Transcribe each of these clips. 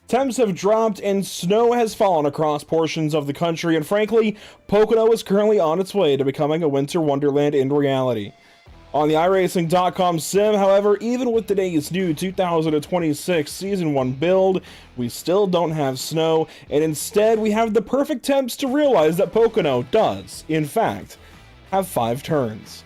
Temps have dropped and snow has fallen across portions of the country, and frankly, Pocono is currently on its way to becoming a winter wonderland in reality. On the iRacing.com sim, however, even with today's new 2026 Season 1 build, we still don't have snow, and instead we have the perfect temps to realize that Pocono does, in fact, have 5 turns.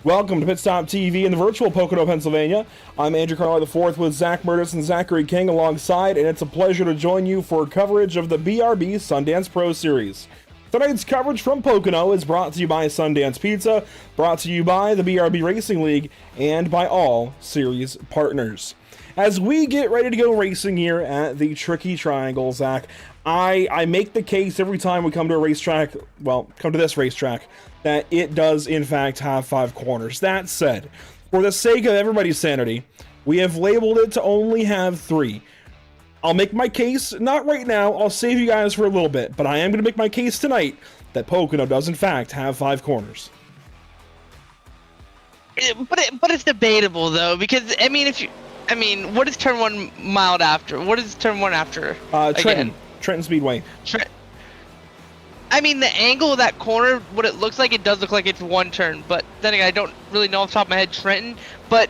Welcome to Pit Stop TV in the virtual Pocono, Pennsylvania. I'm Andrew Carlisle IV with Zach Murtis and Zachary King alongside, and it's a pleasure to join you for coverage of the BRB Sundance Pro Series. Tonight's coverage from Pocono is brought to you by Sundance Pizza, brought to you by the BRB Racing League, and by all series partners. As we get ready to go racing here at the Tricky Triangle, Zach, I make the case every time we come to a racetrack, well, come to this racetrack, that it does in fact have 5 corners. That said, for the sake of everybody's sanity, we have labeled it to only have 3. I'll make my case, not right now, I'll save you guys for a little bit, but I am going to make my case tonight that Pocono does in fact have 5 corners. But it's debatable though, because what is turn 1 mild after? What is turn 1 after? Trenton Speedway. The angle of that corner, what it looks like, it does look like it's 1 turn, but then again, I don't really know off the top of my head Trenton. But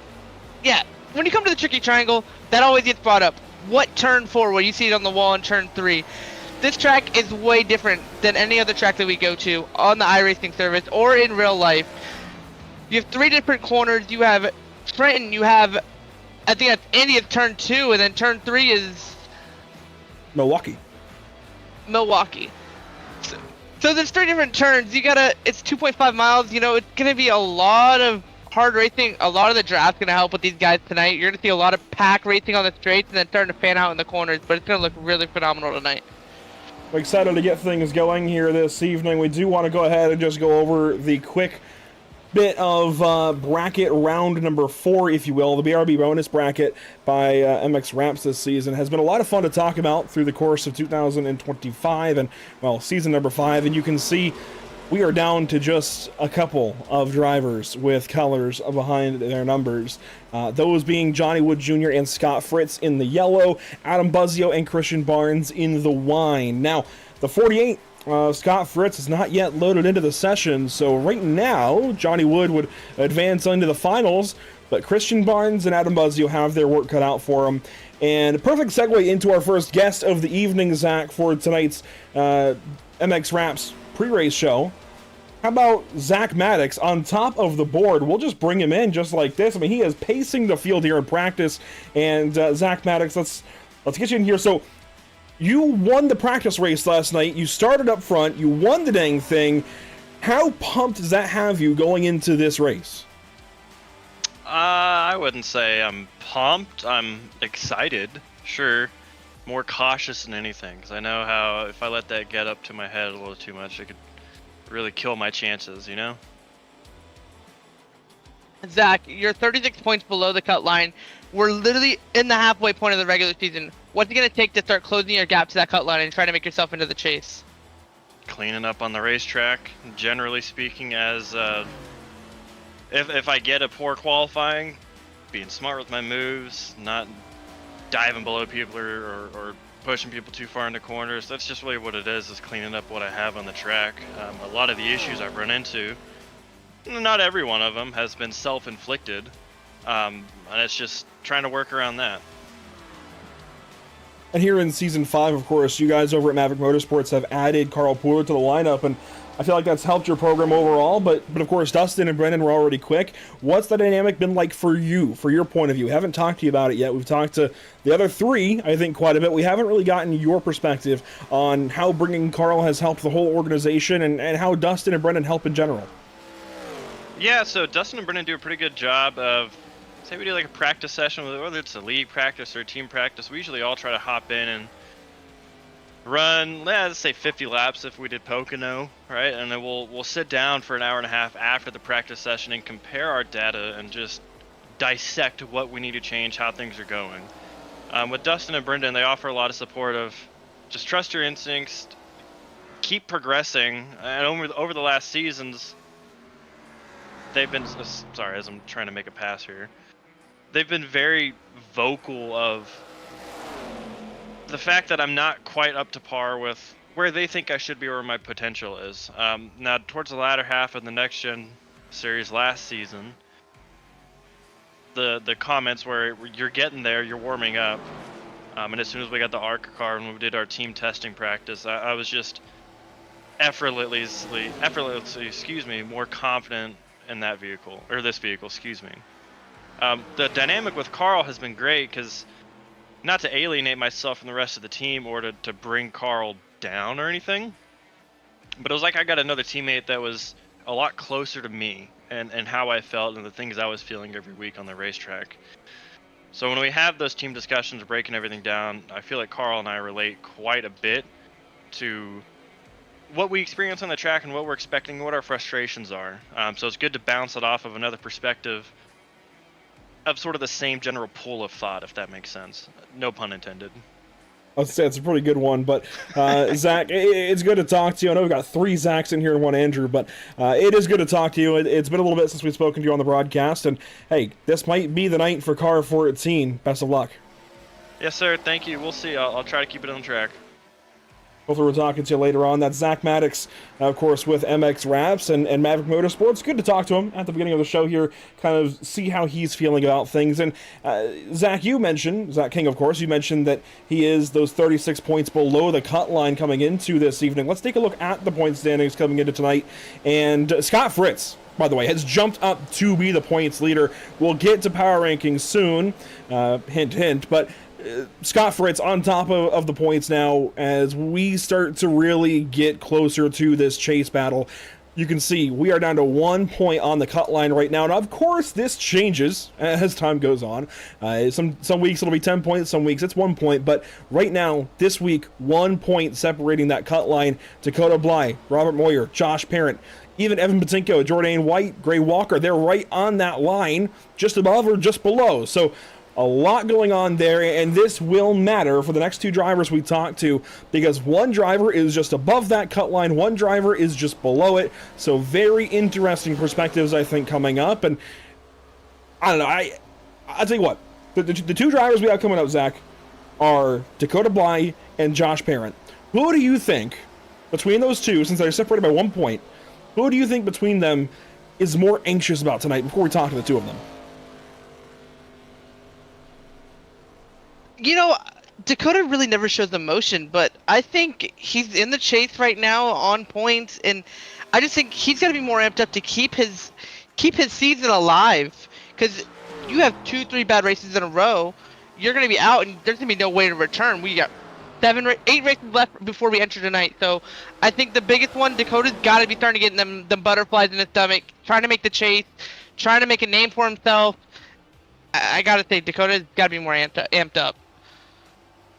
yeah, when you come to the Tricky Triangle, that always gets brought up. What turn 4? Well, you see it on the wall in turn 3. This track is way different than any other track that we go to on the iRacing service or in real life. You have 3 different corners. You have Trenton, you have, I think that's India's turn 2, and then turn 3 is Milwaukee. So there's 3 different turns. It's 2.5 miles. It's gonna be a lot of hard racing. A lot of the draft's gonna help with these guys tonight. You're gonna see a lot of pack racing on the straights and then starting to fan out in the corners. But it's gonna look really phenomenal tonight. We're excited to get things going here this evening. We do want to go ahead and just go over the quick bit of bracket round number 4, if you will. The BRB bonus bracket by MX Wraps this season has been a lot of fun to talk about through the course of 2025 and, well, season number 5. And you can see we are down to just a couple of drivers with colors behind their numbers. Those being Johnny Wood Jr. and Scott Fritz in the yellow, Adam Buzzio and Christian Barnes in the wine. Now, the 48, Scott Fritz is not yet loaded into the session, so right now, Johnny Wood would advance into the finals, but Christian Barnes and Adam Buzzio have their work cut out for them. And a perfect segue into our first guest of the evening, Zach, for tonight's MX Wraps pre-race show. How about Zach Maddox on top of the board? We'll just bring him in just like this. He is pacing the field here in practice. And Zach Maddox, let's get you in here. So you won the practice race last night. You started up front. You won the dang thing. How pumped does that have you going into this race? I wouldn't say I'm pumped. I'm excited. Sure. More cautious than anything. Because I know how if I let that get up to my head a little too much, it could really kill my chances, you know? Zach, you're 36 points below the cut line. We're literally in the halfway point of the regular season. What's it going to take to start closing your gap to that cut line and try to make yourself into the chase? Cleaning up on the racetrack, generally speaking, as if I get a poor qualifying, being smart with my moves, not diving below people or pushing people too far into corners. That's just really what it is cleaning up what I have on the track. A lot of the issues I've run into, not every one of them has been self-inflicted, and it's just trying to work around that. And here in Season 5, of course, you guys over at Maverick Motorsports have added Carl Pooler to the lineup, and I feel like that's helped your program overall, but of course, Dustin and Brendan were already quick. What's the dynamic been like for you, for your point of view? We haven't talked to you about it yet. We've talked to the other 3, I think, quite a bit. We haven't really gotten your perspective on how bringing Carl has helped the whole organization and how Dustin and Brendan help in general. Yeah, so Dustin and Brendan do a pretty good job of, say we do like a practice session, whether it's a league practice or a team practice, we usually all try to hop in and run, let's say 50 laps if we did Pocono, right? And then we'll sit down for an hour and a half after the practice session and compare our data and just dissect what we need to change, how things are going. With Dustin and Brendan, they offer a lot of support of just trust your instincts, keep progressing, and over the last seasons, they've been, sorry, as I'm trying to make a pass here, they've been very vocal of the fact that I'm not quite up to par with where they think I should be or where my potential is. Now, towards the latter half of the Next Gen series last season, the comments where you're getting there, you're warming up, and as soon as we got the ARCA car and we did our team testing practice, I was just effortlessly, more confident in that vehicle, or this vehicle, excuse me. The dynamic with Carl has been great because, not to alienate myself from the rest of the team or to bring Carl down or anything, but it was like I got another teammate that was a lot closer to me and how I felt and the things I was feeling every week on the racetrack. So when we have those team discussions, breaking everything down, I feel like Carl and I relate quite a bit to what we experience on the track and what we're expecting, what our frustrations are. So it's good to bounce it off of another perspective of sort of the same general pool of thought, if that makes sense. No pun intended. I'd say it's a pretty good one, but Zach, it's good to talk to you. I know we've got 3 Zachs in here and 1 Andrew, but it is good to talk to you. It's been a little bit since we've spoken to you on the broadcast, and hey, this might be the night for car 14. Best of luck. Yes, sir. Thank you. We'll see. I'll try to keep it on track. Hopefully we're talking to you later on. That's Zach Maddox, of course, with MX Wraps and Maverick Motorsports. Good to talk to him at the beginning of the show here, kind of see how he's feeling about things. And Zach, you mentioned, Zach King, of course, you mentioned that he is those 36 points below the cut line coming into this evening. Let's take a look at the point standings coming into tonight. And Scott Fritz, by the way, has jumped up to be the points leader. We'll get to power rankings soon, hint, hint, but Scott Fritz on top of the points now as we start to really get closer to this chase battle. You can see we are down to 1 point on the cut line right now. And of course, this changes as time goes on. Some weeks it'll be 10 points, some weeks it's 1 point. But right now, this week, 1 point separating that cut line. Dakota Bly, Robert Moyer, Josh Parent, even Evan Patinko, Jordan White, Gray Walker, they're right on that line, just above or just below. So a lot going on there, and this will matter for the next 2 drivers we talk to, because one driver is just above that cut line, one driver is just below it. So very interesting perspectives, I think, coming up. And I don't know, I'll tell you what, the 2 drivers we have coming up, Zach, are Dakota Bly and Josh Parent. Who do you think, between those 2, since they're separated by 1 point, who do you think between them is more anxious about tonight before we talk to the 2 of them? You know, Dakota really never shows emotion, but I think he's in the chase right now on points, and I just think he's got to be more amped up to keep his season alive, because you have 2-3 bad races in a row, you're going to be out, and there's going to be no way to return. We got 8 races left before we enter tonight, so I think the biggest one, Dakota's got to be starting to get them butterflies in his stomach, trying to make the chase, trying to make a name for himself. I got to say, Dakota's got to be more amped up.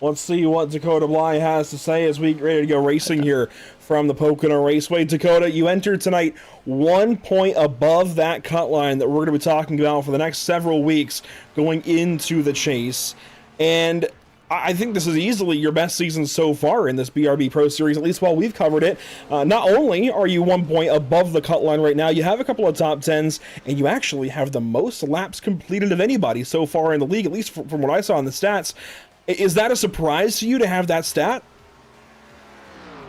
Let's see what Dakota Bly has to say as we get ready to go racing here from the Pocono Raceway. Dakota, you entered tonight 1 point above that cut line that we're going to be talking about for the next several weeks going into the chase. And I think this is easily your best season so far in this BRB Pro Series, at least while we've covered it. Not only are you 1 point above the cut line right now, you have a couple of top 10s, and you actually have the most laps completed of anybody so far in the league, at least from what I saw in the stats. Is that a surprise to you to have that stat?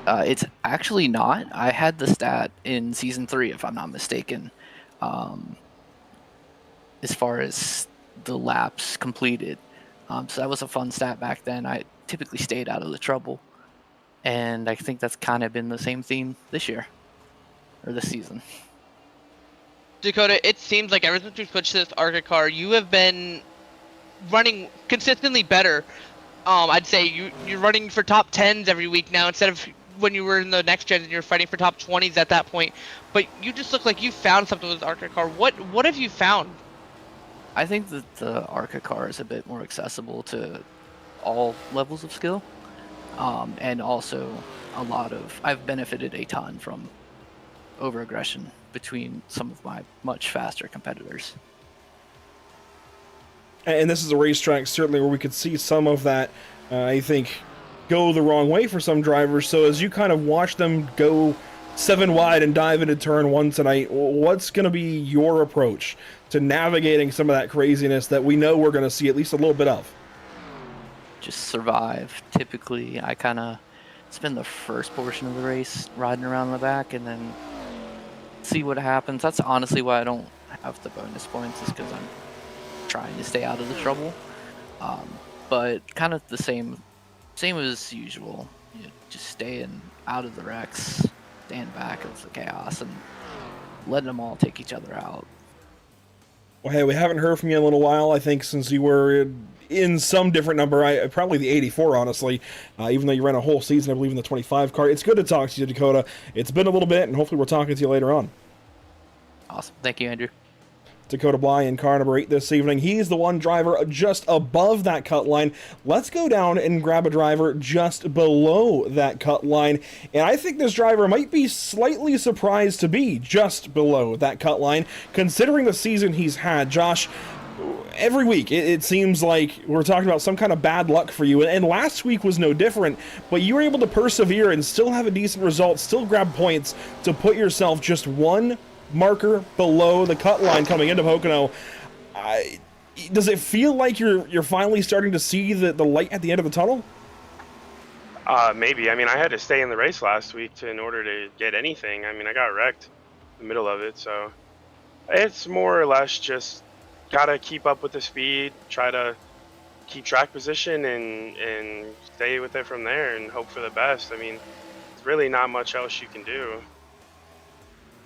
It's actually not. I had the stat in Season 3, if I'm not mistaken, as far as the laps completed. So that was a fun stat back then. I typically stayed out of the trouble. And I think that's kind of been the same theme this year, or this season. Dakota, it seems like ever since we switched to this ARCA car, you have been running consistently better. I'd say you're running for top 10s every week now instead of when you were in the next gen and you're fighting for top 20s at that point. But you just look like you found something with this ARCA car. What have you found? I think that the ARCA car is a bit more accessible to all levels of skill, and also I've benefited a ton from over-aggression between some of my much faster competitors. And this is a racetrack certainly where we could see some of that, I think, go the wrong way for some drivers. So as you kind of watch them go 7 wide and dive into turn 1 tonight, what's going to be your approach to navigating some of that craziness that we know we're going to see at least a little bit of? just survive. Typically, I kind of spend the first portion of the race riding around the back and then see what happens. That's honestly why I don't have the bonus points, is because I'm trying to stay out of the trouble. But kind of the same as usual. You know, just staying out of the wrecks, staying back of the chaos, and letting them all take each other out. Well, hey, we haven't heard from you in a little while, I think, since you were in some different number, probably the 84, honestly, even though you ran a whole season, I believe, in the 25 car. It's good to talk to you, Dakota. It's been a little bit, and hopefully we're talking to you later on. Awesome. Thank you, Andrew. Dakota Bly in car number 8 this evening. He's the one driver just above that cut line. Let's go down and grab a driver just below that cut line. And I think this driver might be slightly surprised to be just below that cut line, considering the season he's had. Josh, every week it seems like we're talking about some kind of bad luck for you. And last week was no different, but you were able to persevere and still have a decent result, still grab points to put yourself just one marker below the cut line coming into Pocono. Does it feel like you're finally starting to see the light at the end of the tunnel? Maybe. I mean, I had to stay in the race last week in order to get anything. I mean, I got wrecked in the middle of it, so it's more or less just gotta keep up with the speed, try to keep track position, and stay with it from there and hope for the best. I mean, there's really not much else you can do.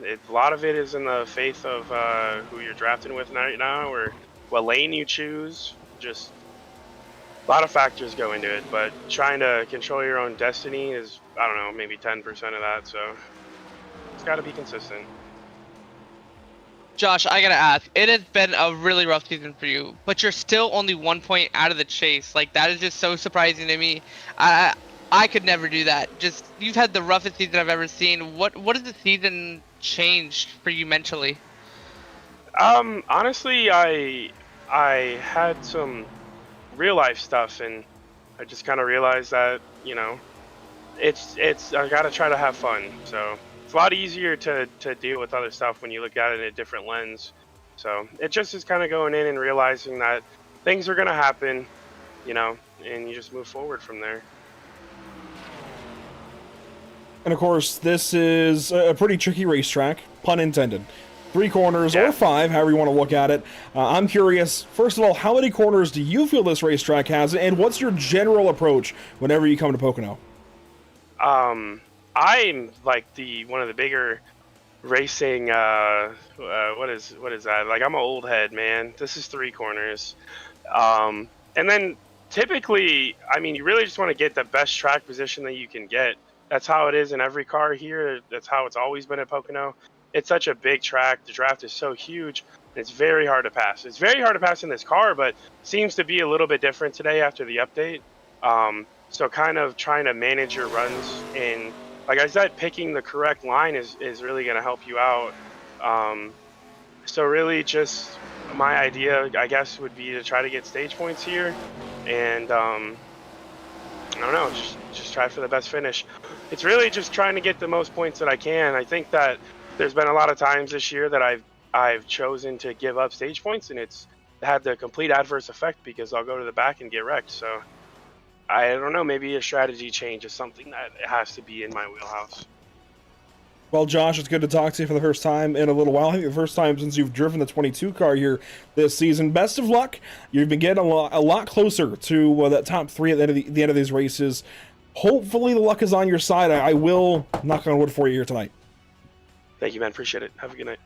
A lot of it is in the faith of who you're drafting with right now, or what lane you choose. Just a lot of factors go into it, but trying to control your own destiny is, I don't know, maybe 10% of that, so it's got to be consistent. Josh, I gotta ask, it has been a really rough season for you, but you're still only 1 point out of the chase. Like, that is just so surprising to me. I could never do that. Just, you've had the roughest season I've ever seen. What has the season changed for you mentally? Honestly, I had some real life stuff, and I just kind of realized that, you know, it's I gotta try to have fun. So it's a lot easier to deal with other stuff when you look at it in a different lens. So it just is kind of going in and realizing that things are gonna happen, you know, and you just move forward from there. And of course, this is a pretty tricky racetrack, pun intended. 3 corners, or 5, however you want to look at it. I'm curious, first of all, how many corners do you feel this racetrack has, and what's your general approach whenever you come to Pocono? I'm like one of the bigger racing, what is that? Like, I'm an old head, man. This is 3 corners. And then typically, I mean, you really just want to get the best track position that you can get. That's how it is in every car here. That's how it's always been at Pocono. It's such a big track. The draft is so huge. It's very hard to pass. It's very hard to pass in this car, but seems to be a little bit different today after the update. So kind of trying to manage your runs, and like I said, picking the correct line is really going to help you out. So really just my idea, I guess, would be to try to get stage points here, and I don't know, just try for the best finish. It's really just trying to get the most points that I can. I think that there's been a lot of times this year that I've chosen to give up stage points, and it's had the complete adverse effect because I'll go to the back and get wrecked. So I don't know, maybe a strategy change is something that has to be in my wheelhouse. Well, Josh, it's good to talk to you for the first time in a little while. I think the first time since you've driven the 22 car here this season. Best of luck. You've been getting a lot closer to that top 3 at the end of these races. Hopefully the luck is on your side. I will knock on wood for you here tonight. Thank you, man. Appreciate it. Have a good night.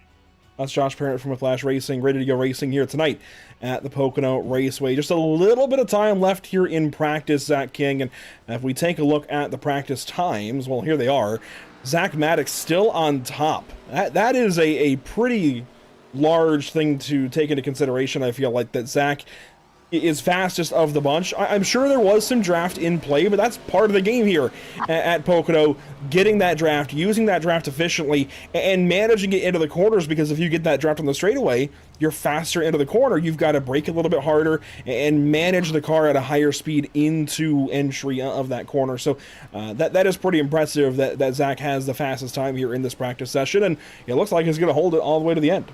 That's Josh Parent from Whiplash Racing, ready to go racing here tonight at the Pocono Raceway. Just a little bit of time left here in practice, Zach King. And if we take a look at the practice times, well, here they are. Zach Maddox still on top. That is a pretty large thing to take into consideration. I feel like that Zach is fastest of the bunch. I'm sure there was some draft in play, but that's part of the game here at Pocono, getting that draft, using that draft efficiently, and managing it into the corners, because if you get that draft on the straightaway, you're faster into the corner. You've got to brake a little bit harder and manage the car at a higher speed into entry of that corner. So that is pretty impressive that Zach has the fastest time here in this practice session, and it looks like he's going to hold it all the way to the end.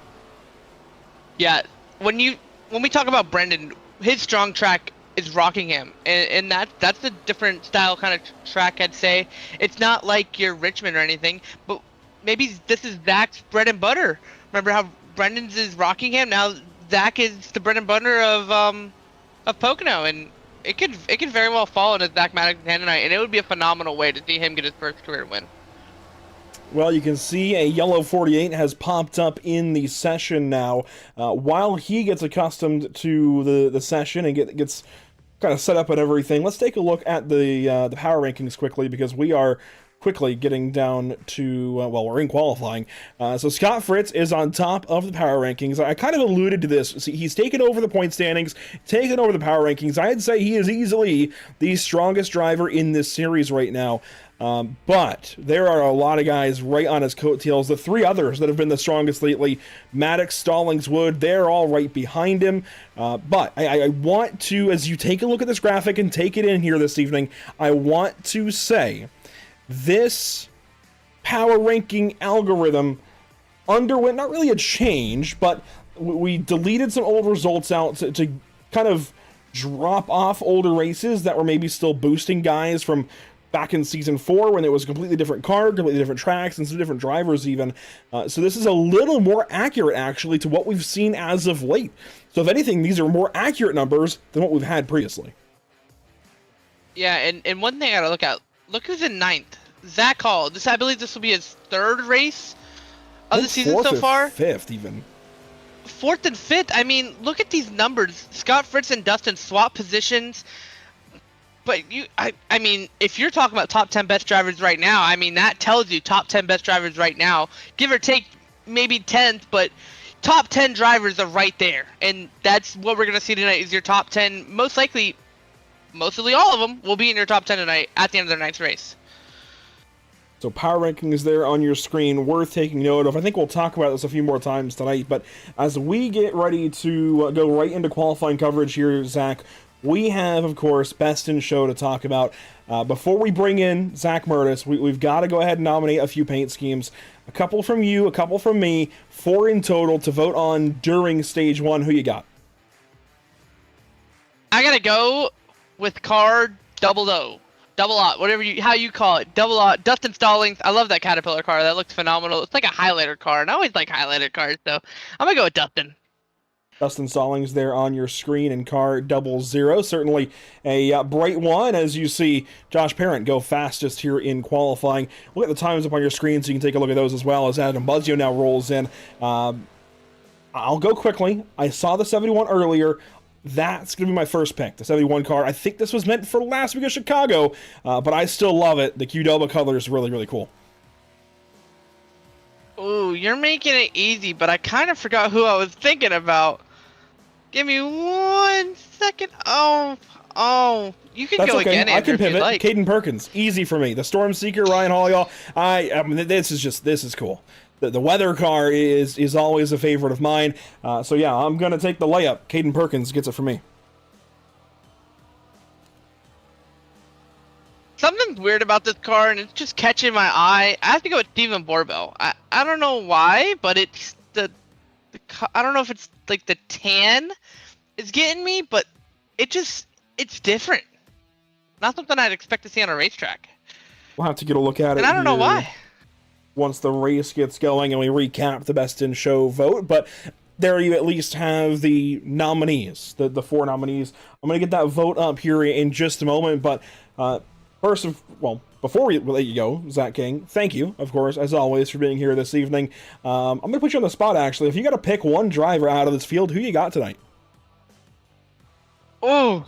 Yeah, when we talk about Brendan, his strong track is Rockingham, and that's a different style kind of track, I'd say. It's not like your Richmond or anything, but maybe this is Zach's bread and butter. Remember how Brendan's is Rockingham? Now Zach is the bread and butter of Pocono, and it could very well fall into Zach Maddox's hand tonight, and it would be a phenomenal way to see him get his first career win. Well, you can see a yellow 48 has popped up in the session now. While he gets accustomed to the session and gets kind of set up and everything, let's take a look at the power rankings quickly, because we are quickly getting down to, well, we're in qualifying. So Scott Fritz is on top of the power rankings. I kind of alluded to this. See, he's taken over the point standings, taken over the power rankings. I'd say he is easily the strongest driver in this series right now. But there are a lot of guys right on his coattails. The three others that have been the strongest lately, Maddox, Stallings, Wood, they're all right behind him. But I want to, as you take a look at this graphic and take it in here this evening, I want to say this power ranking algorithm underwent not really a change, but we deleted some old results out to kind of drop off older races that were maybe still boosting guys from back in season 4 when it was a completely different car, completely different tracks, and some different drivers even. So this is a little more accurate actually to what we've seen as of late. So if anything, these are more accurate numbers than what we've had previously. Yeah, and one thing I gotta look at, look who's in 9th. Zach Hall. I believe this will be his 3rd race of the season so far. 5th even. 4th and 5th. I mean, look at these numbers. Scott Fritz and Dustin swap positions. But I mean, if you're talking about top 10 best drivers right now, I mean, that tells you top 10 best drivers right now. Give or take maybe 10th, but top 10 drivers are right there. And that's what we're going to see tonight is your top 10. Most likely, mostly all of them will be in your top 10 tonight at the end of their 9th race. So power rankings there on your screen, worth taking note of. I think we'll talk about this a few more times tonight, but as we get ready to go right into qualifying coverage here, Zach, we have, of course, Best in Show to talk about. Before we bring in Zach Murtis, we've got to go ahead and nominate a few paint schemes. A couple from you, a couple from me, 4 in total to vote on during Stage 1. Who you got? I got to go with car double O. Double O, how you call it. Double O. Dustin Stallings. I love that Caterpillar car. That looks phenomenal. It's like a highlighter car, and I always like highlighter cars, so I'm going to go with Dustin. Dustin Stallings there on your screen in car 00. Certainly a bright one as you see Josh Parent go fastest here in qualifying. Look at the times up on your screen so you can take a look at those as well as Adam Buzzio now rolls in. I'll go quickly. I saw the 71 earlier. That's going to be my first pick, the 71 car. I think this was meant for last week of Chicago, but I still love it. The Qdoba color is really, really cool. Ooh, you're making it easy, but I kind of forgot who I was thinking about. Give me 1 second. Oh, you can That's go okay. again, Andrew, I can pivot. like. Caden Perkins, easy for me. The Storm Seeker, Ryan Hall, y'all. I mean, this is cool. The weather car is always a favorite of mine. So yeah, I'm gonna take the layup. Caden Perkins gets it for me. Something's weird about this car, and it's just catching my eye. I have to go with Steven Borbell. I don't know why, but it's I don't know if it's like the tan is getting me, but it's different. Not something I'd expect to see on a racetrack. We'll have to get a look at it. And I don't know why. Once the race gets going and we recap the Best in Show vote, but there you at least have the nominees, the 4 nominees. I'm going to get that vote up here in just a moment, but before we let you go, Zach King, thank you, of course, as always, for being here this evening. I'm going to put you on the spot, actually. If you got to pick one driver out of this field, who you got tonight? Oh,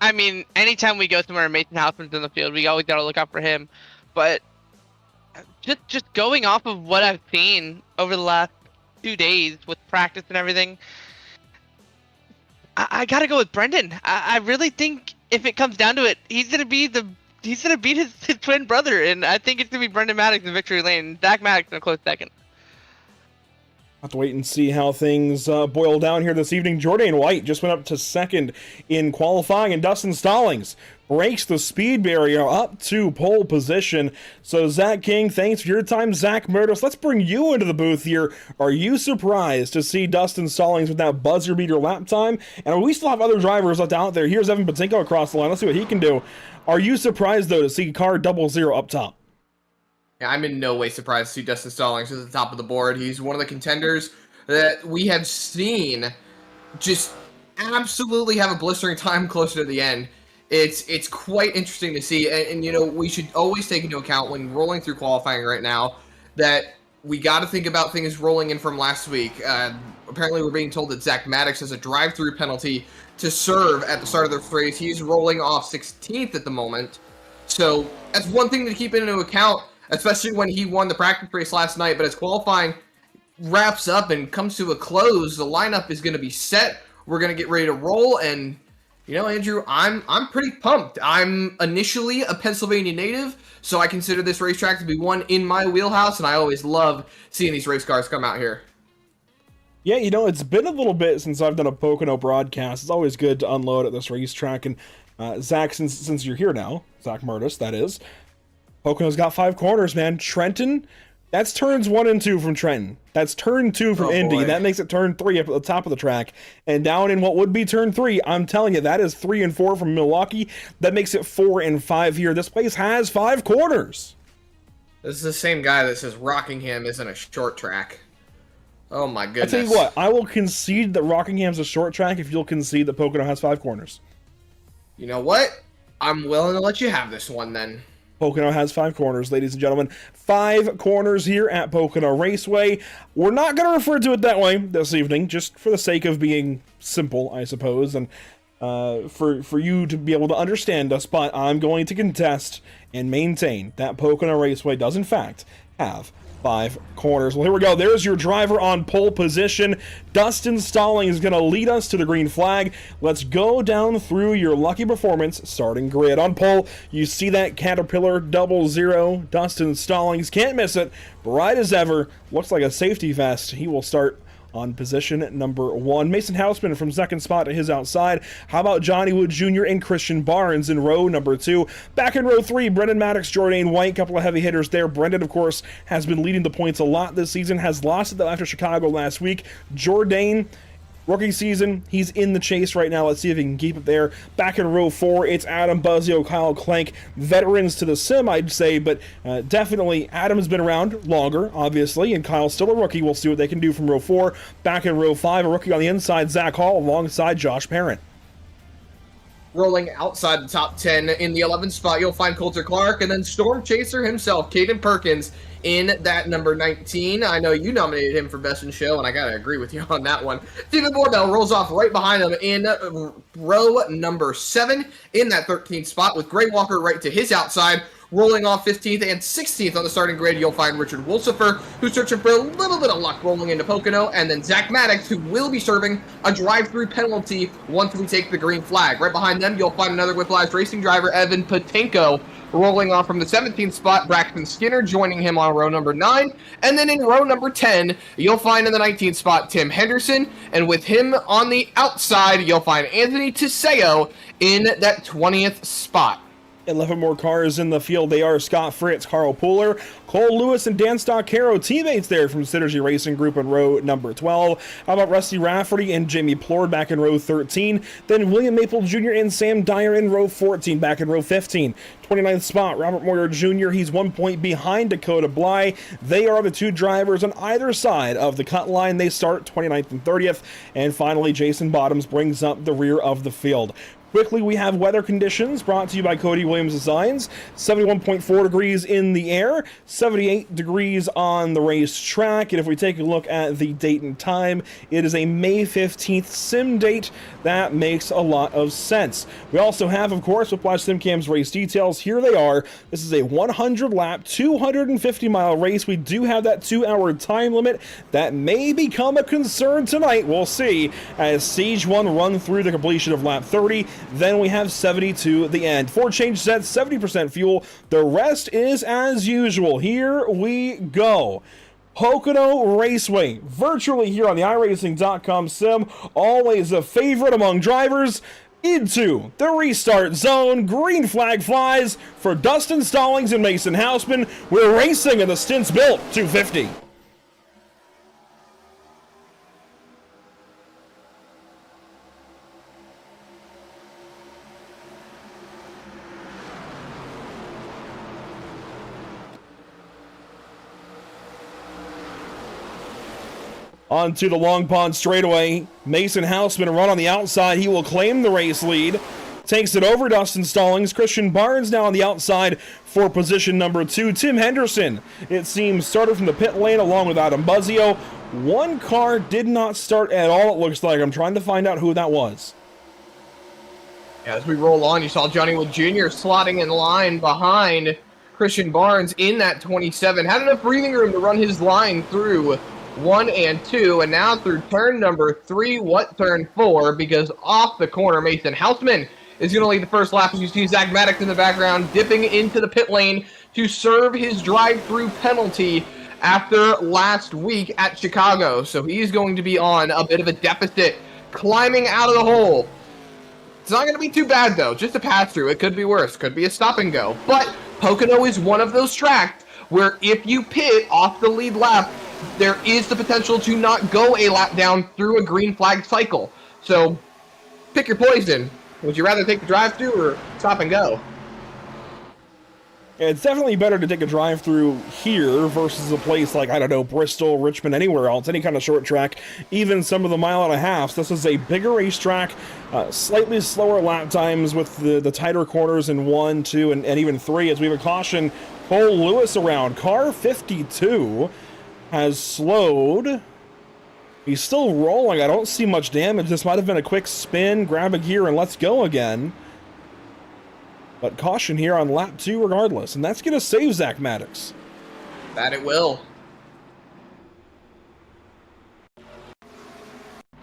I mean, anytime we go somewhere and Mason Houseman's in the field, we always got to look out for him. But just going off of what I've seen over the last 2 days with practice and everything, I got to go with Brendan. I really think if it comes down to it, he's gonna beat his twin brother, and I think it's gonna be Brendan Maddox in victory lane. Zach Maddox in a close second. Have to wait and see how things boil down here this evening. Jordan White just went up to second in qualifying, and Dustin Stallings breaks the speed barrier up to pole position. So Zach King, thanks for your time. Zach Murdos, let's bring you into the booth here. Are you surprised to see Dustin Stallings with that buzzer beater lap time? And we still have other drivers left out there. Here's Evan Patinko across the line. Let's see what he can do. Are you surprised, though, to see car 00 up top? Yeah, I'm in no way surprised to see Dustin Stallings at the top of the board. He's one of the contenders that we have seen just absolutely have a blistering time closer to the end. It's quite interesting to see, and you know, we should always take into account when rolling through qualifying right now that we got to think about things rolling in from last week. Apparently, we're being told that Zach Maddox has a drive-through penalty to serve at the start of the race. He's rolling off 16th at the moment, so that's one thing to keep into account, especially when he won the practice race last night. But as qualifying wraps up and comes to a close, the lineup is going to be set. We're going to get ready to roll, and you know, Andrew, I'm pretty pumped. I'm initially a Pennsylvania native, so I consider this racetrack to be one in my wheelhouse, and I always love seeing these race cars come out here. Yeah, you know, it's been a little bit since I've done a Pocono broadcast. It's always good to unload at this racetrack. And Zach, since you're here now, Zach Murtis, that is, Pocono's got 5 corners, man. Trenton, that's turns 1 and 2 from Trenton. That's turn 2 from Indy. Boy. That makes it turn 3 up at the top of the track. And down in what would be turn 3, I'm telling you, that is 3 and 4 from Milwaukee. That makes it 4 and 5 here. This place has 5 corners. This is the same guy that says Rockingham isn't a short track. Oh my I goodness. tell you what, I will concede that Rockingham's a short track if you'll concede that Pocono has 5 corners. You know what? I'm willing to let you have this one then. Pocono has 5 corners, ladies and gentlemen. 5 corners here at Pocono Raceway. We're not going to refer to it that way this evening, just for the sake of being simple, I suppose, and for you to be able to understand us, but I'm going to contest and maintain that Pocono Raceway does, in fact, have 5 corners. Well, here we go. There's your driver on pole position. Dustin Stallings is going to lead us to the green flag. Let's go down through your lucky performance starting grid. On pole, you see that Caterpillar 00. Dustin Stallings can't miss it. Bright as ever. Looks like a safety vest. He will start on position number 1. Mason Houseman from second spot to his outside. How about Johnny Wood Jr. and Christian Barnes in row number 2? Back in row 3, Brendan Maddox, Jordan White, couple of heavy hitters there. Brendan, of course, has been leading the points a lot this season, has lost it though after Chicago last week. Jordan, rookie season, he's in the chase right now. Let's see if he can keep it there. Back in row 4, it's Adam Buzzio, Kyle Clank, veterans to the sim, I'd say, but definitely Adam's been around longer, obviously, and Kyle's still a rookie. We'll see what they can do from row 4. Back in row 5, a rookie on the inside, Zach Hall, alongside Josh Parent. Rolling outside the top 10 in the 11th spot, you'll find Coulter Clark, and then Storm Chaser himself, Caden Perkins, in that number 19. I know you nominated him for Best in Show, and I gotta agree with you on that one. Stephen Borbell rolls off right behind him in row number 7 in that 13th spot, with Gray Walker right to his outside. Rolling off 15th and 16th on the starting grid, you'll find Richard Wolsifer, who's searching for a little bit of luck rolling into Pocono, and then Zach Maddox, who will be serving a drive-through penalty once we take the green flag. Right behind them, you'll find another Whiplash racing driver, Evan Patinko, rolling off from the 17th spot, Braxton Skinner joining him on row number 9. And then in row number 10, you'll find in the 19th spot, Tim Henderson, and with him on the outside, you'll find Anthony Tiseo in that 20th spot. 11 more cars in the field. They are Scott Fritz, Carl Pooler, Cole Lewis, and Dan Stoccaro, teammates there from Synergy Racing Group in row number 12. How about Rusty Rafferty and Jamie Plord back in row 13? Then William Maple Jr. and Sam Dyer in row 14, back in row 15. 29th spot, Robert Moyer Jr. He's 1 point behind Dakota Bly. They are the 2 drivers on either side of the cut line. They start 29th and 30th. And finally, Jason Bottoms brings up the rear of the field. Quickly, we have weather conditions brought to you by Cody Williams Designs. 71.4 degrees in the air, 78 degrees on the racetrack. And if we take a look at the date and time, it is a May 15th sim date. That makes a lot of sense. We also have, of course, Whiplash SimCam's race details. Here they are. This is a 100-lap, 250-mile race. We do have that 2-hour time limit. That may become a concern tonight. We'll see as Siege 1 run through the completion of lap 30. Then we have 70 to the end. 4 change sets, 70% fuel. The rest is as usual. Here we go. Pocono Raceway, virtually here on the iRacing.com sim, always a favorite among drivers. Into the restart zone, green flag flies for Dustin Stallings and Mason Houseman. We're racing in the Stints Built 250. Onto the Long Pond straightaway. Mason Houseman run on the outside. He will claim the race lead. Takes it over Dustin Stallings. Christian Barnes now on the outside for position number 2. Tim Henderson, it seems, started from the pit lane along with Adam Buzzio. One car did not start at all, it looks like. I'm trying to find out who that was. Yeah, as we roll on, you saw Johnny Will Jr. slotting in line behind Christian Barnes in that 27. Had enough breathing room to run his line through 1 and 2, and now through turn number 3, what turn 4, because off the corner, Mason Houseman is going to lead the first lap as you see Zach Maddox in the background dipping into the pit lane to serve his drive-through penalty after last week at Chicago. So he's going to be on a bit of a deficit, climbing out of the hole. It's not going to be too bad, though. Just a pass-through. It could be worse. Could be a stop-and-go. But Pocono is one of those tracks where if you pit off the lead lap, there is the potential to not go a lap down through a green flag cycle. So pick your poison. Would you rather take the drive-through or stop and go? It's definitely better to take a drive-through here versus a place like, I don't know, Bristol, Richmond, anywhere else, any kind of short track, even some of the mile-and-a-halfs. This is a bigger racetrack, slightly slower lap times with the tighter corners in 1, 2, and even 3. As we have a caution, Cole Lewis around. Car 52 has slowed. He's still rolling. I don't see much damage. This might have been a quick spin, grab a gear, and let's go again. But caution here on lap 2 regardless. And that's going to save Zach Maddox. That it will.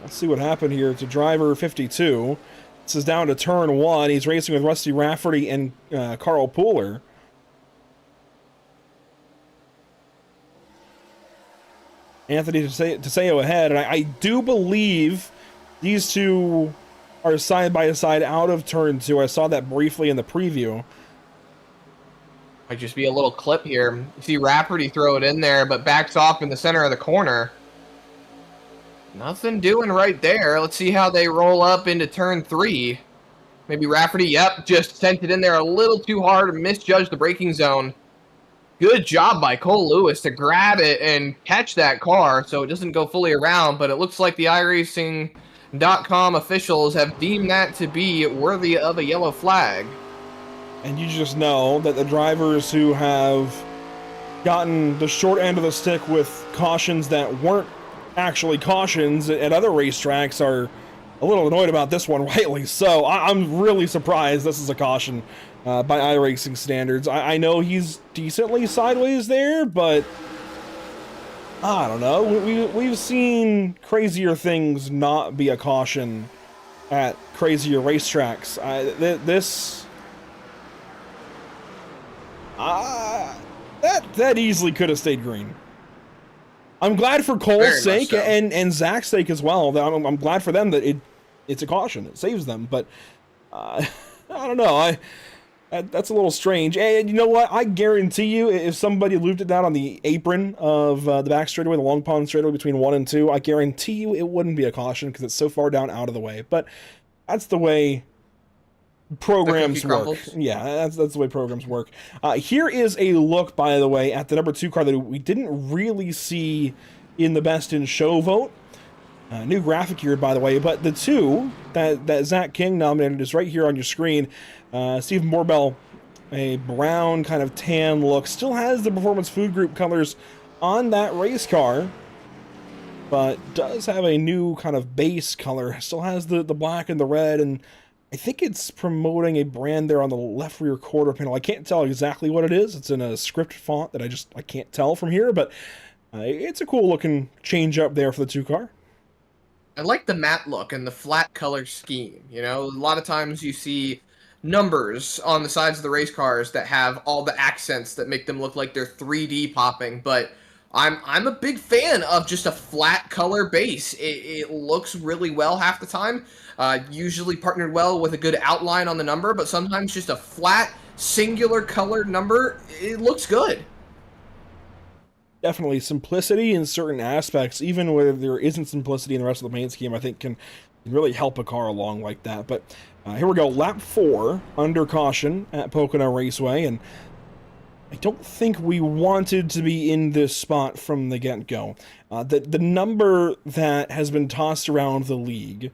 Let's see what happened here to driver 52. This is down to turn 1. He's racing with Rusty Rafferty and Carl Pooler. Anthony Teseo ahead, and I do believe these two are side by side out of turn 2. I saw that briefly in the preview. Might just be a little clip here. You see Rafferty throw it in there, but backs off in the center of the corner. Nothing doing right there. Let's see how they roll up into turn 3. Maybe Rafferty, yep, just sent it in there a little too hard and misjudged the braking zone. Good job by Cole Lewis to grab it and catch that car so it doesn't go fully around, but it looks like the iRacing.com officials have deemed that to be worthy of a yellow flag. And you just know that the drivers who have gotten the short end of the stick with cautions that weren't actually cautions at other racetracks are a little annoyed about this one, rightly so. I'm really surprised this is a caution by iRacing standards. I know he's decently sideways there, but I don't know. We've seen crazier things not be a caution at crazier racetracks. That easily could have stayed green. I'm glad for Cole's sake so. and Zach's sake as well. I'm glad for them that it's a caution. It saves them, but I don't know. That's a little strange. And you know what? I guarantee you, if somebody looped it down on the apron of the back straightaway, the Long Pond straightaway between 1 and 2, I guarantee you it wouldn't be a caution because it's so far down out of the way. But that's the way programs work. Yeah, that's the way programs work. Here is a look, by the way, at the number 2 car that we didn't really see in the Best in Show vote. New graphic here, by the way, but the 2 that Zach King nominated is right here on your screen. Stephen Borbell, a brown kind of tan look, still has the Performance Food Group colors on that race car, but does have a new kind of base color. Still has the black and the red, and I think it's promoting a brand there on the left rear quarter panel. I can't tell exactly what it is. It's in a script font that I can't tell from here, but it's a cool looking change up there for the 2 car. I like the matte look and the flat color scheme. You know, a lot of times you see numbers on the sides of the race cars that have all the accents that make them look like they're 3D popping, but I'm a big fan of just a flat color base. It looks really well half the time. Usually partnered well with a good outline on the number, but sometimes just a flat, singular colored number, it looks good. Definitely simplicity in certain aspects, even where there isn't simplicity in the rest of the main scheme, I think can really help a car along like that. But here we go, lap 4 under caution at Pocono Raceway, and I don't think we wanted to be in this spot from the get-go. The number that has been tossed around the league,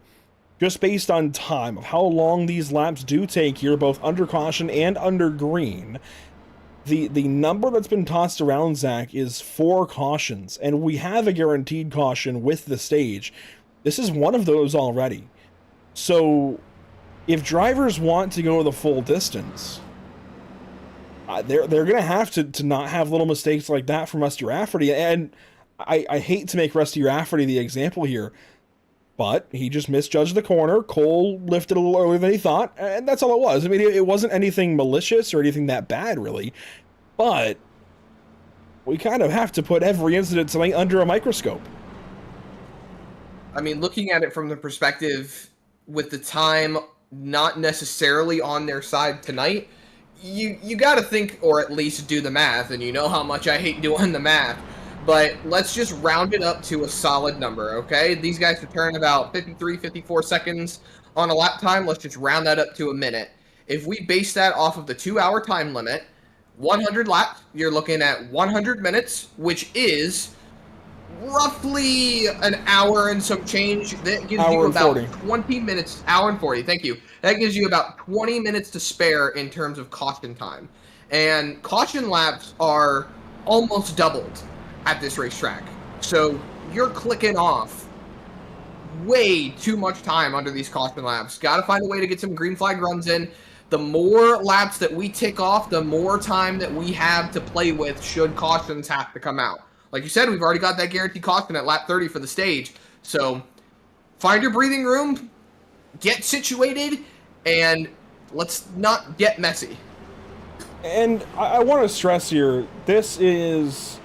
just based on time, of how long these laps do take here, both under caution and under green, the number that's been tossed around, Zach, is 4 cautions, and we have a guaranteed caution with the stage. This is one of those already. So, if drivers want to go the full distance, they're going to have to not have little mistakes like that from Rusty Rafferty. And I hate to make Rusty Rafferty the example here, but he just misjudged the corner. Cole lifted a little earlier than he thought, and that's all it was. I mean, it wasn't anything malicious or anything that bad, really. But we kind of have to put every incident tonight under a microscope. I mean, looking at it from the perspective with the time not necessarily on their side tonight, you got to think, or at least do the math, and you know how much I hate doing the math, but let's just round it up to a solid number, okay? These guys return about 53, 54 seconds on a lap time. Let's just round that up to a minute. If we base that off of the 2-hour time limit, 100 laps, you're looking at 100 minutes, which is roughly an hour and some change. That gives you about 40. 20 minutes, hour and 40, thank you. That gives you about 20 minutes to spare in terms of caution time. And caution laps are almost doubled at this racetrack. So you're clicking off way too much time under these caution laps. Got to find a way to get some green flag runs in. The more laps that we tick off, the more time that we have to play with should cautions have to come out. Like you said, we've already got that guaranteed caution at lap 30 for the stage. So find your breathing room, get situated, and let's not get messy. And I want to stress here, this is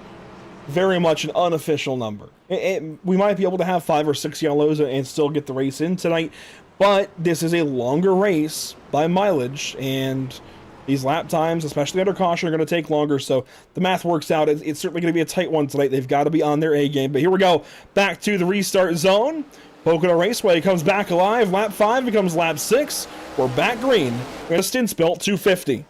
very much an unofficial number. We might be able to have 5 or 6 yellows and still get the race in tonight, but this is a longer race by mileage, and these lap times, especially under caution, are going to take longer, so the math works out. It's certainly going to be a tight one tonight. They've got to be on their A game. But here we go, back to the restart zone. Pocono Raceway comes back alive. Lap 5 becomes lap 6. We're back green. And a stint's built 250.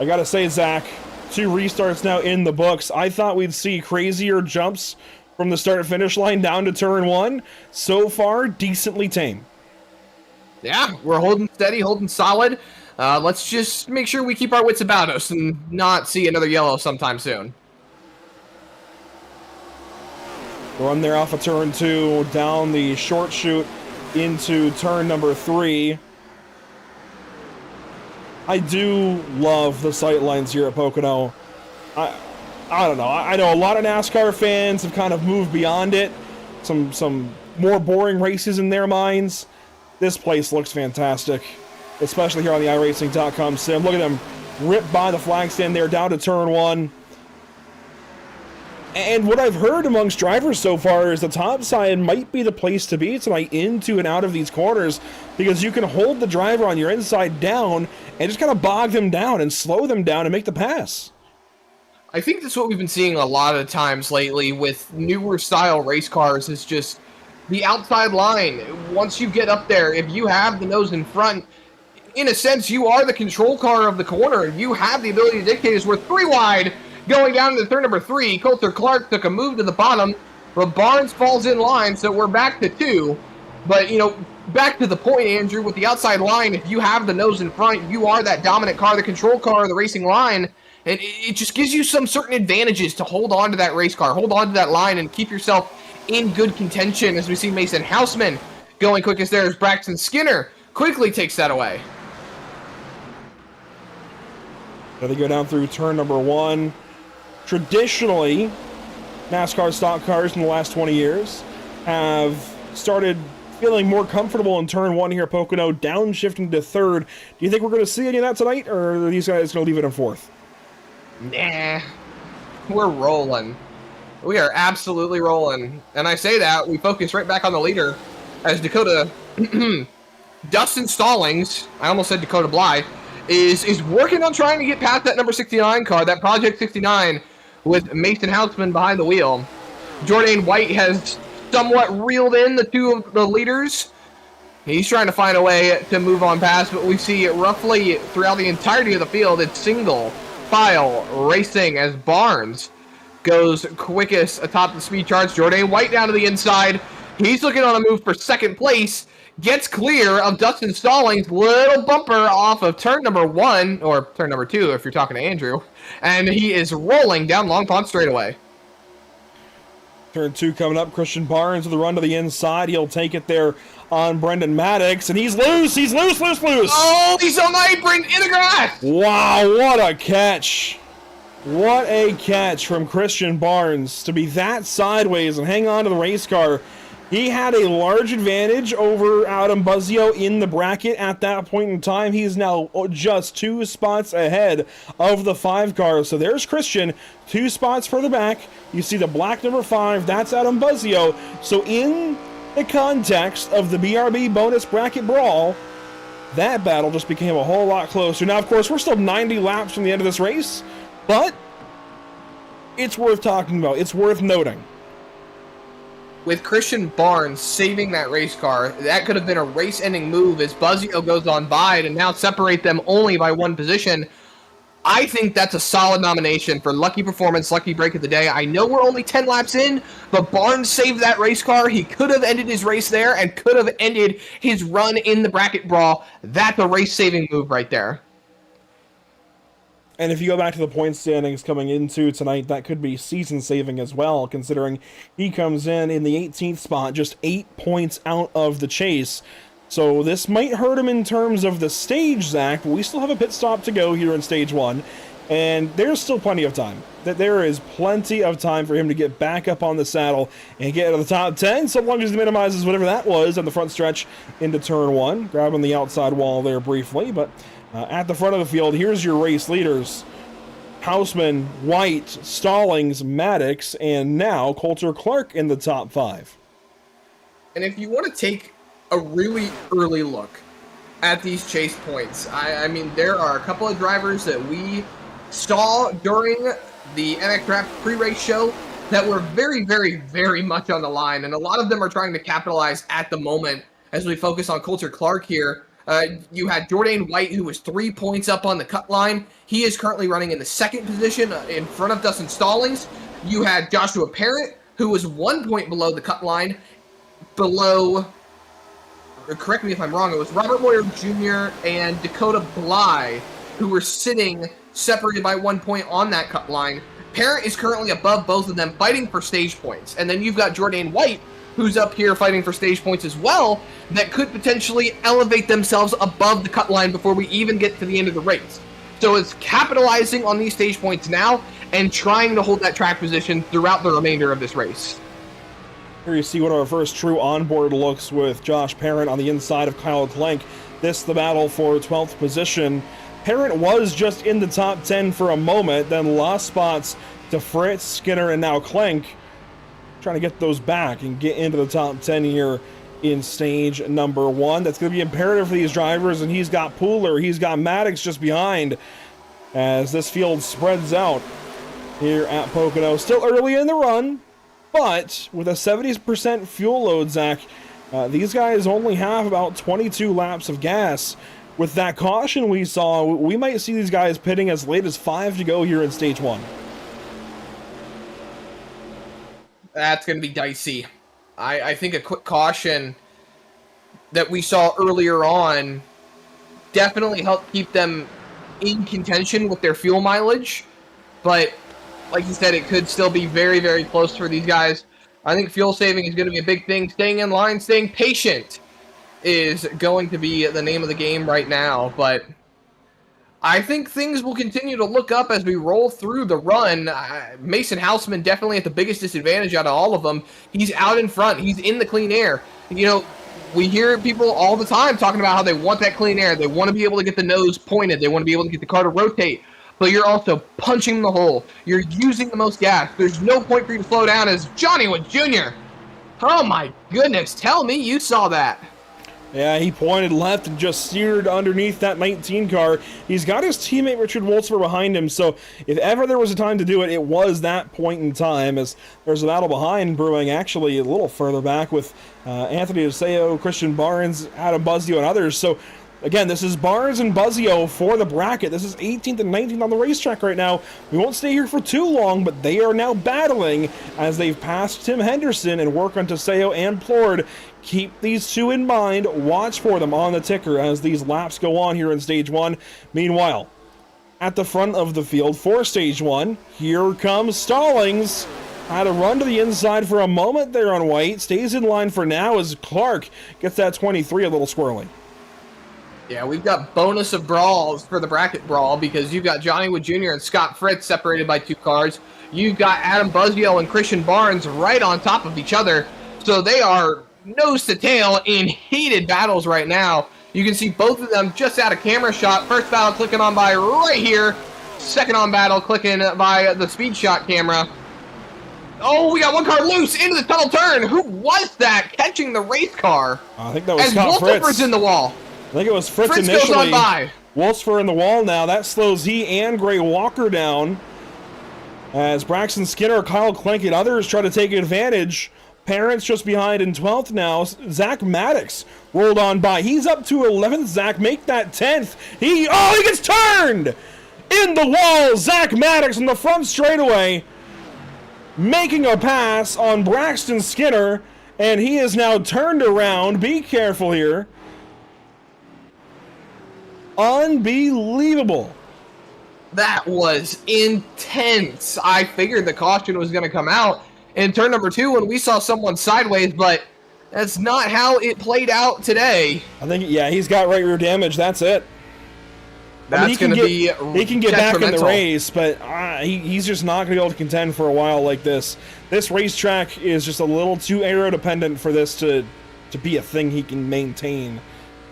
I gotta say, Zach, 2 restarts now in the books. I thought we'd see crazier jumps from the start-finish line down to turn 1. So far, decently tame. Yeah, we're holding steady, holding solid. Let's just make sure we keep our wits about us and not see another yellow sometime soon. Run there off of turn 2, down the short chute into turn number 3. I do love the sight lines here at Pocono. I don't know. I know a lot of NASCAR fans have kind of moved beyond it. Some more boring races in their minds. This place looks fantastic, especially here on the iRacing.com sim. Look at them rip by the flag stand there down to turn 1. And what I've heard amongst drivers so far is the top side might be the place to be tonight, into and out of these corners, because you can hold the driver on your inside down and just kind of bog them down and slow them down and make the pass. I think that's what we've been seeing a lot of times lately with newer style race cars, is just the outside line. Once you get up there, if you have the nose in front, in a sense, you are the control car of the corner. You have the ability to dictate as we're 3 wide. Going down to turn number 3, Coulter Clark took a move to the bottom, but Barnes falls in line, so we're back to 2. But, you know, back to the point, Andrew, with the outside line, if you have the nose in front, you are that dominant car, the control car of the racing line, and it just gives you some certain advantages to hold on to that race car, hold on to that line, and keep yourself in good contention, as we see Mason Houseman going quickest there as Braxton Skinner quickly takes that away. So they go down through turn number 1. Traditionally, NASCAR stock cars in the last 20 years have started feeling more comfortable in turn 1 here. Pocono downshifting to 3rd. Do you think we're going to see any of that tonight, or are these guys going to leave it in 4th? Nah, we're rolling. We are absolutely rolling. And I say that, we focus right back on the leader as Dakota, Dustin Stallings, I almost said Dakota Bly, is working on trying to get past that number 69 car, that Project 69, with Mason Houseman behind the wheel. Jordan White has somewhat reeled in the two of the leaders. He's trying to find a way to move on past, but we see roughly throughout the entirety of the field, it's single file racing as Barnes goes quickest atop the speed charts. Jordan White down to the inside. He's looking on a move for 2nd place. Gets clear of Dustin Stallings. Little bumper off of turn number 1, or turn number 2 if you're talking to Andrew. And he is rolling down Long Pond straightaway. Turn 2 coming up. Christian Barnes with a run to the inside. He'll take it there on Brendan Maddox, and he's loose. He's loose. Oh, he's on the apron in the grass. Wow, what a catch. What a catch from Christian Barnes to be that sideways and hang on to the race car. He had a large advantage over Adam Buzzio in the bracket at that point in time. He's now just 2 spots ahead of the 5 car. So there's Christian, 2 spots further back. You see the black number 5, that's Adam Buzzio. So in the context of the BRB bonus bracket brawl, that battle just became a whole lot closer. Now, of course, we're still 90 laps from the end of this race, but it's worth talking about. It's worth noting. With Christian Barnes saving that race car, that could have been a race-ending move as Buzzio goes on by to now separate them only by 1 position. I think that's a solid nomination for Lucky Performance, Lucky Break of the Day. I know we're only 10 laps in, but Barnes saved that race car. He could have ended his race there and could have ended his run in the bracket brawl. That's a race-saving move right there. And if you go back to the point standings coming into tonight, that could be season saving as well, considering he comes in the 18th spot, just 8 points out of the chase. So this might hurt him in terms of the stage, Zach, but we still have a pit stop to go here in stage 1, and there's still plenty of time. There is plenty of time for him to get back up on the saddle and get to the top 10, so long as he minimizes whatever that was on the front stretch into turn 1, grabbing the outside wall there briefly, but at the front of the field, here's your race leaders. Houseman, White, Stallings, Maddox, and now Coulter Clark in the top 5. And if you want to take a really early look at these chase points, I mean, there are a couple of drivers that we saw during the NX Draft pre-race show that were very, very, very much on the line, and a lot of them are trying to capitalize at the moment as we focus on Coulter Clark here. You had Jordan White, who was 3 points up on the cut line. He is currently running in the 2nd position in front of Dustin Stallings. You had Joshua Parent, who was 1 point below the cut line, below, correct me if I'm wrong, it was Robert Moyer Jr. and Dakota Bly, who were sitting separated by 1 point on that cut line. Parent is currently above both of them, fighting for stage points. And then you've got Jordan White, who's up here fighting for stage points as well, that could potentially elevate themselves above the cut line before we even get to the end of the race. So it's capitalizing on these stage points now and trying to hold that track position throughout the remainder of this race. Here you see one of our first true onboard looks with Josh Parent on the inside of Kyle Klenk. This the battle for 12th position. Parent was just in the top 10 for a moment, then lost spots to Fritz, Skinner, and now Klenk. Trying to get those back and get into the top 10 here in stage number 1. That's going to be imperative for these drivers, and he's got Pooler, he's got Maddox just behind as this field spreads out here at Pocono. Still early in the run, but with a 70% fuel load, Zach, these guys only have about 22 laps of gas. With that caution we saw, we might see these guys pitting as late as 5 to go here in stage 1. That's going to be dicey. I think a quick caution that we saw earlier on definitely helped keep them in contention with their fuel mileage. But like you said, it could still be very, very close for these guys. I think fuel saving is going to be a big thing. Staying in line, staying patient is going to be the name of the game right now. But I think things will continue to look up as we roll through the run. Mason Houseman definitely at the biggest disadvantage out of all of them. He's out in front. He's in the clean air. You know, we hear people all the time talking about how they want that clean air. They want to be able to get the nose pointed. They want to be able to get the car to rotate. But you're also punching the hole. You're using the most gas. There's no point for you to slow down as Johnny Wood Jr. Oh my goodness, tell me you saw that. Yeah, he pointed left and just steered underneath that 19 car. He's got his teammate Richard Woltzer behind him, so if ever there was a time to do it, it was that point in time, as there's a battle behind brewing actually a little further back with Anthony DeSeo, Christian Barnes, Adam Buzzio, and others. So again, this is Barnes and Buzzio for the bracket. This is 18th and 19th on the racetrack right now. We won't stay here for too long, but they are now battling as they've passed Tim Henderson and work on DeSeo and Plord. Keep these two in mind. Watch for them on the ticker as these laps go on here in Stage 1. Meanwhile, at the front of the field for Stage 1, here comes Stallings. Had a run to the inside for a moment there on white. Stays in line for now as Clark gets that 23 a little squirrely. Yeah, we've got bonus of brawls for the bracket brawl because you've got Johnny Wood Jr. and Scott Fritz separated by 2 cars. You've got Adam Buzzio and Christian Barnes right on top of each other. So they are nose to tail in heated battles right now. You can see both of them just out of camera shot. First battle clicking on by right here. Second on battle clicking by the speed shot camera. Oh, we got one car loose into the tunnel turn. Who was that catching the race car? I think that was as Scott Fritz. Wolfer's in the wall. I think it was Fritz Fritz initially. goes on by. Wolfsfer in the wall now. That slows he and Gray Walker down. As Braxton Skinner, Kyle Clink, and others try to take advantage. Parents just behind in 12th now. Zach Maddox rolled on by. He's up to 11th. Zach, make that 10th. He gets turned! In the wall, Zach Maddox in the front straightaway. Making a pass on Braxton Skinner. And he is now turned around. Be careful here. Unbelievable. That was intense. I figured the caution was going to come out in turn number 2 when we saw someone sideways, but that's not how it played out today. I think, yeah, he's got right rear damage. That's it. That's going to be he can get back in the detrimental. race, but he's just not going to be able to contend for a while like this. This racetrack is just a little too aero dependent for this to be a thing he can maintain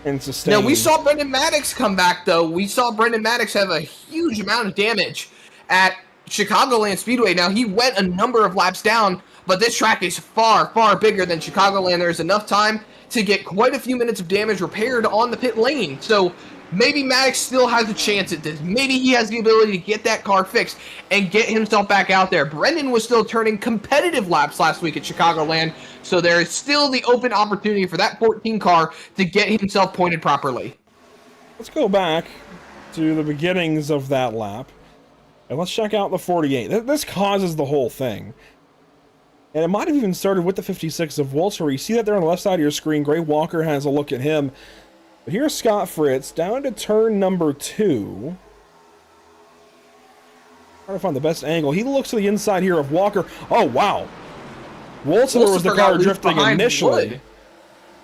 and sustain. Now, we saw Brendan Maddox come back, though. We saw Brendan Maddox have a huge amount of damage at Chicagoland Speedway. Now, he went a number of laps down, but this track is far, far bigger than Chicagoland. There's enough time to get quite a few minutes of damage repaired on the pit lane. So maybe Maddox still has a chance at this. Maybe he has the ability to get that car fixed and get himself back out there. Brendan was still turning competitive laps last week at Chicagoland, so there is still the open opportunity for that 14 car to get himself pointed properly. Let's go back to the beginnings of that lap. And let's check out the 48. This causes the whole thing. And it might have even started with the 56 of Walter. You see that there on the left side of your screen. Gray Walker has a look at him. But here's Scott Fritz down to turn number 2. Trying to find the best angle. He looks to the inside here of Walker. Oh, wow. Walter was the car drifting initially.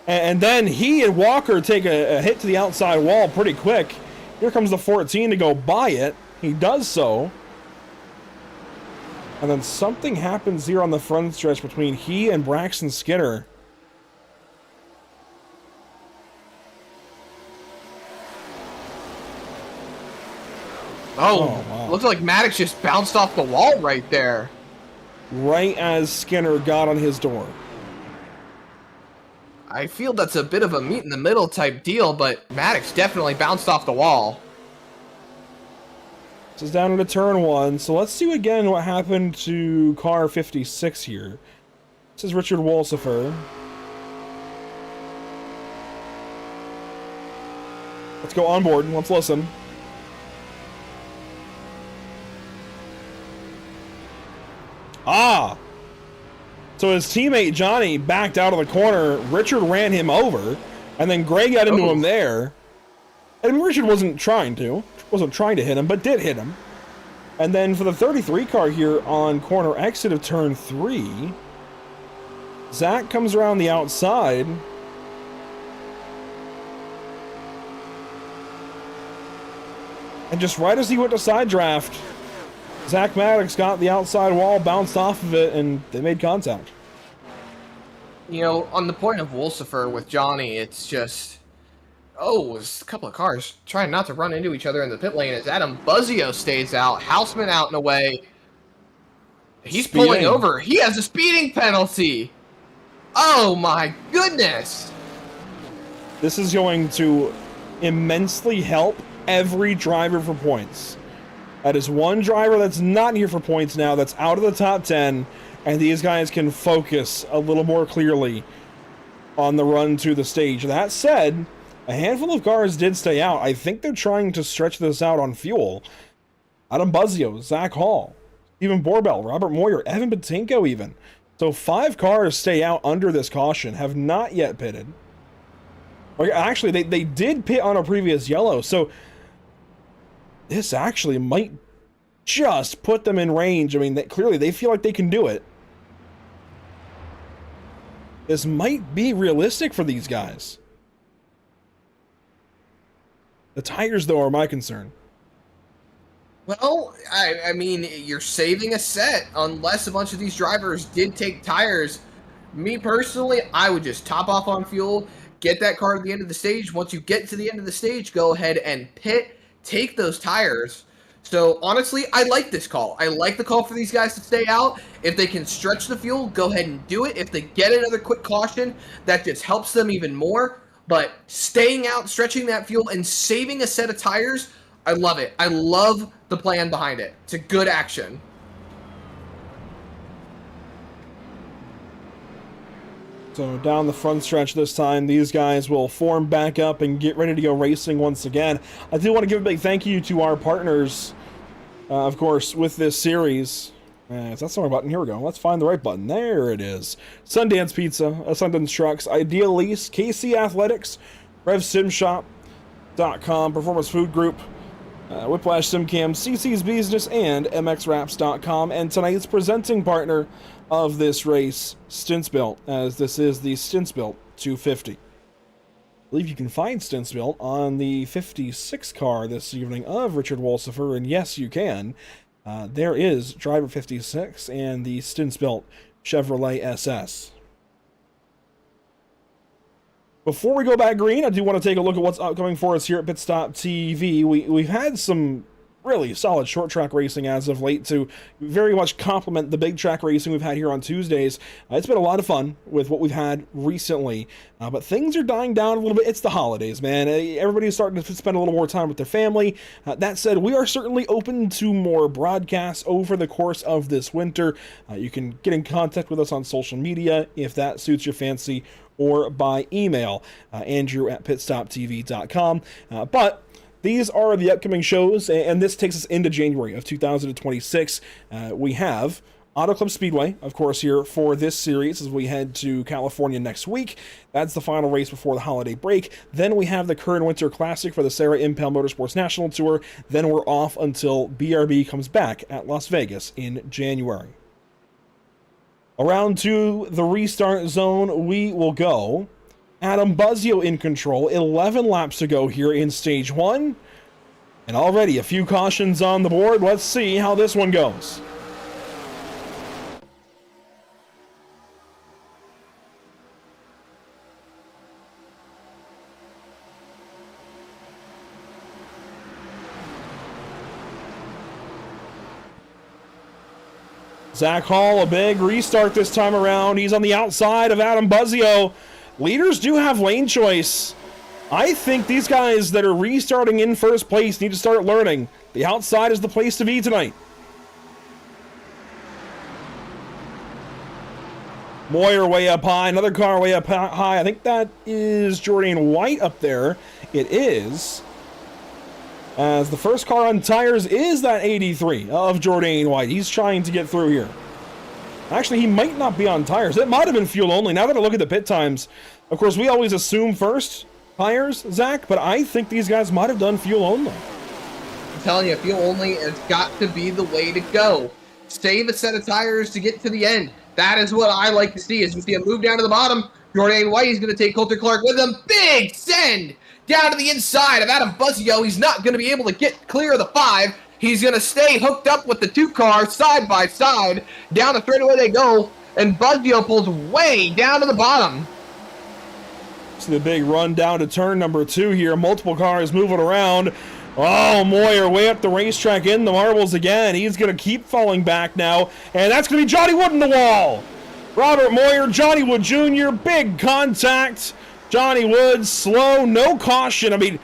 And then he and Walker take a hit to the outside wall pretty quick. Here comes the 14 to go by it. He does so. And then something happens here on the front stretch between he and Braxton Skinner. Oh, wow. Looks like Maddox just bounced off the wall right there. Right as Skinner got on his door. I feel that's a bit of a meet in the middle type deal, but Maddox definitely bounced off the wall. This is down into turn 1, so let's see again what happened to car 56 here. This is Richard Walsifer. Let's go on board, let's listen. Ah! So his teammate Johnny backed out of the corner, Richard ran him over, and then Gray got into him there. And Richard wasn't trying to hit him, but did hit him. And then for the 33 car here on corner exit of turn 3, Zach comes around the outside. And just right as he went to side draft, Zach Maddox got the outside wall, bounced off of it, and they made contact. You know, on the point of Wolcifer with Johnny, it's just... Oh, it's a couple of cars trying not to run into each other in the pit lane as Adam Buzzio stays out. Houseman out and away. He's Speeding. pulling over. He has a speeding penalty. Oh my goodness. This is going to immensely help every driver for points. That is one driver that's not here for points now, that's out of the top 10, and these guys can focus a little more clearly on the run to the stage. That said, a handful of cars did stay out. I think they're trying to stretch this out on fuel. Adam Buzzio, Zach Hall, Stephen Borbell, Robert Moyer, Evan Batinko even. So 5 cars stay out under this caution, have not yet pitted. Or actually, they did pit on a previous yellow, so this actually might just put them in range. I mean, clearly they feel like they can do it. This might be realistic for these guys. The tires, though, are my concern. Well, I mean, you're saving a set unless a bunch of these drivers did take tires. Me personally, I would just top off on fuel, get that car to the end of the stage. Once you get to the end of the stage, go ahead and pit, take those tires. So honestly, I like this call. I like the call for these guys to stay out. If they can stretch the fuel, go ahead and do it. If they get another quick caution, that just helps them even more. But staying out, stretching that fuel, and saving a set of tires, I love it. I love the plan behind it. It's a good action. So down the front stretch this time, these guys will form back up and get ready to go racing once again. I do want to give a big thank you to our partners, of course, with this series. Is that the wrong button? Here we go. Let's find the right button. There it is. Sundance Pizza, Sundance Trucks, Ideal Lease, KC Athletics, RevSimShop.com, Performance Food Group, Whiplash SimCam, CC's Business, and MXWraps.com. And tonight's presenting partner of this race, Stints Built, as this is the Stints Built 250. I believe you can find Stints Built on the 56 car this evening of Richard Wolcifer, and yes, you can. There is Driver 56 and the Stints Built Chevrolet SS. Before we go back green, I do want to take a look at what's upcoming for us here at Pit Stop TV. We've had some really solid short track racing as of late to very much complement the big track racing we've had here on Tuesdays. It's been a lot of fun with what we've had recently, but things are dying down a little bit. It's the holidays, man. Everybody's starting to spend a little more time with their family. That said, we are certainly open to more broadcasts over the course of this winter. You can get in contact with us on social media if that suits your fancy, or by email, andrew@pitstoptv.com. But these are the upcoming shows, and this takes us into January of 2026. We have Auto Club Speedway, of course, here for this series as we head to California next week. That's the final race before the holiday break. Then we have the Current Winter Classic for the Sarah Impel Motorsports National Tour. Then we're off until BRB comes back at Las Vegas in January. Around to the restart zone we will go. Adam Buzzio in control, 11 laps to go here in stage 1. And already a few cautions on the board. Let's see how this one goes. Zach Hall, a big restart this time around. He's on the outside of Adam Buzzio. Leaders do have lane choice. I think these guys that are restarting in first place need to start learning. The outside is the place to be tonight. Moyer way up high, another car way up high. I think that is Jordan White up there. It is. As the first car on tires is that 83 of Jordan White. He's trying to get through here. Actually, he might not be on tires. It might have been fuel only. Now that I look at the pit times, of course, we always assume first tires, Zach, but I think these guys might have done fuel only. I'm telling you, fuel only has got to be the way to go. Save a set of tires to get to the end. That is what I like to see. As you see him move down to the bottom, Jordan White is going to take Coulter Clark with him. Big send! down to the inside of Adam Buzzio. He's not going to be able to get clear of the 5. He's going to stay hooked up with the 2 cars side by side. Down the straightaway they go, and Buzzio pulls way down to the bottom. See the big run down to turn number 2 here. Multiple cars moving around. Oh, Moyer way up the racetrack in the marbles again. He's going to keep falling back now, and that's going to be Johnny Wood in the wall. Robert Moyer, Johnny Wood Jr., big contact. Johnny Wood, slow, no caution. I mean,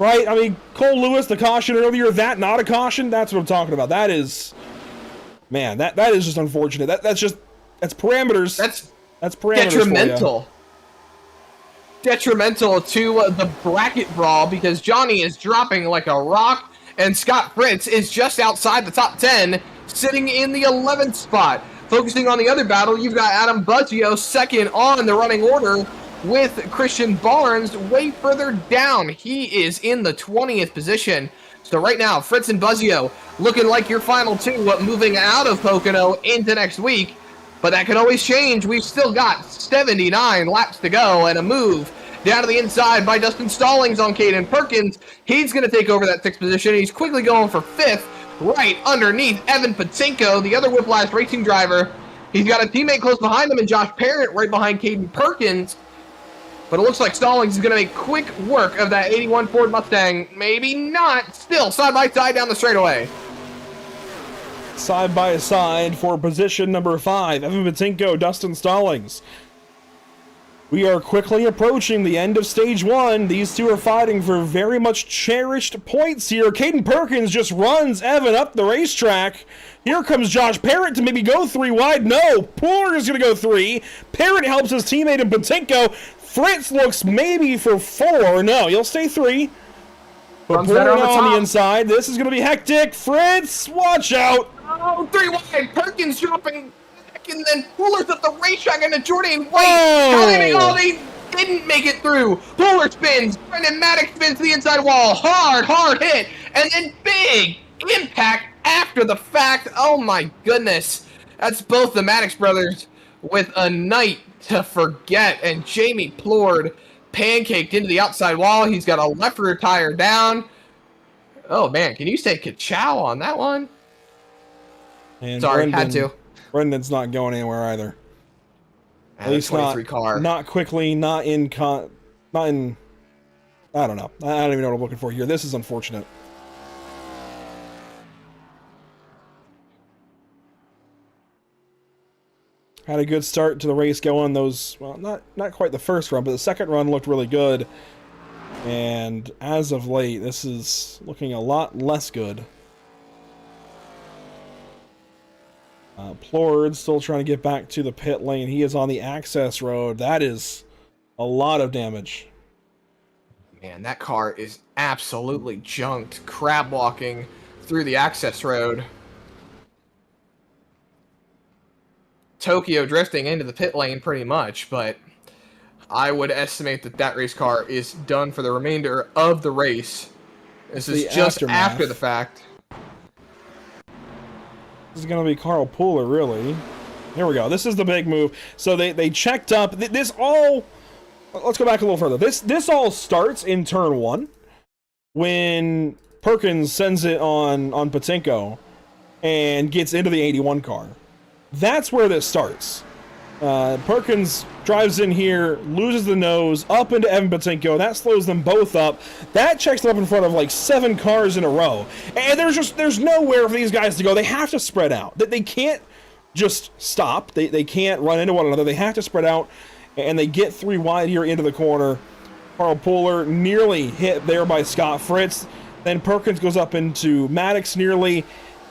right? I mean, Cole Lewis, the caution earlier, that not a caution? That's what I'm talking about. That is, man, that is just unfortunate. That's parameters. That's parameters detrimental. Detrimental to the bracket brawl because Johnny is dropping like a rock, and Scott Fritz is just outside the top 10, sitting in the 11th spot. Focusing on the other battle, you've got Adam Buzzio second on the running order with Christian Barnes way further down. He is in the 20th position. So right now, Fritz and Buzzio looking like your final 2 moving out of Pocono into next week. But that can always change. We've still got 79 laps to go and a move down to the inside by Dustin Stallings on Caden Perkins. He's going to take over that 6th position. He's quickly going for 5th. Right underneath Evan Patinko, the other Whiplash racing driver. He's got a teammate close behind him and Josh Parent right behind Caden Perkins. But it looks like Stallings is going to make quick work of that 81 Ford Mustang. Maybe not. Still side by side down the straightaway. Side by side for position number 5. Evan Patinko, Dustin Stallings. We are quickly approaching the end of stage 1. These 2 are fighting for very much cherished points here. Caden Perkins just runs Evan up the racetrack. Here comes Josh Parrott to maybe go 3 wide. No, Pooler is going to go 3. Parrott helps his teammate in Patinko. Fritz looks maybe for 4. No, he'll stay 3. But Pooler on the inside. This is going to be hectic. Fritz, watch out. Oh, 3 wide. Perkins dropping. And then Pooler's at the racetrack and the Jordan White. Oh! They didn't make it through. Pooler spins. Brendan Maddox spins to the inside wall. Hard hit. And then big impact after the fact. Oh my goodness. That's both the Maddox brothers with a night to forget. And Jamie Plord pancaked into the outside wall. He's got a left rear tire down. Oh man, can you say ka-chow on that one? And sorry, had to. Brendan's not going anywhere either. At least not quickly, not in, I don't know. I don't even know what I'm looking for here. This is unfortunate. Had a good start to the race going. Those, well, not quite the first run, but the second run looked really good. And as of late, this is looking a lot less good. Plord still trying to get back to the pit lane. He is on the access road. That is a lot of damage. Man, that car is absolutely junked, crab walking through the access road. Tokyo drifting into the pit lane pretty much, but I would estimate that that race car is done for the remainder of the race. This is just after the fact. This is going to be Carl Pooler, really. Here we go. This is the big move. So they checked up. This all... Let's go back a little further. This all starts in turn 1 when Perkins sends it on Patinko and gets into the 81 car. That's where this starts. Perkins drives in here, loses the nose, up into Evan Patinko. That slows them both up. That checks them up in front of like 7 cars in a row. And there's nowhere for these guys to go. They have to spread out. They can't just stop. They can't run into one another. They have to spread out. And they get 3 wide here into the corner. Carl Pooler nearly hit there by Scott Fritz. Then Perkins goes up into Maddox nearly.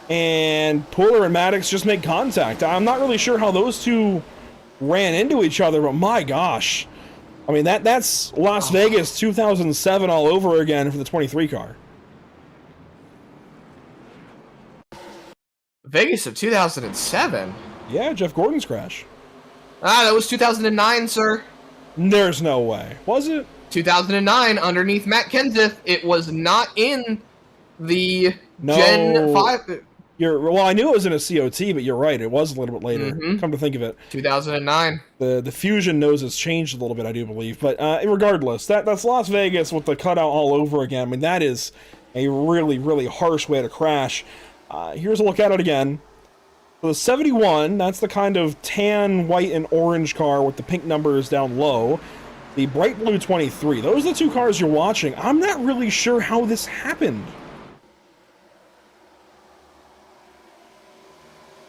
And Pooler and Maddox just make contact. I'm not really sure how those two ran into each other, but my gosh. I mean, that's Las Vegas 2007 all over again for the 23 car. Vegas of 2007? Yeah, Jeff Gordon's crash. Ah, that was 2009, sir. There's no way. Was it? 2009, underneath Matt Kenseth. It was not in the Gen 5. Well, I knew it was in a COT, but you're right. It was a little bit later. Mhm. Come to think of it, 2009. the Fusion nose has changed a little bit, I do believe. But regardless, that's Las Vegas with the cutout all over again. I mean, that is a really, really harsh way to crash. Here's a look at it again. So the 71, that's the kind of tan, white, and orange car with the pink numbers down low. The bright blue 23. Those are the two cars you're watching. I'm not really sure how this happened.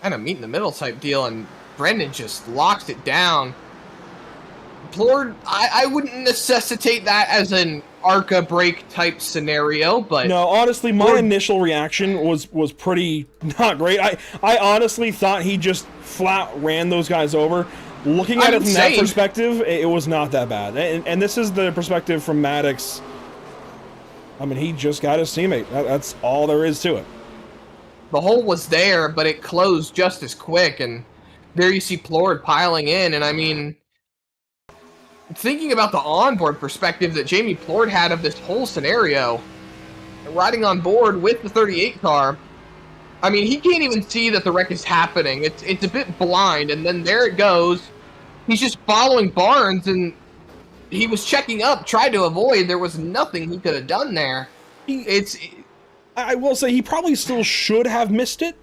Kind of meet in the middle type deal, and Brendan just locked it down. Plord, I wouldn't necessitate that as an ARCA break type scenario, but No, honestly, my initial reaction was pretty not great. I honestly thought he just flat ran those guys over. Looking at it from that perspective, it was not that bad. And this is the perspective from Maddox. I mean, he just got his teammate. That's all there is to it. the hole was there, but it closed just as quick, and there you see Plord piling in, and I mean, thinking about the onboard perspective that Jamie Plord had of this whole scenario, riding on board with the 38 car, I mean, he can't even see that the wreck is happening. It's a bit blind, and then there it goes. He's just following Barnes, and he was checking up, tried to avoid. There was nothing he could have done there. I will say he probably still should have missed it,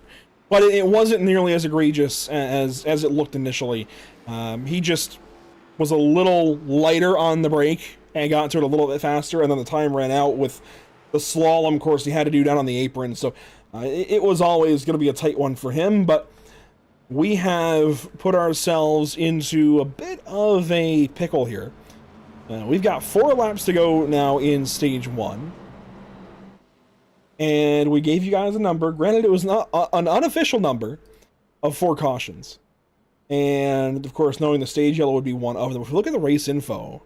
but it wasn't nearly as egregious as it looked initially. He just was a little lighter on the brake and got into it a little bit faster, and then the time ran out with the slalom course he had to do down on the apron. So it was always going to be a tight one for him, but we have put ourselves into a bit of a pickle here. We've got 4 laps to go now in stage 1. And we gave you guys a number. Granted, it was not an unofficial number of 4 cautions. And, of course, knowing the stage yellow would be one of them. If we look at the race info,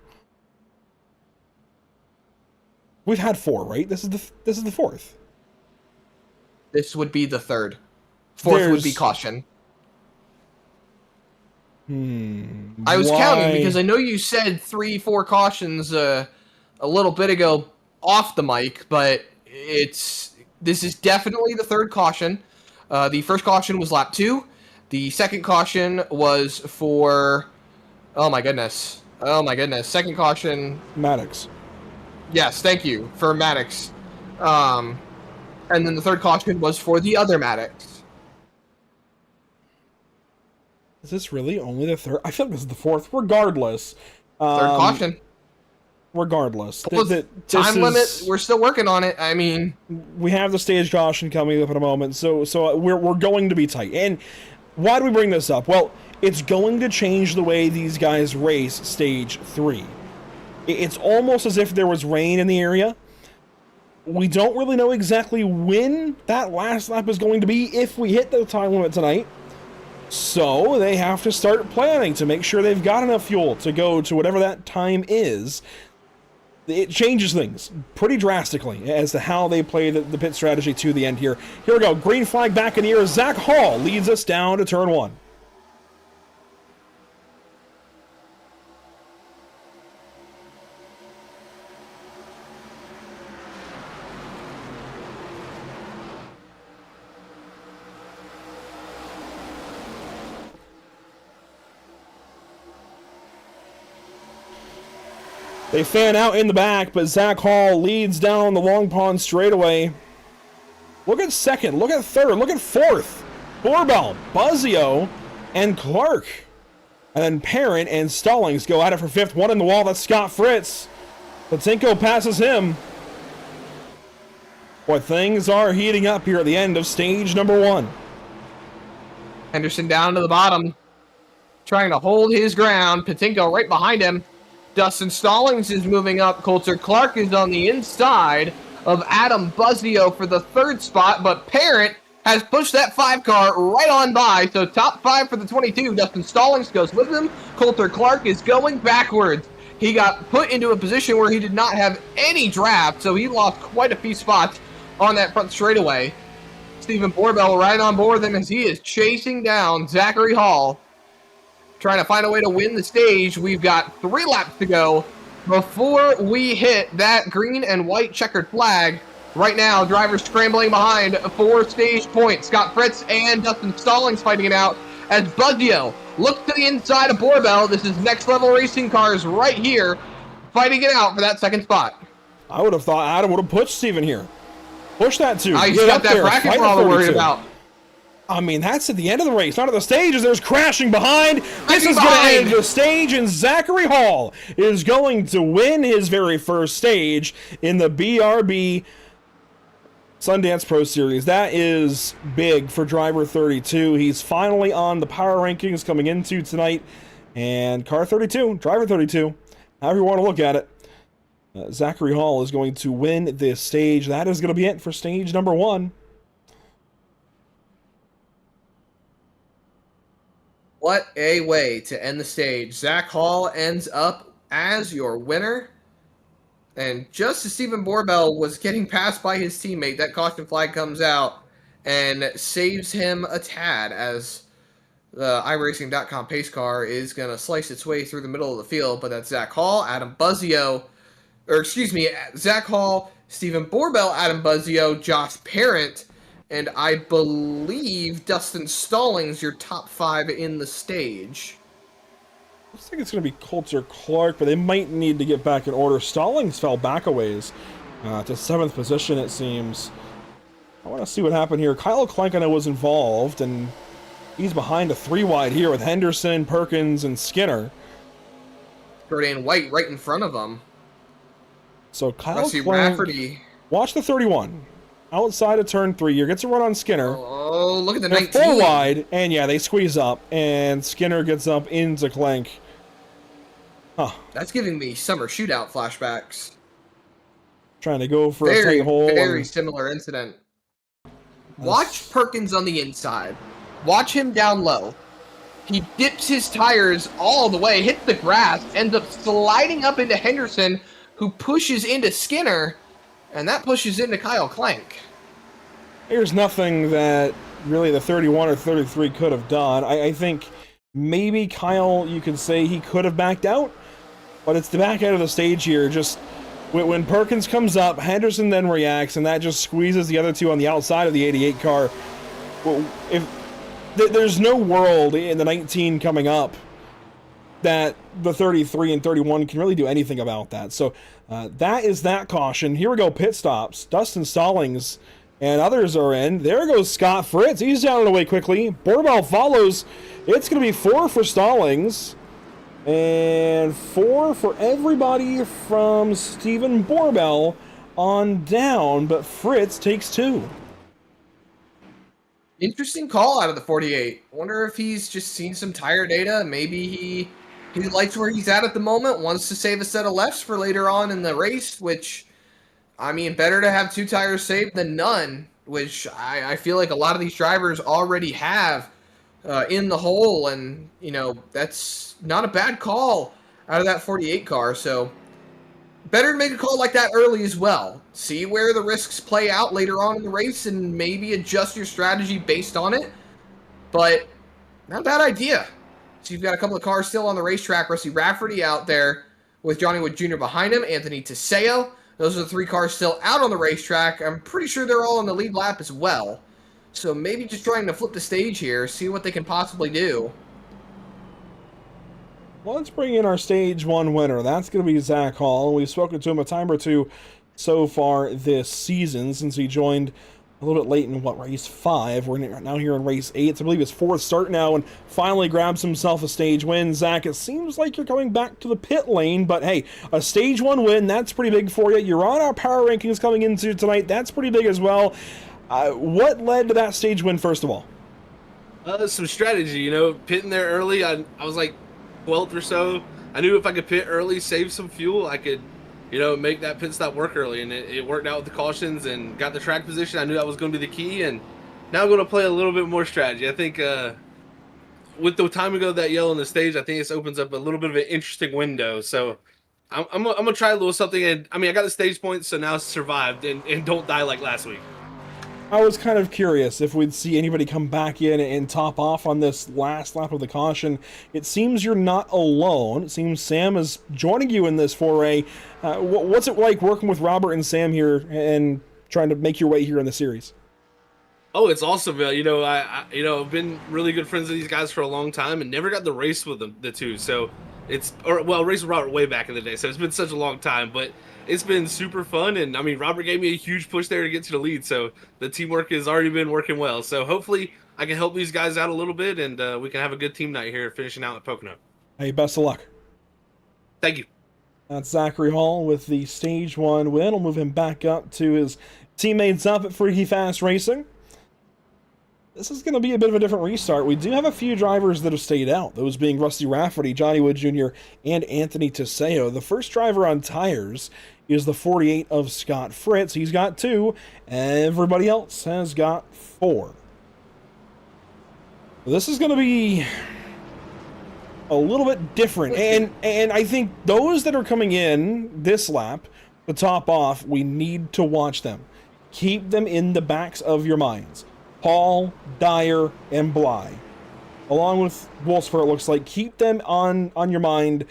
we've had 4, right? This is the 4th. This would be the 3rd. 4th would be caution. I was counting because I know you said 3-4 cautions a little bit ago off the mic, but this is definitely the 3rd caution. The first caution was lap 2. The second caution was for oh my goodness. Second caution, Maddox. Yes, thank you for Maddox. And then the 3rd caution was for the other Maddox. Is this really only the 3rd? I feel like this is the 4th. Regardless. 3rd caution. Regardless. Time limit, we're still working on it. I mean, we have the stage caution coming up in a moment, so we're going to be tight. And why do we bring this up? Well, it's going to change the way these guys race stage 3. It's almost as if there was rain in the area. We don't really know exactly when that last lap is going to be if we hit the time limit tonight. So they have to start planning to make sure they've got enough fuel to go to whatever that time is. It changes things pretty drastically as to how they play the pit strategy to the end here. Here we go. Green flag back in the air. Zach Hall leads us down to turn 1. They fan out in the back, but Zach Hall leads down the Long Pond straightaway. Look at 2nd, look at 3rd, look at 4th. Borbell, Buzzio, and Clark. And then Parent and Stallings go at it for 5th. One in the wall, that's Scott Fritz. Patinko passes him. Boy, things are heating up here at the end of stage number 1. Henderson down to the bottom, trying to hold his ground. Patinko right behind him. Dustin Stallings is moving up. Coulter Clark is on the inside of Adam Buzzio for the 3rd spot, but Parent has pushed that 5 car right on by. So top 5 for the 22. Dustin Stallings goes with him. Coulter Clark is going backwards. He got put into a position where he did not have any draft, so he lost quite a few spots on that front straightaway. Stephen Borbell right on board with him as he is chasing down Zachary Hall, trying to find a way to win the stage. We've got 3 laps to go before we hit that green and white checkered flag. Right now, drivers scrambling behind for stage points. Scott Fritz and Dustin Stallings fighting it out as Buzzio looks to the inside of Borbell. This is next level racing cars right here fighting it out for that second spot. I would have thought Adam would have pushed Steven here. Push that two. He's Get got up that there, bracket fight we're all the worried 32. about. I mean, that's at the end of the race, not at the stage, as there's crashing behind. This is going to behind. end the stage, and Zachary Hall is going to win his very first stage in the BRB Sundance Pro Series. That is big for driver 32. He's finally on the power rankings coming into tonight. And car 32, driver 32, however you want to look at it, Zachary Hall is going to win this stage. That is going to be it for stage number 1. What a way to end the stage. Zach Hall ends up as your winner. And just as Stephen Borbell was getting passed by his teammate, that caution flag comes out and saves him a tad as the iRacing.com pace car is going to slice its way through the middle of the field. But that's Zach Hall, Zach Hall, Stephen Borbell, Adam Buzzio, Josh Parent, and I believe Dustin Stallings, your top 5 in the stage. Looks like it's going to be Coulter Clark, but they might need to get back in order. Stallings fell back a ways to 7th position, it seems. I want to see what happened here. Kyle Clank, I know, was involved, and he's behind a 3-wide here with Henderson, Perkins, and Skinner. Jordan White right in front of him. So Kyle Rusty Clank, Rafferty. watch the 31. Outside of turn 3, you get to run on Skinner. Oh, look at the They're 19. 4 wide, and yeah, they squeeze up, and Skinner gets up into Clank. Huh. That's giving me summer shootout flashbacks. Trying to go for a Very, tight hole. very and- similar incident. Watch Perkins on the inside. Watch him down low. He dips his tires all the way, hits the grass, ends up sliding up into Henderson, who pushes into Skinner, and that pushes into Kyle Clank. There's nothing that really the 31 or 33 could have done. I think maybe Kyle, you could say he could have backed out, but it's the back end of the stage here. Just when Perkins comes up, Henderson then reacts, and that just squeezes the other two on the outside of the 88 car. Well, there's no world in the 19 coming up that the 33 and 31 can really do anything about that. So that is that caution. Here we go, pit stops. Dustin Stallings and others are in. There goes Scott Fritz. He's down and away quickly. Borbell follows. It's going to be 4 for Stallings and 4 for everybody from Stephen Borbell on down, but Fritz takes 2. Interesting call out of the 48. Wonder if he's just seen some tire data. Maybe he likes where he's at the moment, wants to save a set of lefts for later on in the race, which, I mean, better to have 2 tires saved than none, which I feel like a lot of these drivers already have in the hole, and, you know, that's not a bad call out of that 48 car, so better to make a call like that early as well. See where the risks play out later on in the race and maybe adjust your strategy based on it, but not a bad idea. So you've got a couple of cars still on the racetrack. Rusty Rafferty out there with Johnny Wood Jr. behind him. Anthony Teseo. Those are the 3 cars still out on the racetrack. I'm pretty sure they're all on the lead lap as well. So maybe just trying to flip the stage here, see what they can possibly do. Well, let's bring in our stage 1 winner. That's going to be Zach Hall. We've spoken to him a time or two so far this season since he joined a little bit late in, race 5. We're now here in race 8. It's, I believe, his 4th start now, and finally grabs himself a stage win. Zach, it seems like you're coming back to the pit lane, but hey, a stage 1 win, that's pretty big for you. You're on our power rankings coming into tonight. That's pretty big as well. What led to that stage win, first of all? Some strategy, you know, pitting there early. I was like 12th or so. I knew if I could pit early, save some fuel, I could, you know, make that pit stop work early, and it worked out with the cautions and got the track position. I knew that was going to be the key, and now I'm going to play a little bit more strategy. I think with the timing of that yellow on the stage, I think this opens up a little bit of an interesting window. So I'm going to try a little something, and I mean, I got the stage points, so now it's survived and don't die like last week. I was kind of curious if we'd see anybody come back in and top off on this last lap of the caution. It seems you're not alone. It seems Sam is joining you in this foray. What's it like working with Robert and Sam here and trying to make your way here in the series? Oh, it's awesome. I've been really good friends with these guys for a long time and never got to race with them, the two. So race with Robert way back in the day. So it's been such a long time, but it's been super fun. And I mean, Robert gave me a huge push there to get to the lead. So the teamwork has already been working well. So hopefully I can help these guys out a little bit and we can have a good team night here finishing out at Pocono. Hey, best of luck. Thank you. That's Zachary Hall with the Stage 1 win. We'll move him back up to his teammates up at Freaky Fast Racing. This is going to be a bit of a different restart. We do have a few drivers that have stayed out, those being Rusty Rafferty, Johnny Wood Jr., and Anthony Teseo. The first driver on tires is the 48 of Scott Fritz. He's got 2. Everybody else has got 4. This is going to be a little bit different. And I think those that are coming in this lap, to top off, we need to watch them. Keep them in the backs of your minds. Paul, Dyer, and Bly. Along with Wolfspur, it looks like. Keep them on your mind.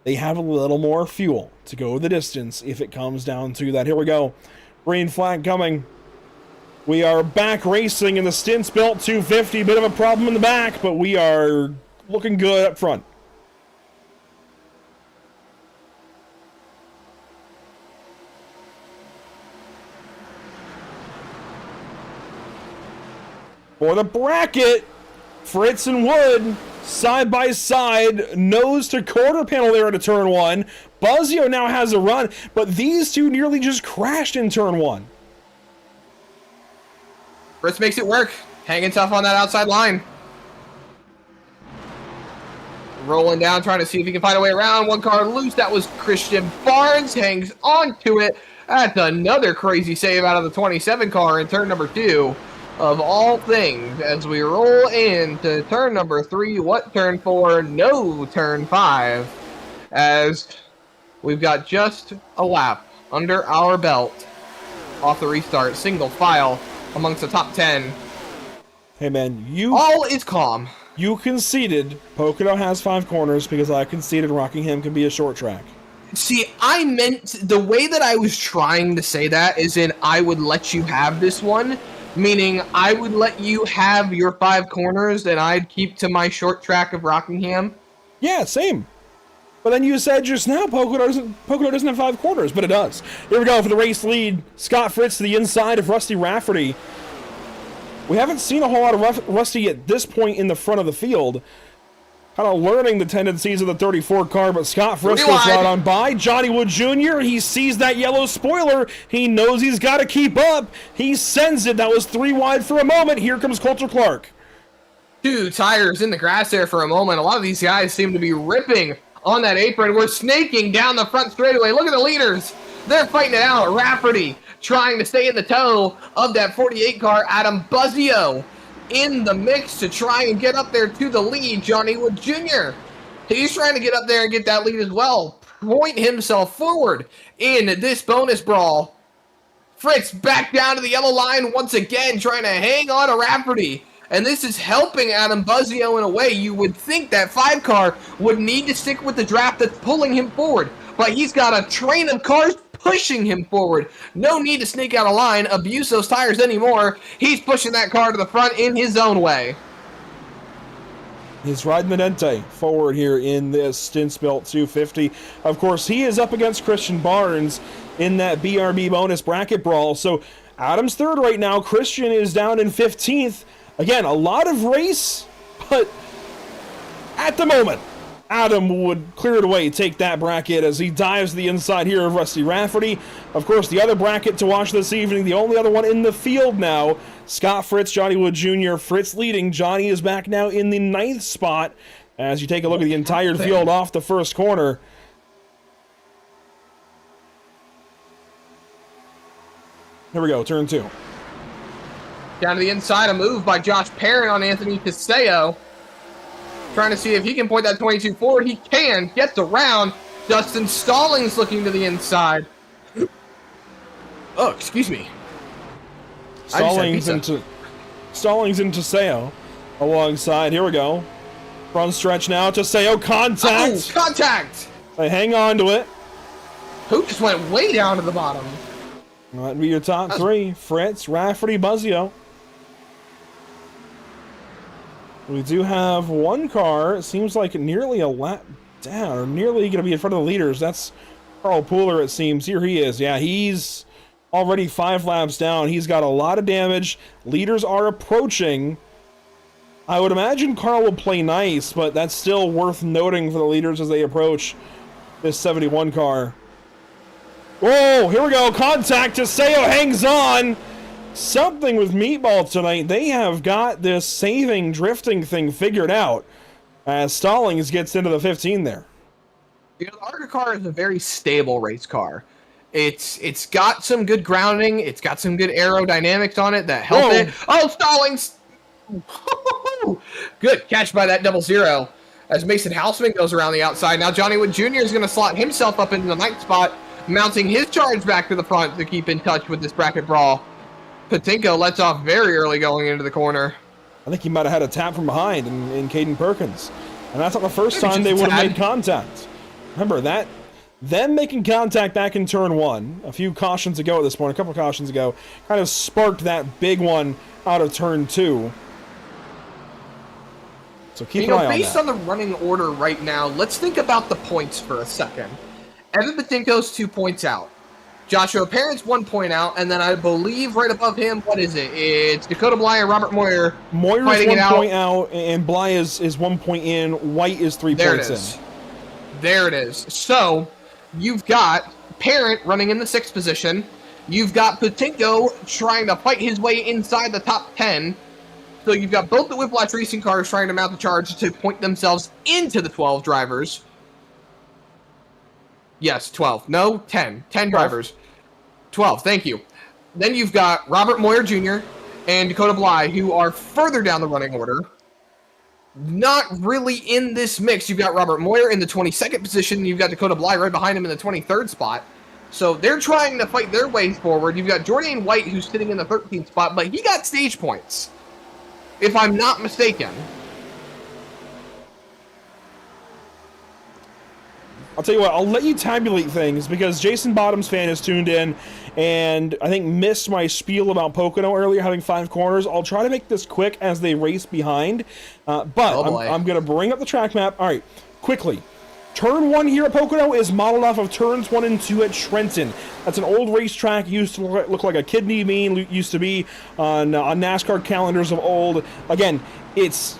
They have a little more fuel to go the distance if it comes down to that. Here we go. Green flag coming. We are back racing in the Stints Built 250. Bit of a problem in the back, but we are looking good up front. For the bracket, Fritz and Wood, side by side, nose to quarter panel there into turn 1. Buzzio now has a run, but these two nearly just crashed in turn 1. Fritz makes it work. Hanging tough on that outside line. Rolling down, trying to see if he can find a way around. One car loose. That was Christian Barnes. Hangs onto it. That's another crazy save out of the 27 car in turn number 2. Of all things, as we roll into turn number 3, what turn 4? No, turn 5. As we've got just a lap under our belt off the restart, single file amongst the top 10. Hey man, all is calm. You conceded Pocono has 5 corners because I conceded Rockingham can be a short track. See, I meant the way that I was trying to say that is in I would let you have this one. Meaning, I would let you have your 5 corners, and I'd keep to my short track of Rockingham. Yeah, same. But then you said just now Pocono doesn't have 5 corners, but it does. Here we go for the race lead. Scott Fritz to the inside of Rusty Rafferty. We haven't seen a whole lot of Rusty at this point in the front of the field. Kind of learning the tendencies of the 34 car, but Scott Fritz goes out on by. Johnny Wood Jr., he sees that yellow spoiler. He knows he's got to keep up. He sends it. That was 3 wide for a moment. Here comes Coulter Clark. 2 tires in the grass there for a moment. A lot of these guys seem to be ripping on that apron. We're snaking down the front straightaway. Look at the leaders. They're fighting it out. Rafferty trying to stay in the toe of that 48 car. Adam Buzzio in the mix to try and get up there to the lead. Johnny Wood Jr. He's trying to get up there and get that lead as well. Point himself forward in this bonus brawl. Fritz back down to the yellow line once again, trying to hang on to Rafferty. And this is helping Adam Buzzio in a way. You would think that 5 car would need to stick with the draft that's pulling him forward. But he's got a train of cars pushing him forward. No need to sneak out a line, abuse those tires anymore. He's pushing that car to the front in his own way. He's riding the Dente forward here in this Stints Built 250. Of course, he is up against Christian Barnes in that BRB bonus bracket brawl. So Adam's third right now. Christian is down in 15th. Again, a lot of race, but at the moment, Adam would clear it away, take that bracket as he dives to the inside here of Rusty Rafferty. Of course, the other bracket to watch this evening, the only other one in the field now, Scott Fritz, Johnny Wood Jr. Fritz leading. Johnny is back now in the 9th spot as you take a look at the entire field off the first corner. Here we go, turn 2. Down to the inside, a move by Josh Perrin on Anthony Teseo. Trying to see if he can point that 22 forward. He can. Gets around. Dustin Stallings looking to the inside. Oh, excuse me. Stallings into Teseo alongside. Here we go. Front stretch now. Teseo contact. Oh, contact. They hang on to it. Who just went way down to the bottom? That'd be your top three. Fritz, Rafferty, Buzzio. We do have one car. It seems like nearly a lap down, or nearly going to be in front of the leaders. That's Carl Pooler, it seems. Here he is. Yeah, he's already 5 laps down. He's got a lot of damage. Leaders are approaching. I would imagine Carl will play nice, but that's still worth noting for the leaders as they approach this 71 car. Whoa, here we go. Contact. Teseo hangs on. Something with Meatball tonight. They have got this saving drifting thing figured out as Stallings gets into the 15 there. You know, the ARCA car is a very stable race car. It's got some good grounding. It's got some good aerodynamics on it that help it. Oh, Stallings! Good catch by that 00 as Mason Houseman goes around the outside. Now Johnny Wood Jr. is going to slot himself up into the 9th spot, mounting his charge back to the front to keep in touch with this bracket brawl. Patinko lets off very early going into the corner. I think he might have had a tap from behind in Caden Perkins. And that's not the first time they would have made contact. Remember, them making contact back in turn 1, a few cautions ago at this point, a couple of cautions ago, kind of sparked that big one out of turn 2. So keep an eye on that. Based on the running order right now, let's think about the points for a second. Evan Patinko's 2 points out. Joshua Parent's 1 point out, and then I believe right above him, what is it? It's Dakota Bly and Robert Moyer. Moyer's 1 point out, and Bly is 1 point in. White is 3 points in. There it is. So, you've got Parent running in the 6th position. You've got Patinko trying to fight his way inside the top 10. So you've got both the Whiplash racing cars trying to mount the charge to point themselves into the 12 drivers. Yes, 12. No, 10. 10 drivers. 12, thank you. Then you've got Robert Moyer Jr. and Dakota Bly, who are further down the running order. Not really in this mix. You've got Robert Moyer in the 22nd position. You've got Dakota Bly right behind him in the 23rd spot. So they're trying to fight their way forward. You've got Jordan White, who's sitting in the 13th spot, but he got stage points, if I'm not mistaken. I'll tell you what, I'll let you tabulate things because Jason Bottoms fan is tuned in and I think missed my spiel about Pocono earlier having 5 corners. I'll try to make this quick as they race behind, but I'm going to bring up the track map. All right, quickly. Turn 1 here at Pocono is modeled off of turns 1 and 2 at Trenton. That's an old racetrack, used to look like a kidney bean, used to be on NASCAR calendars of old. Again, it's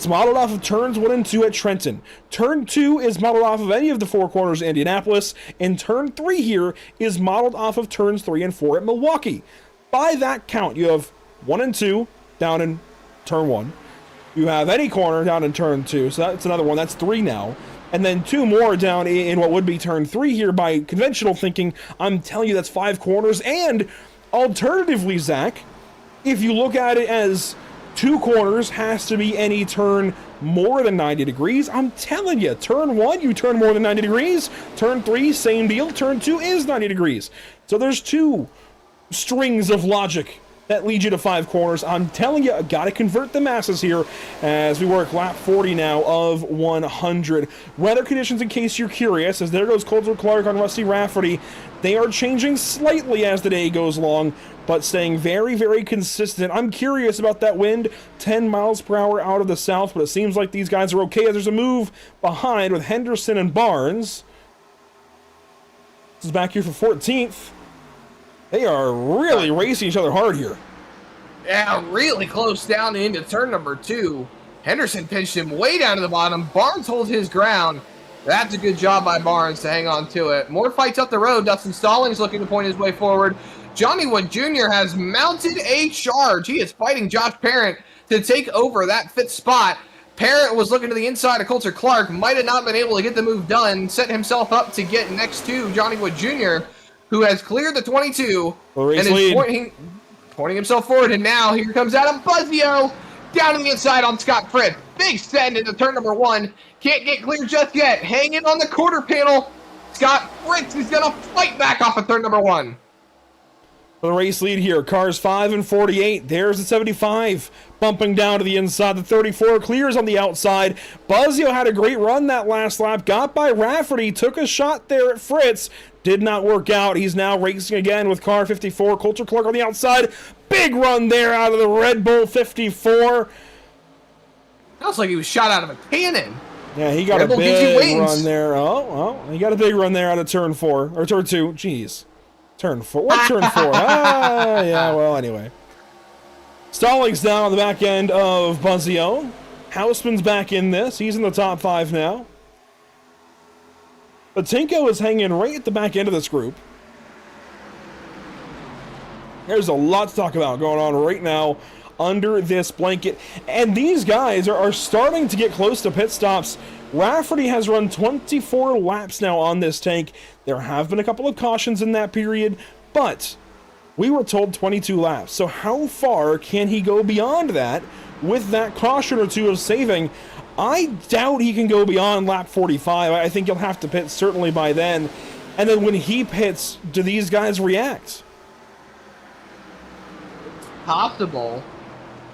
modeled off of turns 1 and 2 at Trenton. Turn 2 is modeled off of any of the 4 corners of Indianapolis, and turn 3 here is modeled off of turns 3 and 4 at Milwaukee. By that count, you have 1 and 2 down in turn 1. You have any corner down in turn 2, so that's another one. That's 3 now. And then 2 more down in what would be turn 3 here by conventional thinking. I'm telling you, that's 5 corners. And alternatively, Zach, if you look at it as 2 corners has to be any turn more than 90 degrees. I'm telling you, turn 1, you turn more than 90 degrees. Turn 3, same deal. Turn 2 is 90 degrees. So there's 2 strings of logic that lead you to 5 corners. I'm telling you, I gotta convert the masses here as we work lap 40 now of 100. Weather conditions, in case you're curious, as there goes Coulter Clark on Rusty Rafferty. They are changing slightly as the day goes along, but staying very, very consistent. I'm curious about that wind, 10 miles per hour out of the south, but it seems like these guys are okay as there's a move behind with Henderson and Barnes. This is back here for 14th. They are really racing each other hard here. Yeah, really close down into turn number 2. Henderson pinched him way down to the bottom. Barnes holds his ground. That's a good job by Barnes to hang on to it. More fights up the road. Dustin Stallings looking to point his way forward. Johnny Wood Jr. has mounted a charge. He is fighting Josh Parent to take over that 5th spot. Parent was looking to the inside of Coulter Clark. Might have not been able to get the move done. Set himself up to get next to Johnny Wood Jr., who has cleared the 22 and is pointing himself forward. And now here comes Adam Buzzio down to the inside on Scott Fritz. Big send into turn number 1. Can't get clear just yet. Hanging on the quarter panel. Scott Fritz is going to fight back off of turn number 1. For the race lead here, cars 5 and 48. There's the 75, bumping down to the inside. The 34 clears on the outside. Buzzio had a great run that last lap. Got by Rafferty, took a shot there at Fritz. Did not work out. He's now racing again with car 54. Coulter Clark on the outside. Big run there out of the Red Bull 54. Sounds like he was shot out of a cannon. Yeah, he got Red a Bull gives you big wings. run there. Oh, he got a big run there out of turn 4, or turn 2. Jeez. Turn 4. What turn 4? Yeah, well, anyway. Stallings down on the back end of Buzzio. Houseman's back in this. He's in the top 5 now. But Tinko is hanging right at the back end of this group. There's a lot to talk about going on right now under this blanket. And these guys are starting to get close to pit stops. Rafferty has run 24 laps now on this tank. There have been a couple of cautions in that period, but we were told 22 laps. So how far can he go beyond that with that caution or two of saving? I doubt he can go beyond lap 45. I think he'll have to pit certainly by then. And then when he pits, do these guys react? Possible.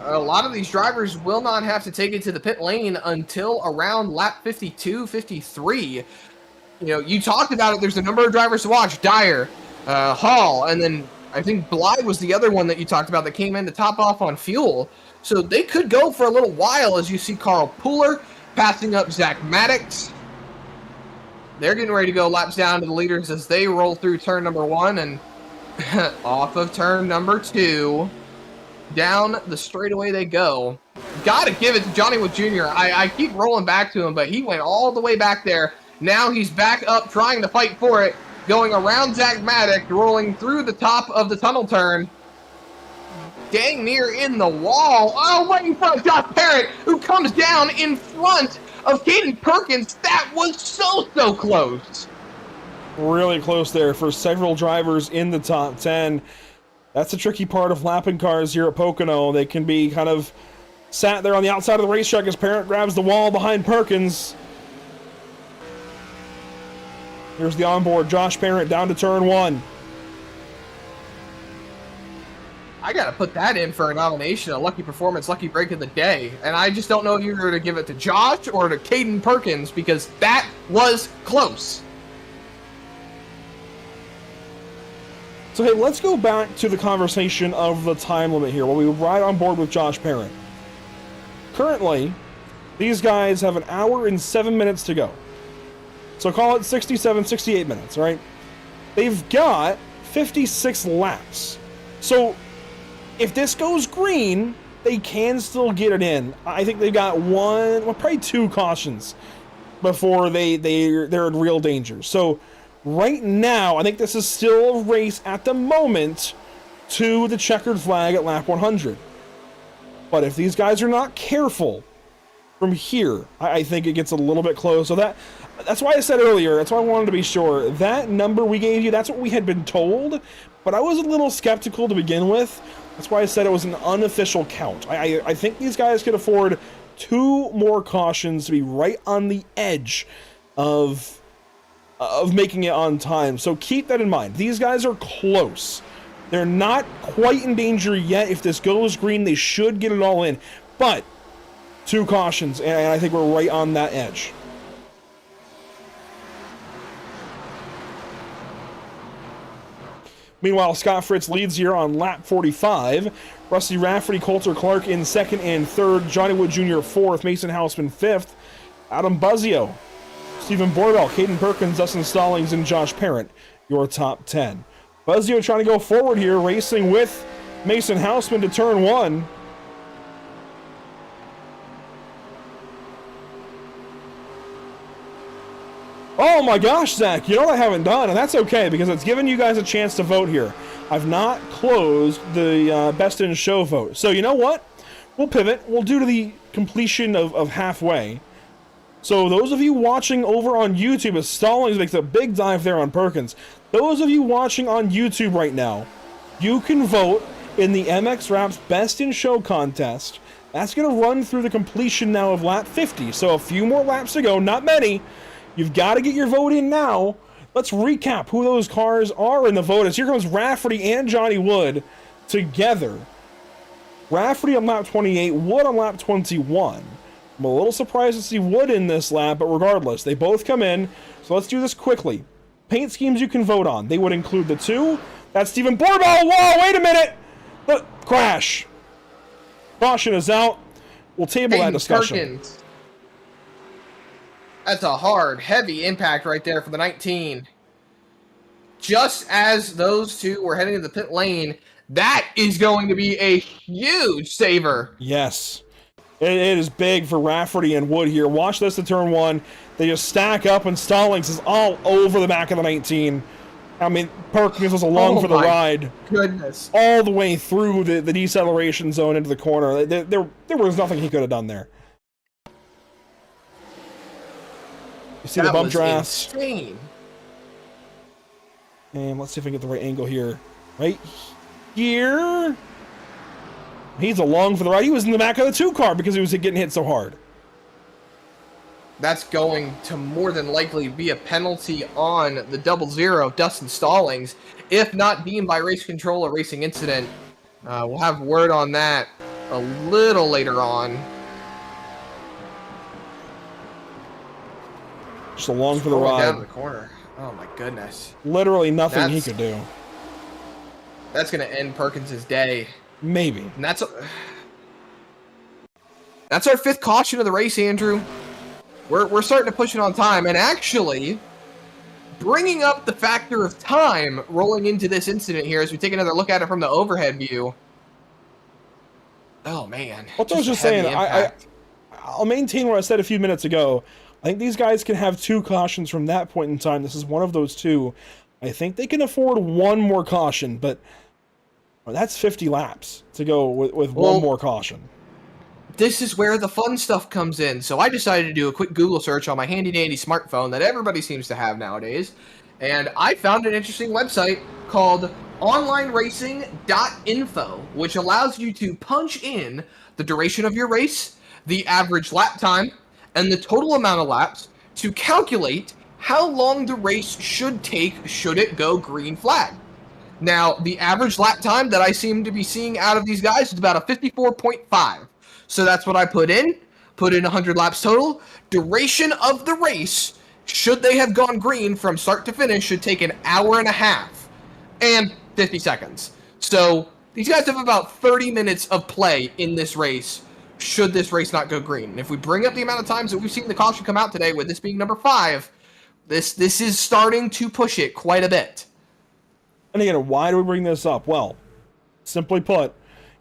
A lot of these drivers will not have to take it to the pit lane until around lap 52, 53. You know, you talked about it. There's a number of drivers to watch. Dyer, Hall, and then I think Blythe was the other one that you talked about that came in to top off on fuel. So they could go for a little while as you see Carl Pooler passing up Zach Maddox. They're getting ready to go laps down to the leaders as they roll through turn number 1 and off of turn number 2. Down the straightaway they go. Gotta give it to Johnny Wood Jr. I keep rolling back to him, but he went all the way back there. Now he's back up trying to fight for it. Going around Zach Maddox, rolling through the top of the tunnel turn. Dang near in the wall. Oh, waiting for Josh Parrott, who comes down in front of Caden Perkins. That was so close. Really close there for several drivers in the top 10. That's the tricky part of lapping cars here at Pocono. They can be kind of sat there on the outside of the racetrack as Parent grabs the wall behind Perkins. Here's the onboard. Josh Parent down to turn 1. I gotta put that in for a nomination, a lucky performance, lucky break of the day. And I just don't know if you're going to give it to Josh or to Caden Perkins because that was close. So hey, let's go back to the conversation of the time limit here while we ride on board with Josh Parent. Currently, these guys have an hour and 7 minutes to go. So call it 67, 68 minutes, right? They've got 56 laps. So if this goes green, they can still get it in. I think they've got probably 2 cautions before they're in real danger. So right now, I think this is still a race at the moment to the checkered flag at lap 100. But if these guys are not careful from here, I think it gets a little bit close. So that's why I said earlier, that's why I wanted to be sure. That number we gave you, that's what we had been told, but I was a little skeptical to begin with. That's why I said it was an unofficial count. I think these guys could afford 2 more cautions to be right on the edge of making it on time. So keep that in mind. These guys are close. They're not quite in danger yet. If this goes green, they should get it all in. But 2 cautions, and I think we're right on that edge. Meanwhile, Scott Fritz leads here on lap 45. Rusty Rafferty, Coulter Clark in 2nd and 3rd. Johnny Wood Jr. 4th. Mason Houseman 5th. Adam Buzzio, Stephen Borbell, Caden Perkins, Dustin Stallings, and Josh Parent, your top 10. Buzzio trying to go forward here, racing with Mason Houseman to turn 1. Oh my gosh, Zach, you know what I haven't done, and that's okay, because it's given you guys a chance to vote here. I've not closed the Best in Show vote. So you know what? We'll pivot. We'll do to the completion of halfway. So those of you watching over on YouTube, as Stallings makes a big dive there on Perkins, those of you watching on YouTube right now, you can vote in the MX Raps Best in Show contest. That's going to run through the completion now of lap 50. So a few more laps to go, not many. You've got to get your vote in now. let's recap who those cars are in the vote. As here comes Rafferty and Johnny Wood together. Rafferty on lap 28, Wood on lap 21. I'm a little surprised to see Wood in this lap, but regardless, they both come in. So let's do this quickly. Paint schemes you can vote on. They would include the 2. That's Stephen Borball. Whoa, wait a minute. Crash. Caution is out. We'll table that discussion. Perkins. That's a hard, heavy impact right there for the 19. Just as those two were heading to the pit lane, that is going to be a huge saver. Yes. It is big for Rafferty and Wood here. Watch this to turn 1. They just stack up, and Stallings is all over the back of the 19. I mean, Perkins was along for the ride. Goodness. All the way through the deceleration zone into the corner. There was nothing he could have done there. You see the bump drafts. Insane. And let's see if I can get the right angle here. Right here. He's along for the ride. He was in the back of the 2 car because he was getting hit so hard. That's going to more than likely be a penalty on the 00, Dustin Stallings, if not deemed by race control a racing incident. We'll have word on that a little later on. Just along for the Going ride. down the corner. Oh my goodness. Literally nothing he could do. That's going to end Perkins' day. Maybe. And that's our 5th caution of the race, Andrew. We're starting to push it on time, and actually bringing up the factor of time rolling into this incident here as we take another look at it from the overhead view. Oh man. What I was just saying, I'll maintain what I said a few minutes ago. I think these guys can have 2 cautions from that point in time. This is one of those 2. I think they can afford 1 more caution, but that's 50 laps to go with 1 more caution. This is where the fun stuff comes in. So I decided to do a quick Google search on my handy-dandy smartphone that everybody seems to have nowadays. And I found an interesting website called onlineracing.info, which allows you to punch in the duration of your race, the average lap time, and the total amount of laps to calculate how long the race should take should it go green flag. Now, the average lap time that I seem to be seeing out of these guys is about a 54.5. So that's what I put in 100 laps total. Duration of the race, should they have gone green from start to finish, should take an hour and a half and 50 seconds. So these guys have about 30 minutes of play in this race, should this race not go green. And if we bring up the amount of times that we've seen the caution come out today, with this being number 5, this is starting to push it quite a bit. And again, why do we bring this up? Well, simply put,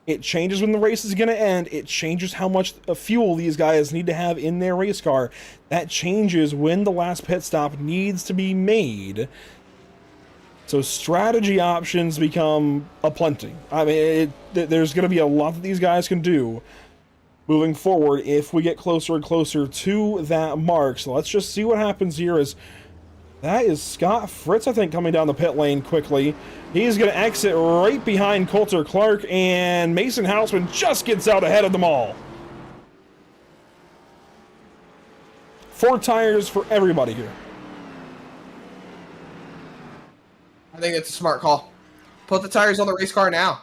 it changes when the race is going to end. It changes how much fuel these guys need to have in their race car. That changes when the last pit stop needs to be made. So strategy options become aplenty. I mean, there's going to be a lot that these guys can do moving forward if we get closer and closer to that mark. So let's just see what happens here. That is Scott Fritz, I think, coming down the pit lane quickly. He's going to exit right behind Coulter Clark, and Mason Hausman just gets out ahead of them all. 4 tires for everybody here. I think it's a smart call. Put the tires on the race car now.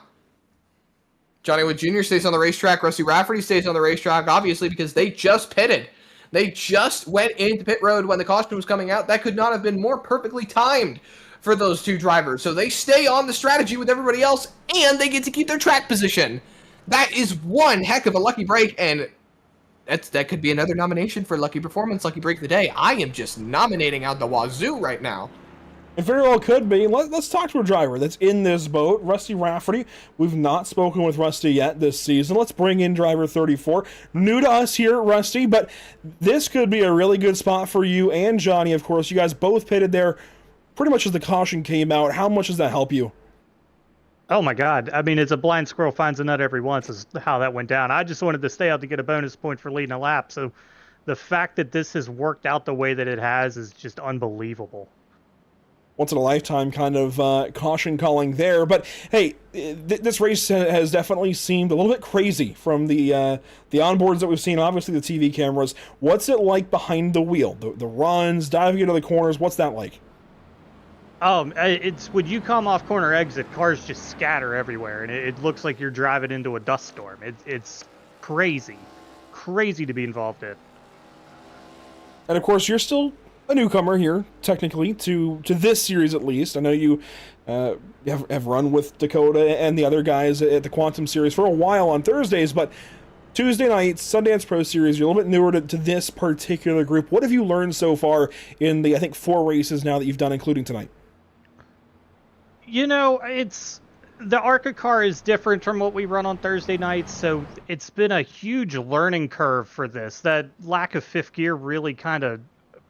Johnny Wood Jr. stays on the racetrack. Rusty Rafferty stays on the racetrack, obviously, because they just pitted. They just went into pit road when the caution was coming out. That could not have been more perfectly timed for those 2 drivers. So they stay on the strategy with everybody else, and they get to keep their track position. That is one heck of a lucky break, and that could be another nomination for Lucky Performance, Lucky Break of the Day. I am just nominating out the wazoo right now. It very well could be. Let's talk to a driver that's in this boat, Rusty Rafferty. We've not spoken with Rusty yet this season. Let's bring in driver 34. New to us here, Rusty, but this could be a really good spot for you and Johnny, of course. You guys both pitted there pretty much as the caution came out. How much does that help you? Oh my God. I mean, it's a blind squirrel finds a nut every once is how that went down. I just wanted to stay out to get a bonus point for leading a lap. So the fact that this has worked out the way that it has is just unbelievable. Once in a lifetime kind of caution calling there. But hey, this race has definitely seemed a little bit crazy from the onboards that we've seen, obviously the TV cameras. What's it like behind the wheel? The runs, diving into the corners, what's that like? It's when you come off corner exit, cars just scatter everywhere, and it looks like you're driving into a dust storm. It's crazy, crazy to be involved in. And of course, you're still a newcomer here, technically, to this series at least. I know you have run with Dakota and the other guys at the Quantum Series for a while on Thursdays, but Tuesday nights, Sundance Pro Series, you're a little bit newer to this particular group. What have you learned so far in the, I think, 4 races now that you've done, including tonight? You know, the ARCA car is different from what we run on Thursday nights, so it's been a huge learning curve for this. That lack of fifth gear really kind of,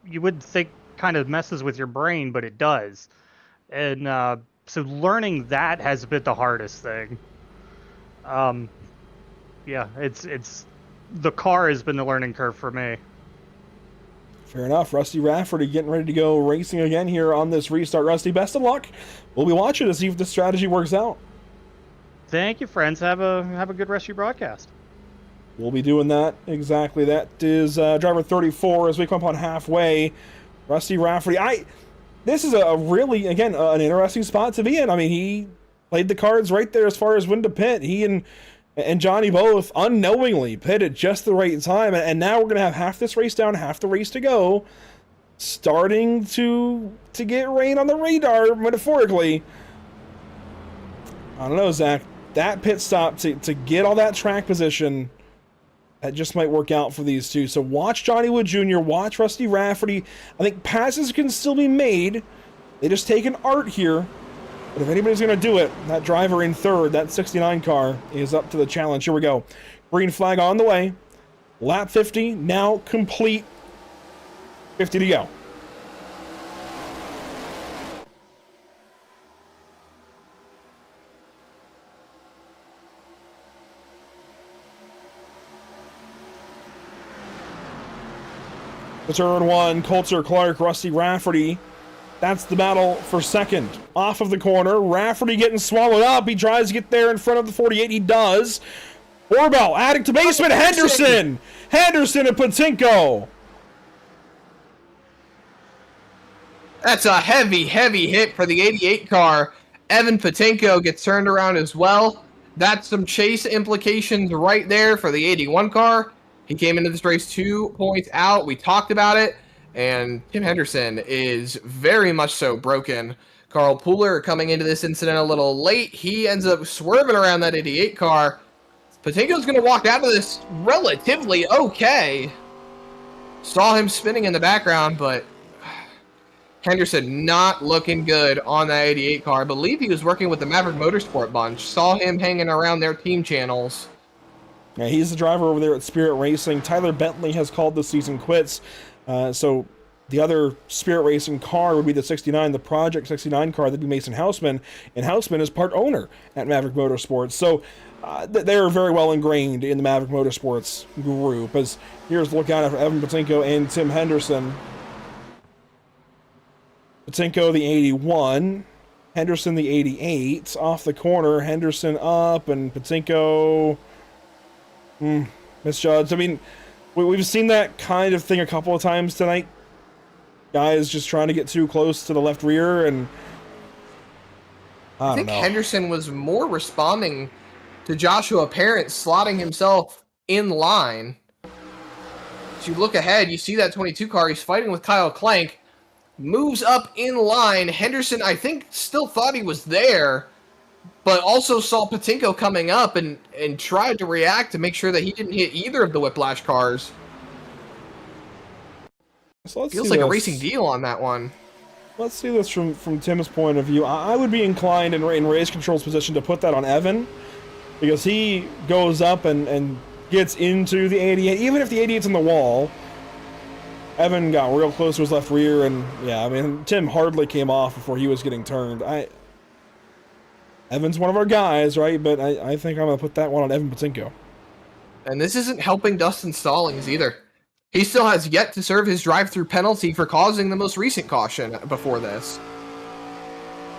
you wouldn't think kind of messes with your brain, but it does. And so learning that has been the hardest thing. Yeah, it's the car has been the learning curve for me. Fair enough. Rusty Rafferty getting ready to go racing again here on this restart. Rusty, best of luck. We'll be watching to see if the strategy works out. Thank you, friends. Have a good rest of your broadcast. We'll be doing that. Exactly. That is driver 34 as we come up on halfway. Rusty Rafferty. This is a really, again, an interesting spot to be in. I mean, he played the cards right there as far as when to pit. He and Johnny both unknowingly pit at just the right time, and now we're going to have half this race down, half the race to go, starting to get rain on the radar, metaphorically. I don't know, Zach. That pit stop to get all that track position, that just might work out for these two. So watch Johnny Wood Jr., watch Rusty Rafferty. I think passes can still be made. They just take an art here. But if anybody's going to do it, that driver in third, that 69 car, is up to the challenge. Here we go. Green flag on the way. Lap 50, now complete. 50 to go. The turn 1, Coulter, Clark, Rusty Rafferty. That's the battle for second. Off of the corner, Rafferty getting swallowed up. He tries to get there in front of the 48. He does. Orbell adding to basement. Henderson and Patinko. That's a heavy hit for the 88 car. Evan Patinko gets turned around as well. That's some chase implications right there for the 81 car. He came into this race 2 points out. We talked about it. And Tim Henderson is very much so broken. Carl Pooler coming into this incident a little late. He ends up swerving around that 88 car. Patinko's going to walk out of this relatively okay. Saw him spinning in the background, but Henderson not looking good on that 88 car. I believe he was working with the Maverick Motorsport bunch. Saw him hanging around their team channels. Yeah, he's the driver over there at Spirit Racing. Tyler Bentley has called the season quits. So the other Spirit Racing car would be the 69, the Project 69 car. That'd be Mason Houseman, and Houseman is part owner at Maverick Motorsports. So they're very well ingrained in the Maverick Motorsports group. As here's a look out for Evan Patinko and Tim Henderson. Patinko the 81, Henderson the 88. Off the corner, Henderson up, and Patinko misjudged. I mean, we've seen that kind of thing a couple of times tonight. Guys just trying to get too close to the left rear, and I think Henderson was more responding to Joshua Parent slotting himself in line. As you look ahead, you see that 22 car. He's fighting with Kyle Clank. Moves up in line. Henderson, I think, still thought he was there, but also saw Patinko coming up and tried to react to make sure that he didn't hit either of the Whiplash cars. So feels like a racing deal on that one. Let's see this from Tim's point of view. I would be inclined in race control's position to put that on Evan, because he goes up and gets into the 88. Even if the 88's in the wall, Evan got real close to his left rear, and yeah, I mean, Tim hardly came off before he was getting turned. Evan's one of our guys, right? But I think I'm going to put that one on Evan Patinko. And this isn't helping Dustin Stallings either. He still has yet to serve his drive-through penalty for causing the most recent caution before this.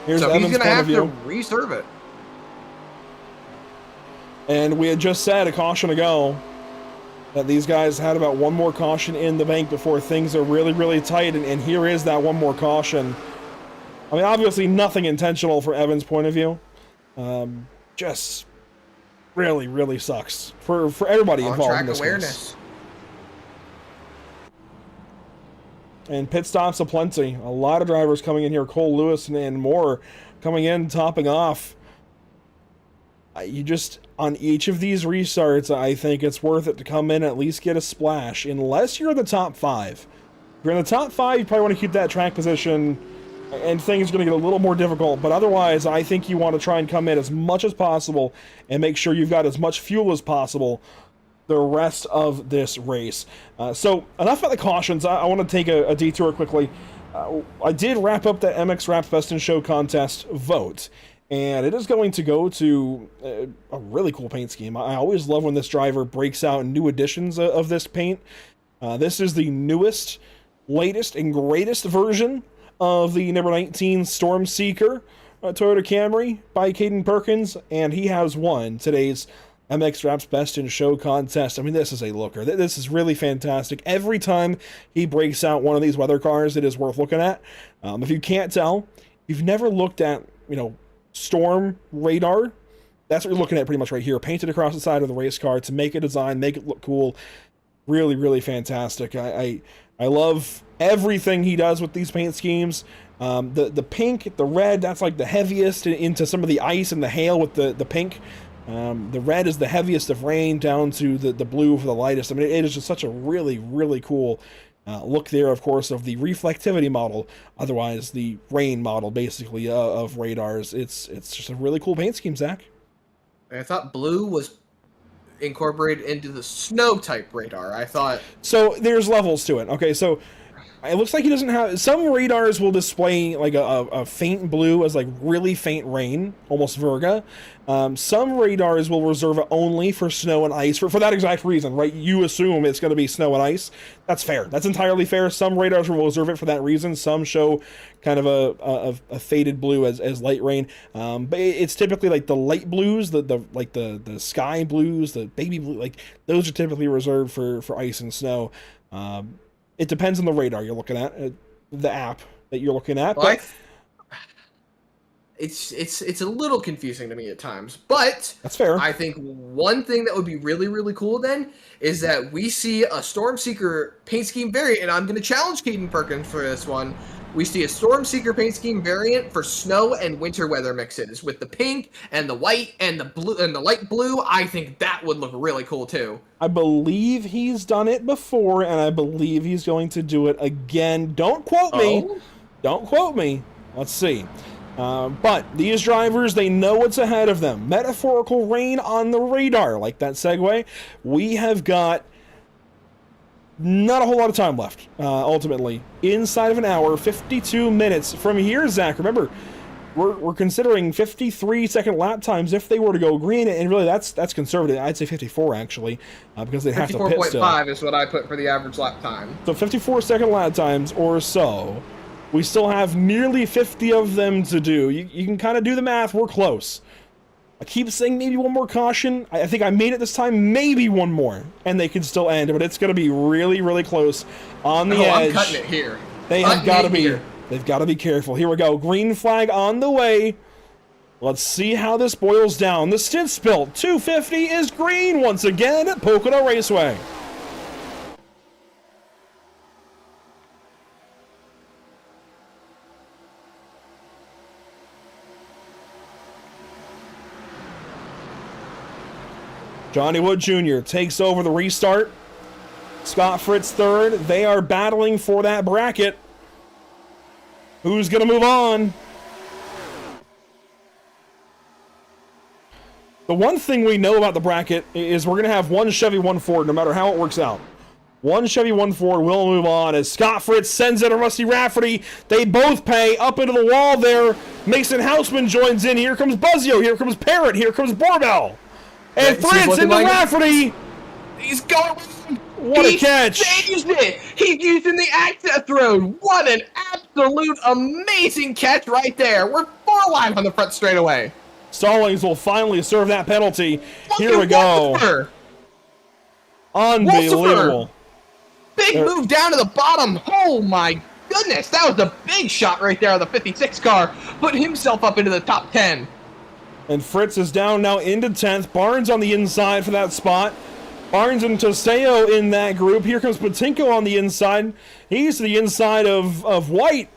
Here's so Evan's he's going to have to reserve it. And we had just said a caution ago that these guys had about one more caution in the bank before things are really, really tight. And here is that one more caution. I mean, obviously nothing intentional from Evan's point of view. Just really, really sucks for everybody On involved track in this awareness. race. And pit stops aplenty. A lot of drivers coming in here. Cole Lewis and more coming in, topping off. You just, on each of these restarts, I think it's worth it to come in and at least get a splash, unless you're in the top 5. If you're in the top 5, you probably want to keep that track position, and things are going to get a little more difficult, but otherwise, I think you want to try and come in as much as possible and make sure you've got as much fuel as possible the rest of this race. So, enough about the cautions. I want to take a detour quickly. I did wrap up the MX Wraps Best in Show contest vote, and it is going to go to a really cool paint scheme. I always love when this driver breaks out new editions of this paint. This is the newest, latest, and greatest version of the number 19 Storm Seeker Toyota Camry by Caden Perkins, and he has won today's MX Wraps Best in Show contest. I mean, this is a looker. This is really fantastic. Every time he breaks out one of these weather cars, it is worth looking at. If you can't tell, you've never looked at, Storm radar. That's what you're looking at pretty much right here, painted across the side of the race car to make it design, make it look cool. Really, really fantastic. I love everything he does with these paint schemes. The pink, the red, that's like the heaviest into some of the ice and the hail with the pink. The red is the heaviest of rain down to the blue for the lightest. I mean, it is just such a really, really cool look there, of course, of the reflectivity model, otherwise the rain model, basically, of radars. It's just a really cool paint scheme, Zach. I thought blue was incorporated into the snow type radar. I thought... So there's levels to it. Okay, so it looks like he doesn't have... Some radars will display like a faint blue as like really faint rain, almost Virga. Some radars will reserve it only for snow and ice for that exact reason, right? You assume it's going to be snow and ice. That's fair. That's entirely fair. Some radars will reserve it for that reason. Some show kind of a faded blue as light rain. But it's typically like the light blues, the sky blues, the baby blue, like those are typically reserved for ice and snow. It depends on the radar you're looking at, the app that you're looking at. But it's a little confusing to me at times. But that's fair. I think one thing that would be really, really cool then is that we see a Storm Seeker paint scheme variant, and I'm going to challenge Caden Perkins for this one. We see a Storm Seeker paint scheme variant for snow and winter weather mixes with the pink and the white and the blue and the light blue. I think that would look really cool too. I believe he's done it before, and I believe he's going to do it again. Don't quote me. Don't quote me. Let's see. But these drivers, they know what's ahead of them. Metaphorical rain on the radar, like that segue. We have got not a whole lot of time left, ultimately. Inside of an hour, 52 minutes from here, Zach. Remember, we're considering 53-second lap times if they were to go green, and really that's conservative. I'd say 54, actually, because they have to pit still. 54.5 is what I put for the average lap time. So 54-second lap times or so. We still have nearly 50 of them to do. You can kind of do the math. We're close. I keep saying maybe one more caution. I think I made it this time. Maybe one more. And they can still end. But it's going to be really, really close on the edge. I'm cutting it here. They have got to be. They've got to be careful. Here we go. Green flag on the way. Let's see how this boils down. The stint spill. 250 is green once again at Pocono Raceway. Johnny Wood Jr. takes over the restart. Scott Fritz third. They are battling for that bracket. Who's going to move on? The one thing we know about the bracket is we're going to have one Chevy, one Ford, no matter how it works out. One Chevy, one Ford will move on as Scott Fritz sends in a Rusty Rafferty. They both pay up into the wall there. Mason Houseman joins in. Here comes Buzzio. Here comes Parrott. Here comes Borbell. And Fritz into Rafferty. He's going. What a catch. He saves it. He's using the access road. What an absolute amazing catch right there. We're 4 wide on the front straightaway. Stallings will finally serve that penalty. Here we go. Unbelievable. Big move down to the bottom. Oh my goodness, that was a big shot right there on the 56 car. Put himself up into the top 10. And Fritz is down now into 10th. Barnes on the inside for that spot. Barnes and Toseo in that group. Here comes Patinko on the inside. He's to the inside of White.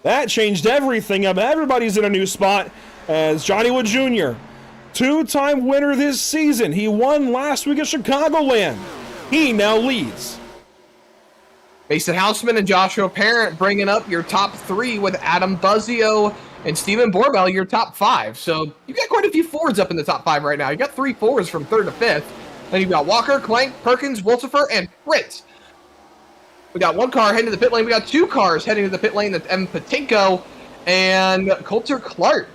That changed everything up. Everybody's in a new spot as Johnny Wood Jr., two-time winner this season. He won last week at Chicagoland. He now leads. Mason Houseman and Joshua Parent bringing up your top 3 with Adam Buzzio and Steven Borbell, your top 5. So you've got quite a few Fords up in the top 5 right now. You got 3 4s from 3rd to 5th. Then you've got Walker, Clank, Perkins, Wolsifer, and Fritz. We got 1 car heading to the pit lane. We got 2 cars heading to the pit lane. That's M. Patinko and Coulter Clark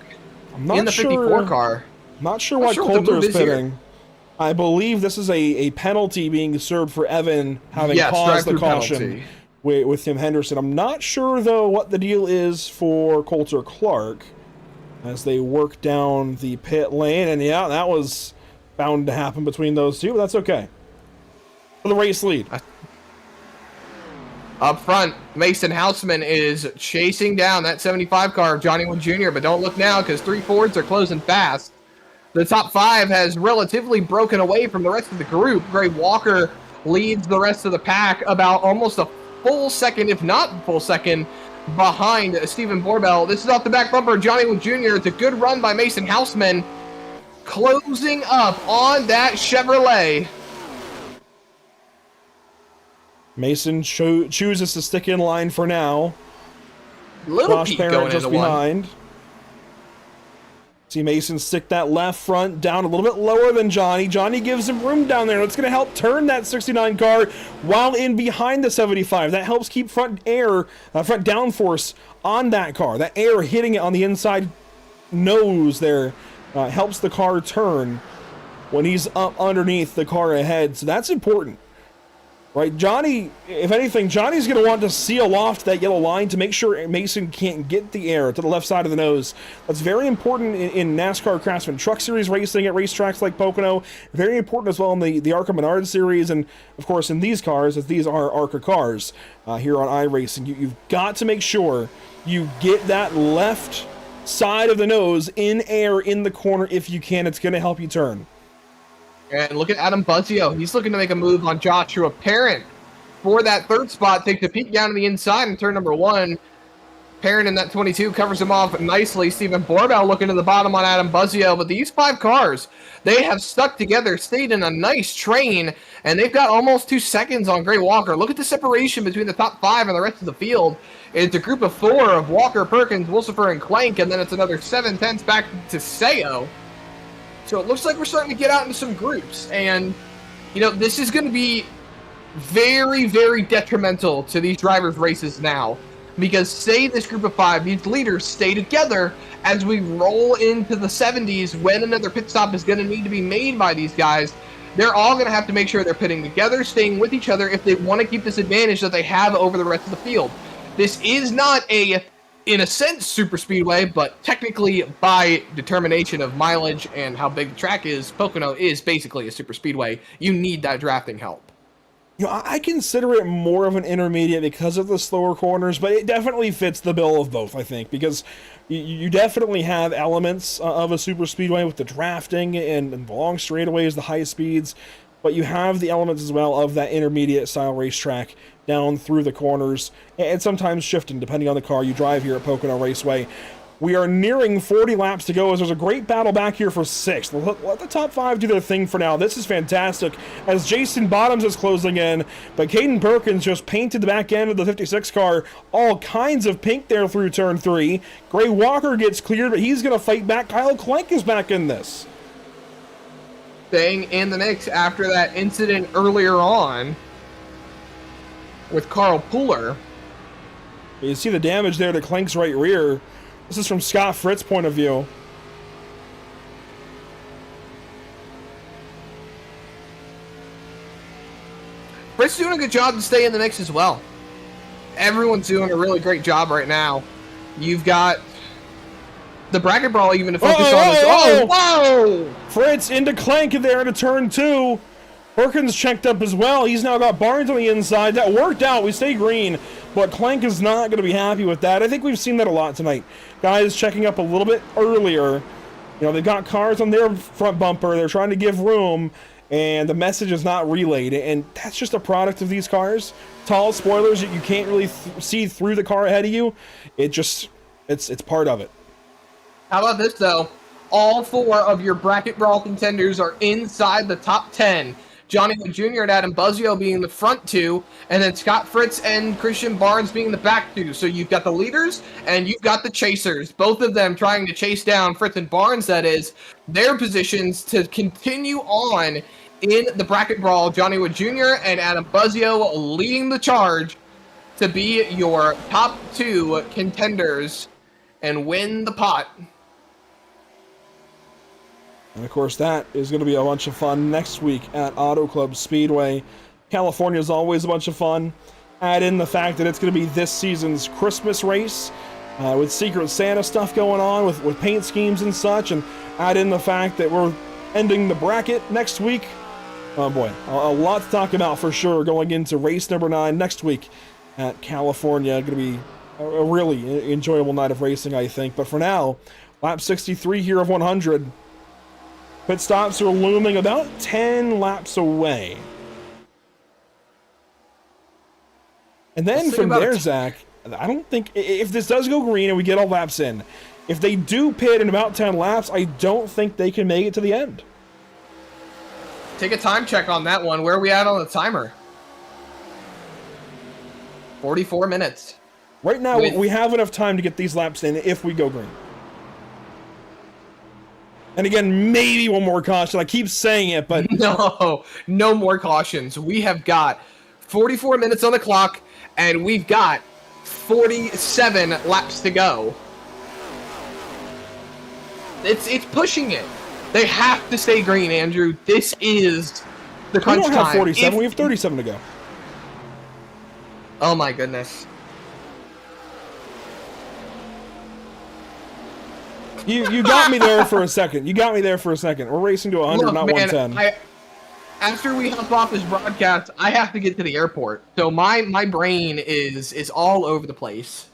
in the 54 car. Not sure why Coulter is pitting. I believe this is a penalty being served for Evan having caused the caution with Tim Henderson. I'm not sure, though, what the deal is for Coulter Clark as they work down the pit lane. And yeah, that was bound to happen between those two, but that's okay. For the race lead. Up front, Mason Houseman is chasing down that 75 car of Johnny Wood Jr., but don't look now because 3 Fords are closing fast. The top 5 has relatively broken away from the rest of the group. Gray Walker leads the rest of the pack about almost a full second, if not full second, behind Steven Borbell. This is off the back bumper of Johnny Wood Jr. It's a good run by Mason Houseman, closing up on that Chevrolet. Mason chooses to stick in line for now. Little Josh Pete Parent going just into behind. See Mason stick that left front down a little bit lower than Johnny. Johnny gives him room down there. That's going to help turn that 69 car while in behind the 75. That helps keep front downforce on that car. That air hitting it on the inside nose there helps the car turn when he's up underneath the car ahead. So that's important. Right, Johnny, if anything, Johnny's going to want to seal off that yellow line to make sure Mason can't get the air to the left side of the nose. That's very important in NASCAR Craftsman Truck Series racing at racetracks like Pocono. Very important as well in the ARCA Menard Series, and of course in these cars, as these are ARCA cars here on iRacing. You've got to make sure you get that left side of the nose in air in the corner if you can. It's going to help you turn. And look at Adam Buzzio. He's looking to make a move on Joshua Parent for that 3rd spot. Takes a peek down to the inside in turn number 1. Parent in that 22 covers him off nicely. Steven Borbell looking to the bottom on Adam Buzzio. But these 5 cars, they have stuck together, stayed in a nice train, and they've got almost 2 seconds on Gray Walker. Look at the separation between the top 5 and the rest of the field. It's a group of 4 of Walker, Perkins, Wolsifer, and Clank, and then it's another 7/10 back to Seo. So it looks like we're starting to get out into some groups. And, you know, this is going to be very, very detrimental to these drivers' races now. Because say this group of 5, these leaders stay together as we roll into the 70s when another pit stop is going to need to be made by these guys. They're all going to have to make sure they're pitting together, staying with each other if they want to keep this advantage that they have over the rest of the field. This is not a, in a sense, super speedway, but technically by determination of mileage and how big the track is, Pocono is basically a super speedway. You need that drafting help. You know, I consider it more of an intermediate because of the slower corners, but it definitely fits the bill of both, I think, because you definitely have elements of a super speedway with the drafting and the long straightaways, the high speeds, but you have the elements as well of that intermediate style racetrack down through the corners, and sometimes shifting depending on the car you drive here at Pocono Raceway. We are nearing 40 laps to go as there's a great battle back here for 6th. Let the top 5 do their thing for now. This is fantastic as Jason Bottoms is closing in, but Caden Perkins just painted the back end of the 56 car. All kinds of pink there through turn 3. Gray Walker gets cleared, but he's going to fight back. Kyle Clank is back in this. Staying in the mix after that incident earlier on with Carl Pooler. You see the damage there to Clank's right rear. This is from Scott Fritz's point of view. Fritz doing a good job to stay in the mix as well. Everyone's doing a really great job right now. You've got the bracket brawl even to focus on this. Oh, whoa! Fritz into Clank there into turn 2. Perkins checked up as well. He's now got Barnes on the inside. That worked out. We stay green. But Clank is not going to be happy with that. I think we've seen that a lot tonight. Guys checking up a little bit earlier. You know, they've got cars on their front bumper. They're trying to give room, and the message is not relayed. And that's just a product of these cars. Tall spoilers that you can't really see through the car ahead of you. It's part of it. How about this, though? All 4 of your bracket brawl contenders are inside the top 10. Johnny Wood Jr. and Adam Buzzio being the front 2, and then Scott Fritz and Christian Barnes being the back 2. So you've got the leaders, and you've got the chasers. Both of them trying to chase down Fritz and Barnes, that is, their positions to continue on in the bracket brawl. Johnny Wood Jr. and Adam Buzzio leading the charge to be your top 2 contenders and win the pot. And of course, that is going to be a bunch of fun next week at Auto Club Speedway. California is always a bunch of fun. Add in the fact that it's going to be this season's Christmas race with Secret Santa stuff going on with paint schemes and such. And add in the fact that we're ending the bracket next week. Oh boy, a lot to talk about for sure going into race number 9 next week at California. Going to be a really enjoyable night of racing, I think. But for now, lap 63 here of 100. Pit stops are looming about 10 laps away. And then from there, Zach, I don't think, if this does go green and we get all laps in, if they do pit in about 10 laps, I don't think they can make it to the end. Take a time check on that one. Where are we at on the timer? 44 minutes. Right now, we have enough time to get these laps in if we go green. And again, maybe one more caution. I keep saying it, but... No more cautions. We have got 44 minutes on the clock, and we've got 47 laps to go. It's pushing it. They have to stay green, Andrew. This is the crunch time. We don't have 47. We have 37 to go. Oh, my goodness. You got me there for a second. We're racing to 100, Look, not man, 110. After we hop off this broadcast, I have to get to the airport. So my brain is all over the place.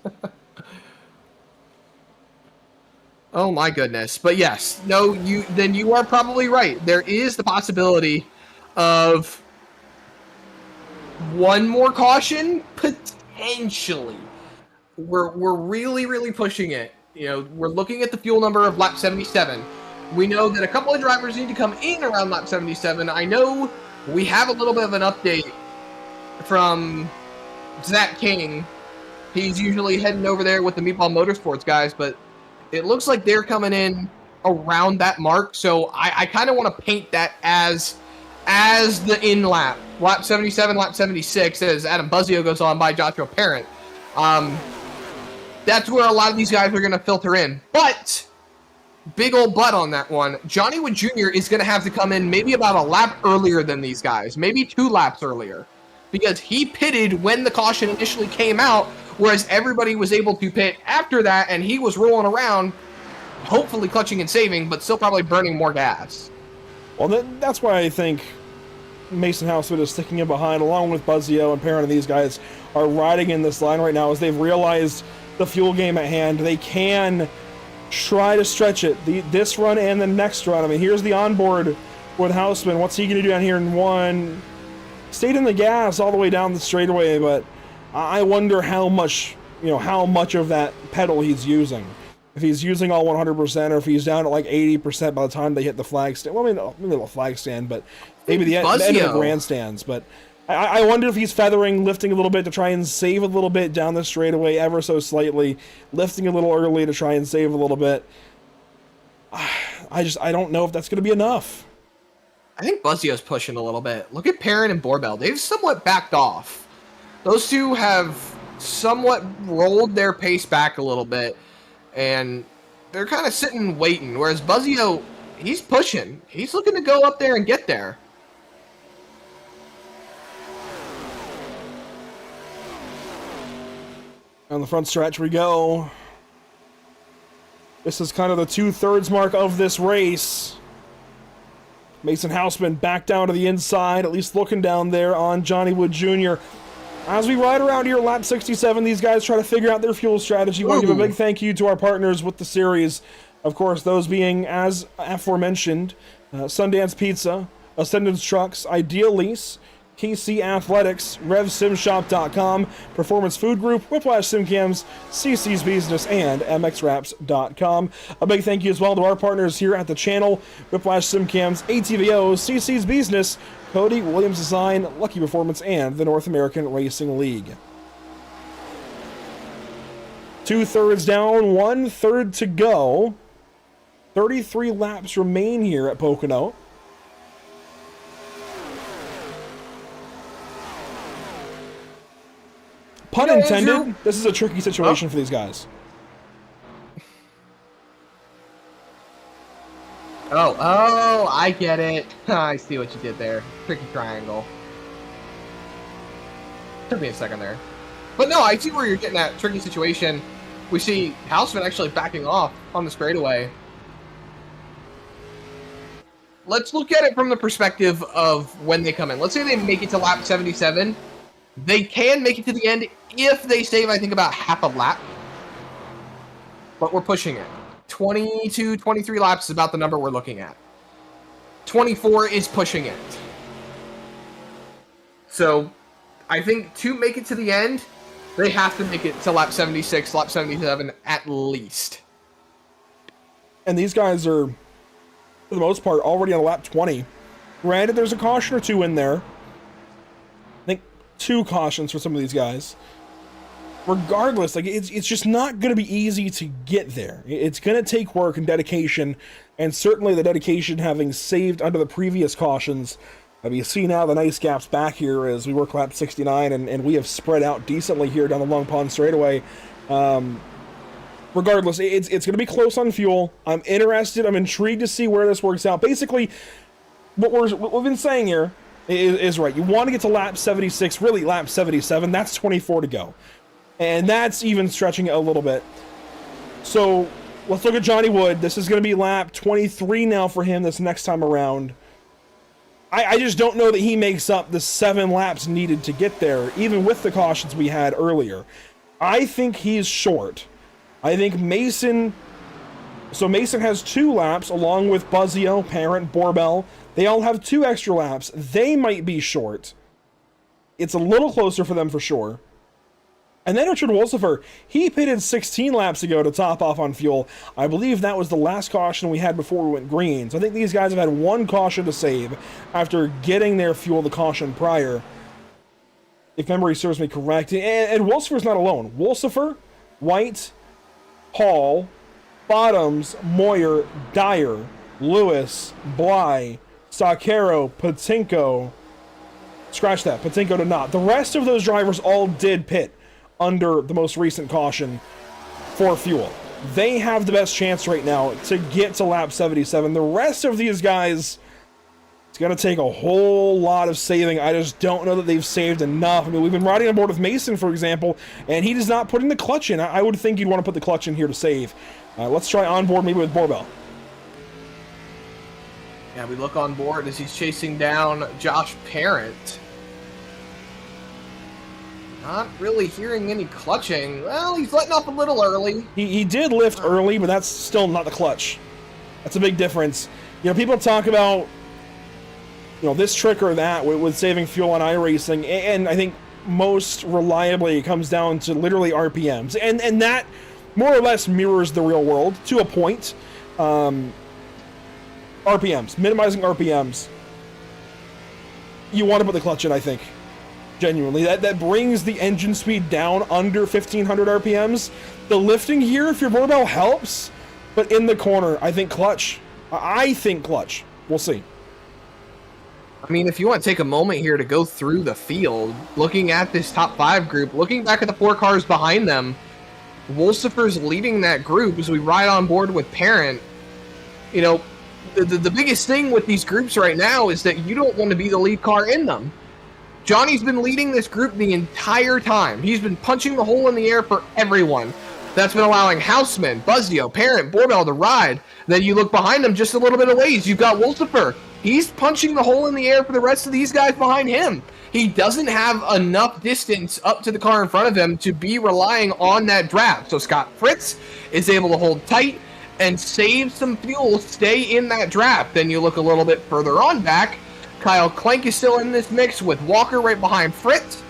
Oh my goodness. But yes, no, you are probably right. There is the possibility of one more caution, potentially. We're really, really pushing it. You know, we're looking at the fuel number of lap 77. We know that a couple of drivers need to come in around lap 77. I know we have a little bit of an update from Zach King. He's usually heading over there with the Meatball Motorsports guys, but it looks like they're coming in around that mark. So I kind of want to paint that as the in lap. Lap 77, lap 76, as Adam Buzzio goes on by Joshua Parent. That's where a lot of these guys are going to filter in. But, big old but on that one, Johnny Wood Jr. is going to have to come in maybe about a lap earlier than these guys. Maybe 2 laps earlier. Because he pitted when the caution initially came out, whereas everybody was able to pit after that, and he was rolling around, hopefully clutching and saving, but still probably burning more gas. Well, that's why I think Mason Housewood is sticking in behind, along with Buzzio and Parent, and these guys are riding in this line right now as they've realized the fuel game at hand. They can try to stretch it, this run and the next run. I mean, here's the onboard with Houseman. What's he going to do down here in 1? Stayed in the gas all the way down the straightaway, but I wonder how much of that pedal he's using. If he's using all 100%, or if he's down at like 80% by the time they hit the flag stand. Well, I mean, maybe the flag stand, but maybe the end of the grandstands. But I wonder if he's feathering, lifting a little bit to try and save a little bit down the straightaway ever so slightly, lifting a little early to try and save a little bit. I don't know if that's going to be enough. I think Buzzio's pushing a little bit. Look at Perrin and Borbell. They've somewhat backed off. Those two have somewhat rolled their pace back a little bit, and they're kind of sitting waiting, whereas Buzzio, he's pushing. He's looking to go up there and get there. On the front stretch we go. This is kind of the 2/3 mark of this race. Mason Houseman back down to the inside, at least looking down there on Johnny Wood Jr. As we ride around here, lap 67, these guys try to figure out their fuel strategy. We want to give a big thank you to our partners with the series. Of course, those being, as aforementioned, Sundance Pizza, Ascendance Trucks, Ideal Lease, KC Athletics, RevSimShop.com, Performance Food Group, Whiplash SimCams, CC's Business, and MXWraps.com. A big thank you as well to our partners here at the channel, Whiplash SimCams, ATVO, CC's Business, Cody, Williams Design, Lucky Performance, and the North American Racing League. 2/3 down, 1/3 to go. 33 laps remain here at Pocono. Pun intended, Andrew? this is a tricky situation for these guys. Oh, I get it. I see what you did there. Tricky triangle. Took me a second there. But no, I see where you're getting at. Tricky situation. We see Houseman actually backing off on the straightaway. Let's look at it from the perspective of when they come in. Let's say they make it to lap 77. They can make it to the end if they save, I think, about half a lap. But we're pushing it. 22, 23 laps is about the number we're looking at. 24 is pushing it. So, I think to make it to the end, they have to make it to lap 76, lap 77 at least. And these guys are, for the most part, already on lap 20. Granted, there's a caution or two in there. I think 2 cautions for some of these guys. Regardless, like it's just not going to be easy to get there. It's going to take work and dedication, and certainly the dedication having saved under the previous cautions. You see now the nice gaps back here as we work lap 69, and we have spread out decently here down the Long Pond straightaway. Regardless, it's going to be close on fuel. I'm interested. I'm intrigued to see where this works out. Basically, what we've been saying here is right. You want to get to lap 76, really lap 77. That's 24 to go. And that's even stretching it a little bit. So let's look at Johnny Wood. This is going to be lap 23 now for him this next time around. I just don't know that he makes up the 7 laps needed to get there, even with the cautions we had earlier. I think he's short. I think Mason... So Mason has 2 laps, along with Buzzio, Parent, Borbell. They all have 2 extra laps. They might be short. It's a little closer for them for sure. And then Richard Wolsifer, he pitted 16 laps ago to top off on fuel. I believe that was the last caution we had before we went green. So I think these guys have had 1 caution to save after getting their fuel the caution prior, if memory serves me correct. And Wolsifer's not alone. Wolsifer, White, Hall, Bottoms, Moyer, Dyer, Lewis, Bly, Sakero, Patinko. Scratch that. Patinko did not. The rest of those drivers all did pit under the most recent caution for fuel. They have the best chance right now to get to lap 77. The rest of these guys, it's going to take a whole lot of saving. I just don't know that they've saved enough. I mean, we've been riding on board with Mason, for example, and he does not put in the clutch in. I would think you'd want to put the clutch in here to save. Let's try on board maybe with Borbell. Yeah, we look on board as he's chasing down Josh Parent. Not really hearing any clutching. Well, he's letting off a little early. He did lift early, but that's still not the clutch. That's a big difference. You know, people talk about, you know, this trick or that with saving fuel on iRacing, and I think most reliably it comes down to literally RPMs. And that more or less mirrors the real world to a point. RPMs, minimizing RPMs. You want to put the clutch in, I think. Genuinely, that brings the engine speed down under 1500 RPMs. The lifting here, if your Borbell helps, but in the corner, I think clutch. I think clutch. We'll see. I mean, if you want to take a moment here to go through the field, looking at this top 5 group, looking back at the 4 cars behind them, Wolsifer's leading that group as we ride on board with Parent. You know, the biggest thing with these groups right now is that you don't want to be the lead car in them. Johnny's been leading this group the entire time. He's been punching the hole in the air for everyone. That's been allowing Houseman, Buzzio, Parent, Borbell to ride. Then you look behind him just a little bit of ways. You've got Wolsifer. He's punching the hole in the air for the rest of these guys behind him. he doesn't have enough distance up to the car in front of him to be relying on that draft. So Scott Fritz is able to hold tight and save some fuel, stay in that draft. Then you look a little bit further on back. Kyle Clank is still in this mix with Walker right behind Fritz.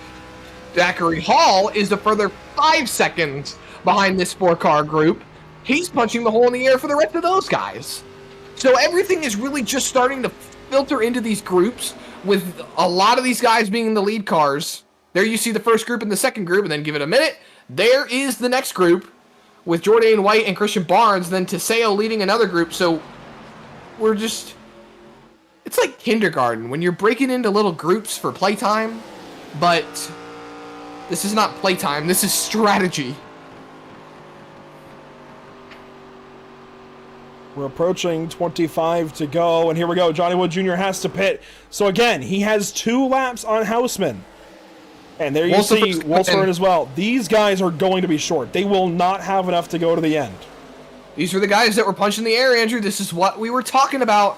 Zachary Hall is a further 5 seconds behind this 4-car group. He's punching the hole in the air for the rest of those guys. So everything is really just starting to filter into these groups, with a lot of these guys being in the lead cars. There you see the first group and the second group, and then give it a minute. There is the next group with Jordan White and Christian Barnes, then Teseo leading another group. So we're just... It's like kindergarten when you're breaking into little groups for playtime, but this is not playtime, this is strategy. We're approaching 25 to go, and here we go. Johnny Wood Jr. has to pit. So again, he has 2 laps on Houseman. And there you see Wolfsburg as well. These guys are going to be short. They will not have enough to go to the end. These were the guys that were punching the air, Andrew. This is what we were talking about.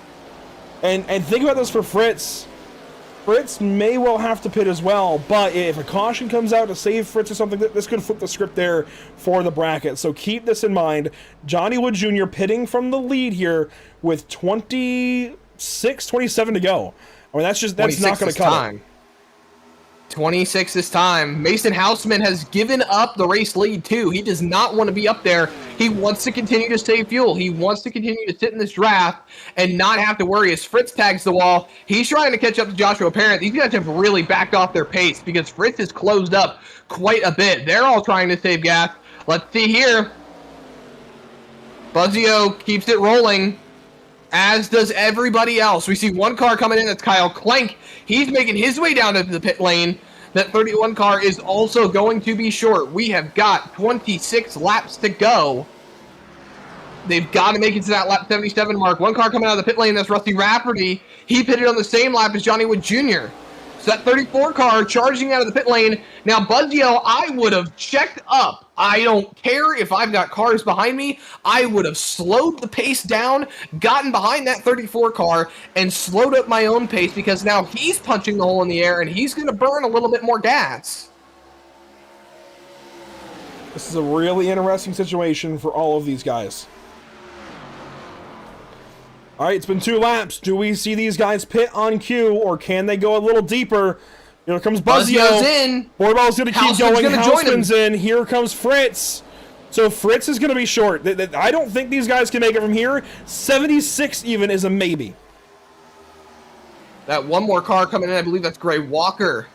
And think about this for Fritz. Fritz may well have to pit as well, but if a caution comes out to save Fritz or something, this could flip the script there for the bracket. So keep this in mind. Johnny Wood Jr. pitting from the lead here with 26, 27 to go. I mean, that's not going to cut it. 26 this time. Mason Houseman has given up the race lead too. He does not want to be up there. He wants to continue to save fuel. He wants to continue to sit in this draft and not have to worry as Fritz tags the wall. He's trying to catch up to Joshua Parent. These guys have really backed off their pace because Fritz has closed up quite a bit. They're all trying to save gas. Let's see here. Buzzio keeps it rolling, as does everybody else. We see 1 car coming in. That's Kyle Clank. He's making his way down to the pit lane. That 31 car is also going to be short. We have got 26 laps to go. They've got to make it to that lap 77 mark. 1 car coming out of the pit lane. That's Rusty Rafferty. He pitted on the same lap as Johnny Wood Jr. So that 34 car charging out of the pit lane. Now, Buzzio, I would have checked up. I don't care if I've got cars behind me. I would have slowed the pace down, gotten behind that 34 car, and slowed up my own pace because now he's punching the hole in the air and he's going to burn a little bit more gas. This is a really interesting situation for all of these guys. All right, it's been 2 laps. Do we see these guys pit on cue, or can they go a little deeper? Here comes Buzzio's in. Borbell's going to keep going. Houseman's in. Here comes Fritz. So Fritz is going to be short. I don't think these guys can make it from here. 76 even is a maybe. That 1 more car coming in. I believe that's Gray Walker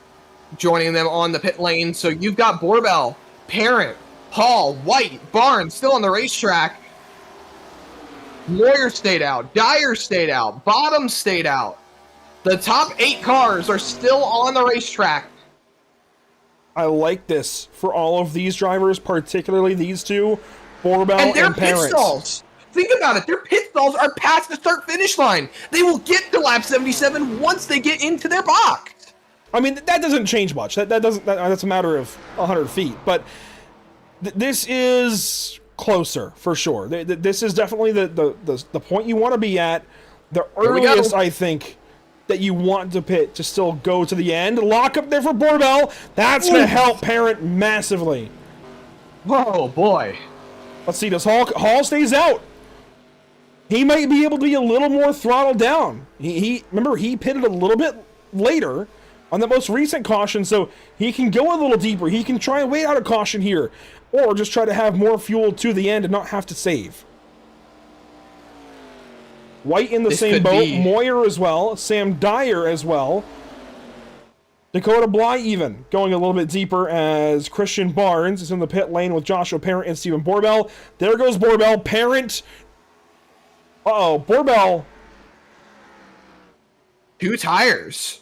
joining them on the pit lane. So you've got Borbell, Parent, Hall, White, Barnes still on the racetrack. Moyer stayed out. Dyer stayed out. Bottom stayed out. The top 8 cars are still on the racetrack. I like this for all of these drivers, particularly these 2, Borbell and Parent. Pit stalls. Think about it. Their pit stalls are past the start-finish line. They will get to lap 77 once they get into their box. I mean, that doesn't change much. That's a matter of 100 feet. But this is closer for sure. This is definitely the point you want to be at. The earliest, I think, that you want to pit to still go to the end. Lock up there for Borbell. That's going to help Parent massively. Oh, boy. Let's see. Does Hall stays out? He might be able to be a little more throttled down. Remember, he pitted a little bit later on the most recent caution, so he can go a little deeper. He can try and wait out a caution here, or just try to have more fuel to the end and not have to save. White in the same boat, Moyer as well, Sam Dyer as well. Dakota Bly even going a little bit deeper as Christian Barnes is in the pit lane with Joshua Parent and Stephen Borbell. There goes Borbell. Parent. Uh-oh, Borbell. 2 tires.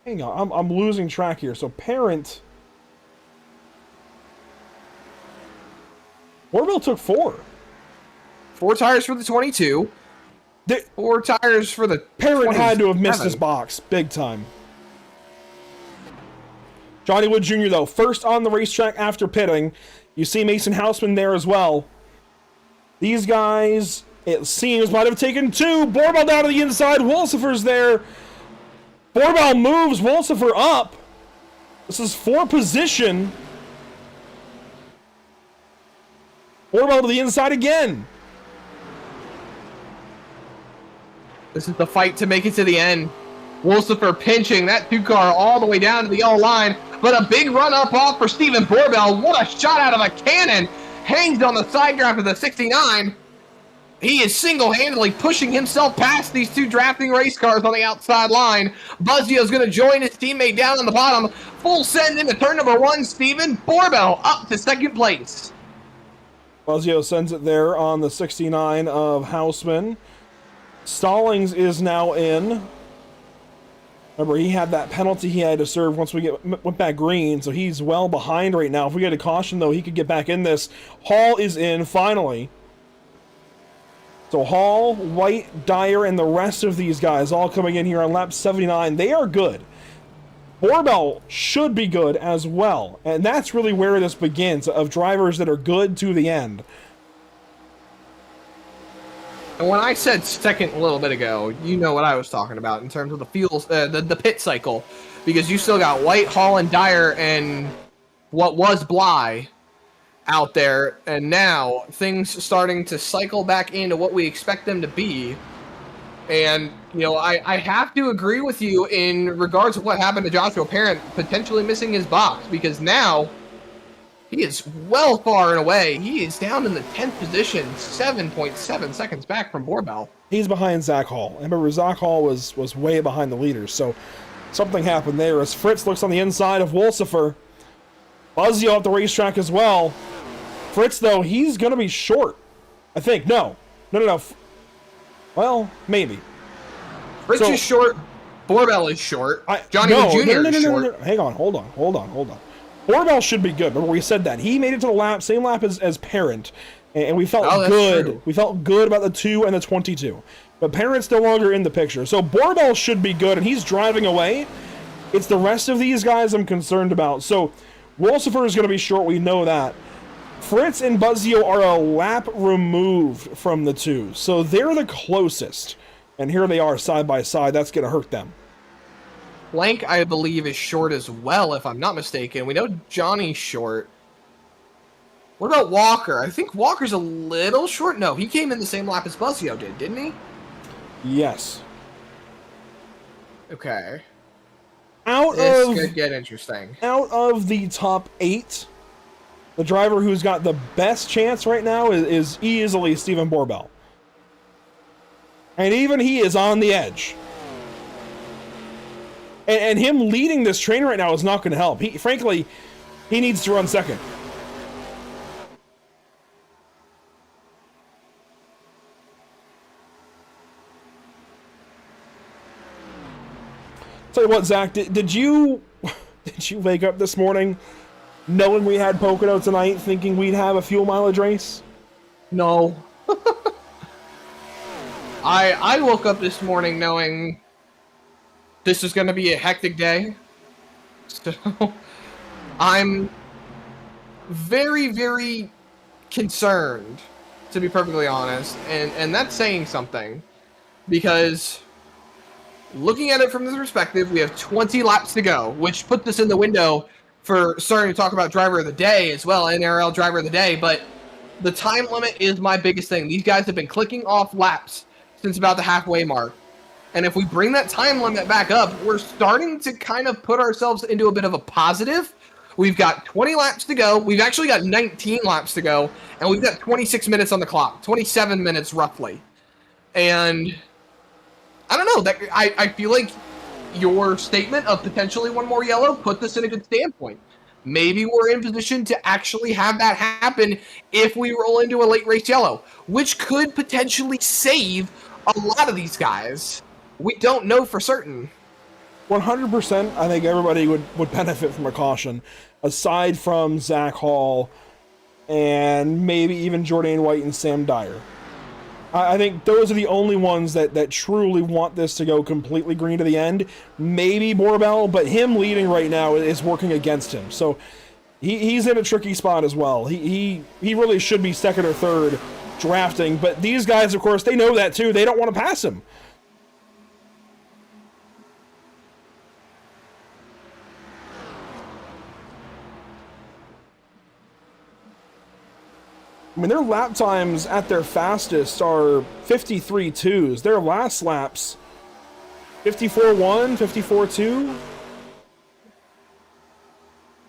Hang on, I'm losing track here. So Parent. Borbell took 4. 4 tires for the 22. 4 tires for the Parent 27. had to have missed his box big time. Johnny Wood Jr., though, first on the racetrack after pitting. You see Mason Houseman there as well. These guys, it seems, might have taken 2. Borbell down to the inside. Wolsifer's there. Borbell moves Wolsifer up. This is for position. Borbell to the inside again. This is the fight to make it to the end. Wolsifer pinching that 2-car all the way down to the yellow line, but a big run up off for Stephen Borbell. What a shot out of a cannon. Hangs on the side draft of the 69. He is single-handedly pushing himself past these 2 drafting race cars on the outside line. Buzzio's going to join his teammate down on the bottom. Full send into turn number 1. Stephen Borbell up to 2nd place. Buzzio sends it there on the 69 of Houseman. Stallings is now in. Remember, he had that penalty he had to serve once we went back green, so he's well behind right now. If we get a caution, though, he could get back in this. Hall is in, finally. So Hall, White, Dyer, and the rest of these guys all coming in here on lap 79. They are good. Borbell should be good as well. And that's really where this begins, of drivers that are good to the end. And when I said second a little bit ago, you know what I was talking about in terms of the fuels, the pit cycle. Because you still got White, Hall, and Dyer, and what was Bly out there, and now things starting to cycle back into what we expect them to be. And, you know, I have to agree with you in regards to what happened to Joshua Parent potentially missing his box, because now he is well far and away. He is down in the 10th position, 7.7 seconds back from Borbell. He's behind Zach Hall. And remember, Zach Hall was way behind the leaders, so something happened there as Fritz looks on the inside of Wolsifer. Buzzio at the racetrack as well. Fritz, though, he's going to be short. I think. No. Well, maybe. Fritz is short. Borbell is short. Johnny Jr. is short. Hang on. Hold on. Borbell should be good. Remember, we said that. He made it to the same lap as Parent. And we felt good. True. We felt good about the 2 and the 22. But Parent's no longer in the picture. So Borbell should be good, and he's driving away. It's the rest of these guys I'm concerned about. So Wolsifer is going to be short. We know that. Fritz and Buzzio are a lap removed from the 2, so they're the closest. And here they are side by side. That's going to hurt them. Blank, I believe, is short as well, if I'm not mistaken. We know Johnny's short. What about Walker? I think Walker's a little short. No, he came in the same lap as Buzzio did, didn't he? Yes. Okay. This could get interesting. Out of the top 8, the driver who's got the best chance right now is easily Stephen Borbell. And even he is on the edge. And him leading this train right now is not going to help. Frankly, he needs to run second. Tell you what, Zach, did you wake up this morning knowing we had Pocono tonight, thinking we'd have a fuel mileage race? No. I woke up this morning knowing this is going to be a hectic day. So I'm very, very concerned, to be perfectly honest. And that's saying something, because looking at it from this perspective, we have 20 laps to go, which puts us in the window for starting to talk about driver of the day as well, NRL driver of the day. But the time limit is my biggest thing. These guys have been clicking off laps since about the halfway mark. And if we bring that time limit back up, we're starting to kind of put ourselves into a bit of a positive. We've got 20 laps to go. We've actually got 19 laps to go. And we've got 26 minutes on the clock, 27 minutes roughly. And I don't know, I feel like your statement of potentially one more yellow put this in a good standpoint. Maybe we're in position to actually have that happen if we roll into a late race yellow, which could potentially save a lot of these guys. We don't know for certain. 100%, I think everybody would benefit from a caution, aside from Zach Hall and maybe even Jordan White and Sam Dyer. I think those are the only ones that truly want this to go completely green to the end. Maybe Borbell, but him leading right now is working against him. So he's in a tricky spot as well. He really should be second or third drafting, but these guys, of course, they know that too. They don't want to pass him. I mean, their lap times at their fastest are 53.2s. Their last laps, 54.1, 54.2.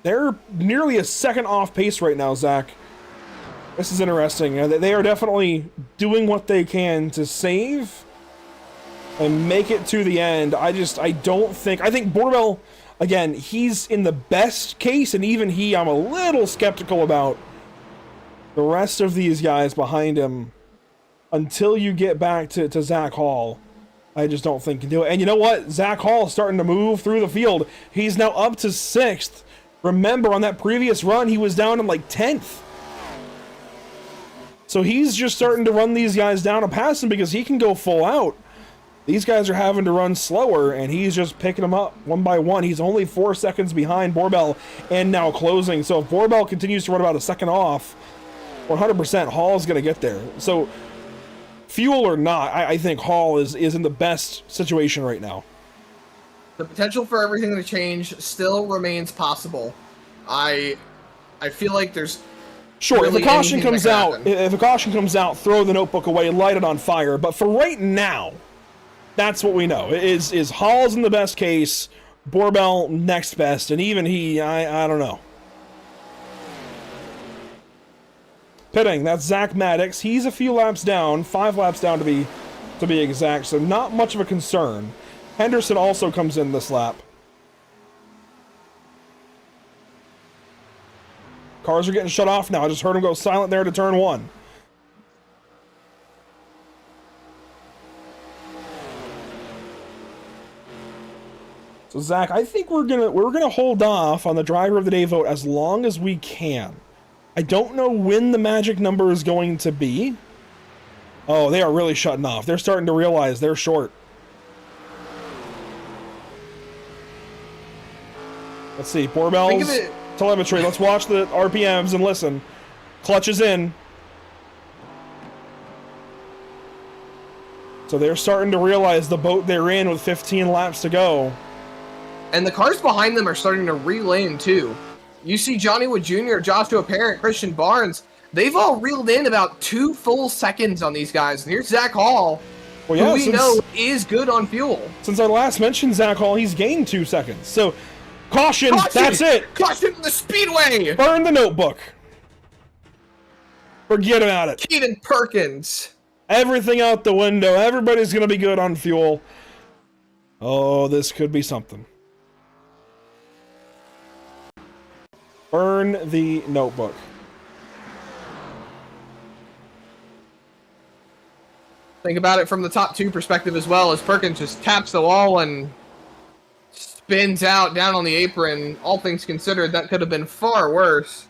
They're nearly a second off pace right now, Zach. This is interesting. They are definitely doing what they can to save and make it to the end. I think Borbell, again, he's in the best case, and even I'm a little skeptical about the rest of these guys behind him until you get back to Zach Hall. I just don't think he can do it. And you know what? Zach Hall is starting to move through the field. He's now up to 6th. Remember, on that previous run, he was down in like 10th. So he's just starting to run these guys down and pass them because he can go full out. These guys are having to run slower, and he's just picking them up one by one. He's only 4 seconds behind Borbell and now closing. So if Borbell continues to run about a second off, 100% Hall's going to get there. So fuel or not, I think Hall is in the best situation right now. The potential for everything to change still remains possible. I feel like there's sure really if a caution comes out, throw the notebook away, light it on fire. But for right now, that's what we know. Is Hall's in the best case, Borbell next best, and even I don't know. Pitting, that's Zach Maddox. He's a few laps down, 5 laps down to be exact, so not much of a concern. Henderson also comes in this lap. Cars are getting shut off now. I just heard him go silent there to turn 1. So Zach, I think we're gonna hold off on the driver of the day vote as long as we can. I don't know when the magic number is going to be. Oh, they are really shutting off. They're starting to realize they're short. Let's see, Borbell's telemetry. Let's watch the RPMs and listen. Clutch is in. So they're starting to realize the boat they're in with 15 laps to go. And the cars behind them are starting to reel in too. You see Johnny Wood Jr., Joshua Parent, Christian Barnes. They've all reeled in about 2 full seconds on these guys. And here's Zach Hall, who we know is good on fuel. Since I last mentioned Zach Hall, he's gained 2 seconds. So, caution, that's it. Caution the speedway. Burn the notebook. Forget about it. Keaton Perkins. Everything out the window. Everybody's going to be good on fuel. Oh, this could be something. Burn the notebook. Think about it from the top 2 perspective as well, as Perkins just taps the wall and spins out down on the apron. All things considered, that could have been far worse.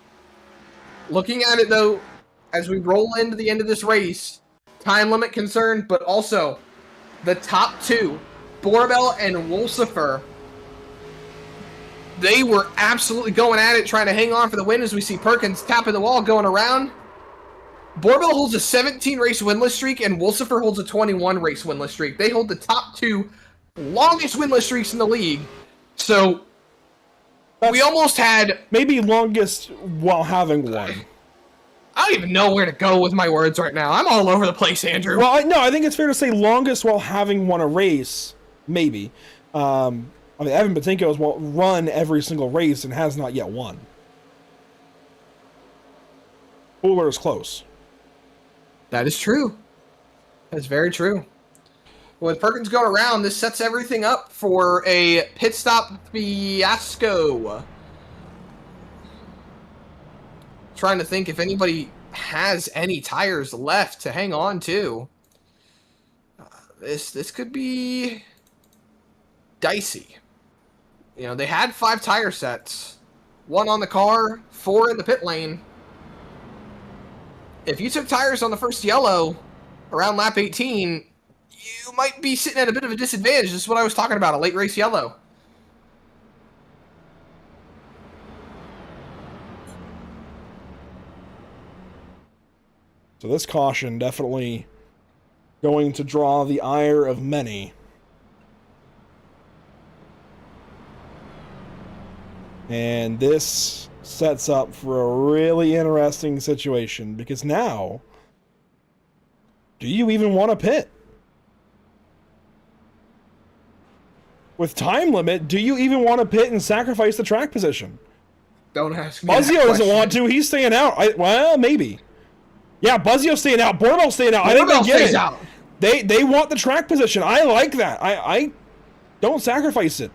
Looking at it, though, as we roll into the end of this race, time limit concerned, but also the top 2, Borbell and Wolsifer, they were absolutely going at it, trying to hang on for the win as we see Perkins tapping the wall, going around. Borbell holds a 17-race winless streak, and Wolsifer holds a 21-race winless streak. They hold the top 2 longest winless streaks in the league. So, we almost had... Maybe longest while having one. I don't even know where to go with my words right now. I'm all over the place, Andrew. Well, I think it's fair to say longest while having won a race, maybe. I mean, Evan Batinko has run every single race and has not yet won. Fuller is close. That is true. That is very true. With Perkins going around, this sets everything up for a pit stop fiasco. Trying to think if anybody has any tires left to hang on to. This could be dicey. You know, they had 5 tire sets. 1 on the car, 4 in the pit lane. If you took tires on the first yellow around lap 18, you might be sitting at a bit of a disadvantage. This is what I was talking about, a late race yellow. So this caution definitely going to draw the ire of many. And this sets up for a really interesting situation, because now, do you even want to pit? With time limit, do you even want to pit and sacrifice the track position? Don't ask me that Buzzio doesn't question. want to. He's staying out. Well, maybe. Yeah, Buzzio's staying out. Borbell's staying out. I think they Borbell get stays it. out. They want the track position. I like that. I don't sacrifice it.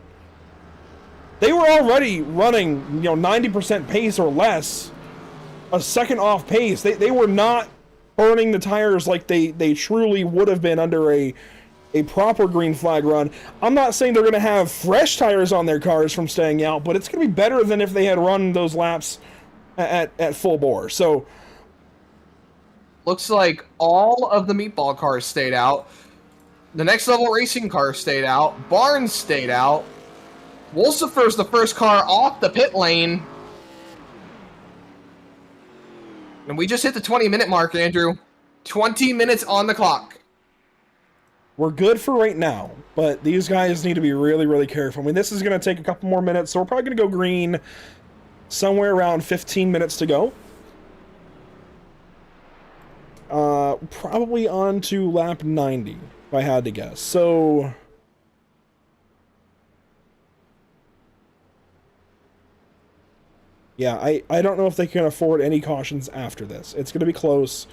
They were already running, 90% pace or less, a second off pace. They were not burning the tires like they truly would have been under a proper green flag run. I'm not saying they're going to have fresh tires on their cars from staying out, but it's going to be better than if they had run those laps at full bore. So looks like all of the meatball cars stayed out. The next level racing car stayed out. Barnes stayed out. Wolsifer's the first car off the pit lane. And we just hit the 20-minute mark, Andrew. 20 minutes on the clock. we're good for right now, but these guys need to be really, really careful. I mean, this is going to take a couple more minutes, so we're probably going to go green somewhere around 15 minutes to go. Probably on to lap 90, if I had to guess. So yeah, I don't know if they can afford any cautions after this. It's going to be close.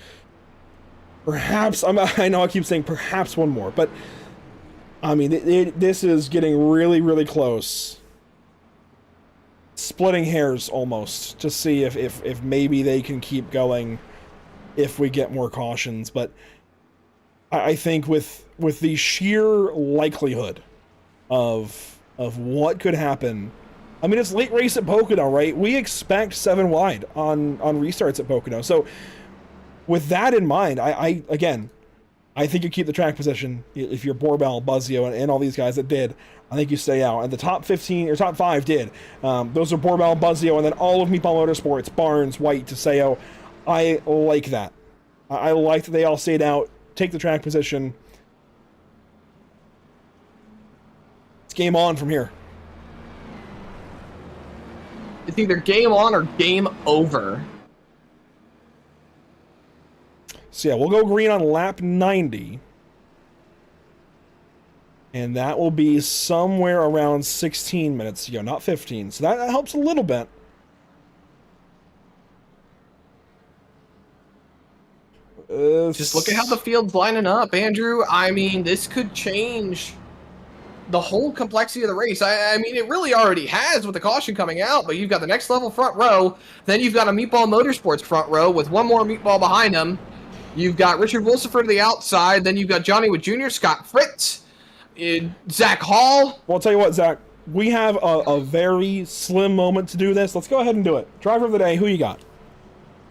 Perhaps, I know I keep saying perhaps one more, but I mean, this is getting really, really close. Splitting hairs almost to see if maybe they can keep going if we get more cautions. But I think with the sheer likelihood of what could happen, I mean, it's late race at Pocono, right? We expect 7 wide on restarts at Pocono. So with that in mind, I think you keep the track position. If you're Borbell, Buzzio, and all these guys that did, I think you stay out. And the top 15 or top 5 did. Those are Borbell, Buzzio, and then all of Meatball Motorsports, Barnes, White, Teseo. I like that. I like that they all stayed out. Take the track position. It's game on from here. It's either game on or game over. So yeah, we'll go green on lap 90. And that will be somewhere around 16 minutes to go, not 15. So that helps a little bit. Just look at how the field's lining up, Andrew. I mean, this could change the whole complexity of the race. I mean, it really already has with the caution coming out, but you've got the next level front row. Then you've got a Meatball Motorsports front row with one more Meatball behind him. You've got Richard Wolsifer to the outside. Then you've got Johnny Wood Jr., Scott Fritz, Zach Hall. Well, I'll tell you what, Zach. We have a very slim moment to do this. Let's go ahead and do it. Driver of the day, who you got?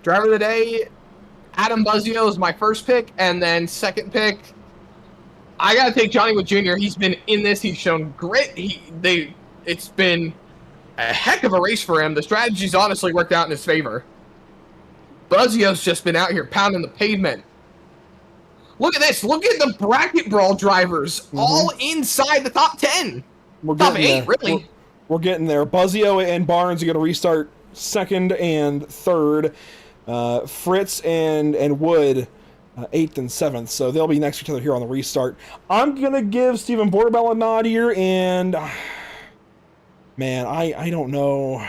Driver of the day, Adam Buzzio is my first pick, and then second pick, I gotta take Johnny Wood Jr. He's been in this. He's shown grit. It's been a heck of a race for him. The strategy's honestly worked out in his favor. Buzzio's just been out here pounding the pavement. Look at this. Look at the bracket brawl drivers, all inside the top 10. We're top getting 8, there. really. We're getting there. Buzzio and Barnes are going to restart second and third. Fritz and Wood 8th and 7th, so they'll be next to each other here on the restart. I'm gonna give Stephen Borbell a nod here, and man, I don't know.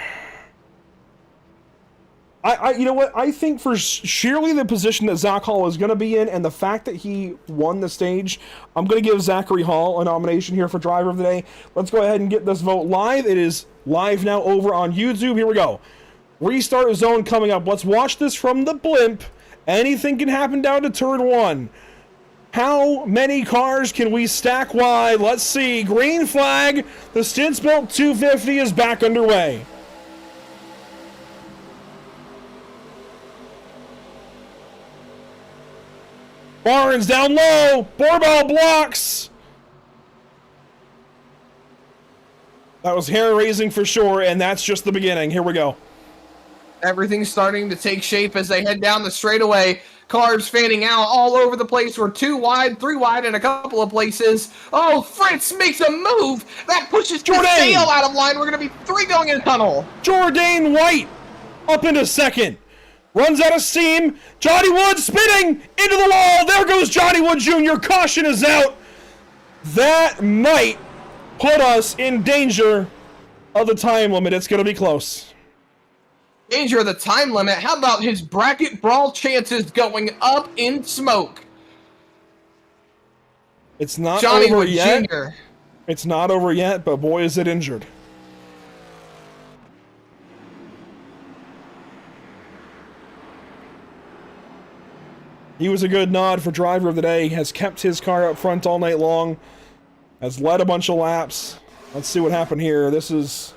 You know what? I think for sheerly the position that Zach Hall is going to be in, and the fact that he won the stage, I'm going to give Zachary Hall a nomination here for Driver of the Day. Let's go ahead and get this vote live. It is live now over on YouTube. Here we go. Restart zone coming up. Let's watch this from the blimp. Anything can happen down to turn 1. How many cars can we stack wide? Let's see. Green flag. The Stinsbuilt 250 is back underway. Barnes down low. Borbell blocks. That was hair-raising for sure, and that's just the beginning. Here we go. Everything's starting to take shape as they head down the straightaway. Cars fanning out all over the place. We're 2 wide, 3 wide in a couple of places. Oh, Fritz makes a move. That pushes Teseo out of line. We're going to be 3 going in the tunnel. Jourdain White up into second. Runs out of steam. Johnny Wood spinning into the wall. There goes Johnny Wood Jr. Caution is out. That might put us in danger of the time limit. It's going to be close. Danger of the time limit. How about his bracket brawl chances going up in smoke? It's not Johnny over Wood yet. Jr. It's not over yet, but boy, is it injured. He was a good nod for driver of the day. Has kept his car up front all night long. Has led a bunch of laps. Let's see what happened here. This is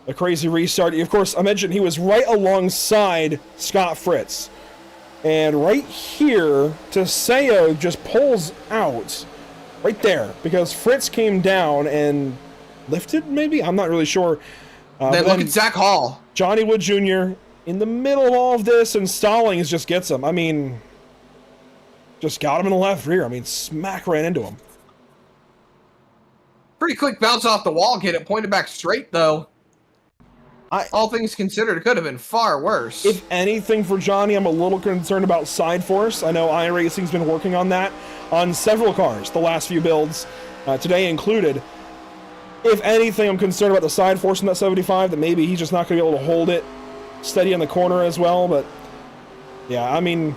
a crazy restart. Of course, I mentioned he was right alongside Scott Fritz. And right here, Teseo just pulls out right there because Fritz came down and lifted, maybe? I'm not really sure. Then look at Zach Hall. Johnny Wood Jr. in the middle of all of this, and Stallings just gets him. I mean, just got him in the left rear. I mean, smack ran into him. Pretty quick bounce off the wall, get it pointed back straight, though. All things considered, it could have been far worse. If anything for Johnny, I'm a little concerned about side force. I know iRacing's been working on that on several cars, the last few builds, today included. If anything, I'm concerned about the side force in that 75, that maybe he's just not going to be able to hold it steady in the corner as well. But, yeah, I mean,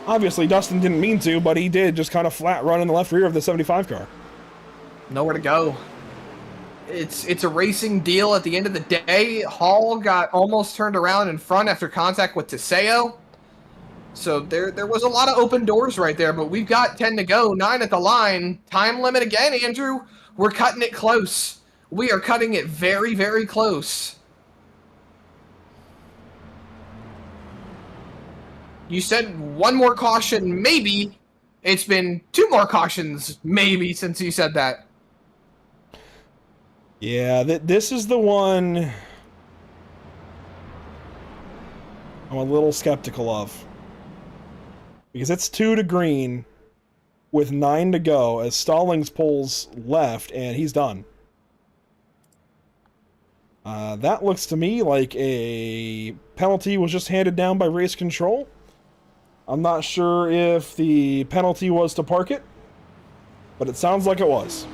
obviously Dustin didn't mean to, but he did just kind of flat run in the left rear of the 75 car. Nowhere to go. It's a racing deal at the end of the day. Hall got almost turned around in front after contact with Teseo. So there was a lot of open doors right there, but we've got 10 to go, 9 at the line. Time limit again, Andrew. We're cutting it close. We are cutting it very, very close. You said one more caution, maybe. It's been 2 more cautions, maybe, since you said that. Yeah, this is the one I'm a little skeptical of. Because it's 2 to green with 9 to go as Stallings pulls left and he's done. That looks to me like a penalty was just handed down by race control. I'm not sure if the penalty was to park it, but it sounds like it was.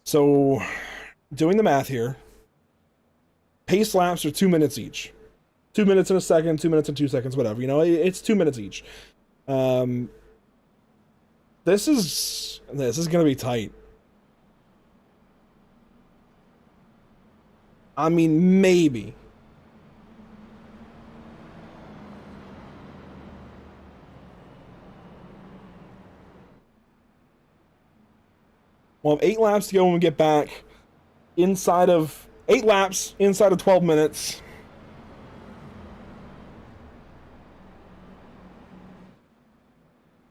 So, doing the math here, pace laps are 2 minutes each. 2 minutes and a second, 2 minutes and 2 seconds, whatever. You know, it's 2 minutes each. This is going to be tight. I mean, maybe. We'll have 8 laps to go when we get back. Inside of 8 laps, inside of 12 minutes.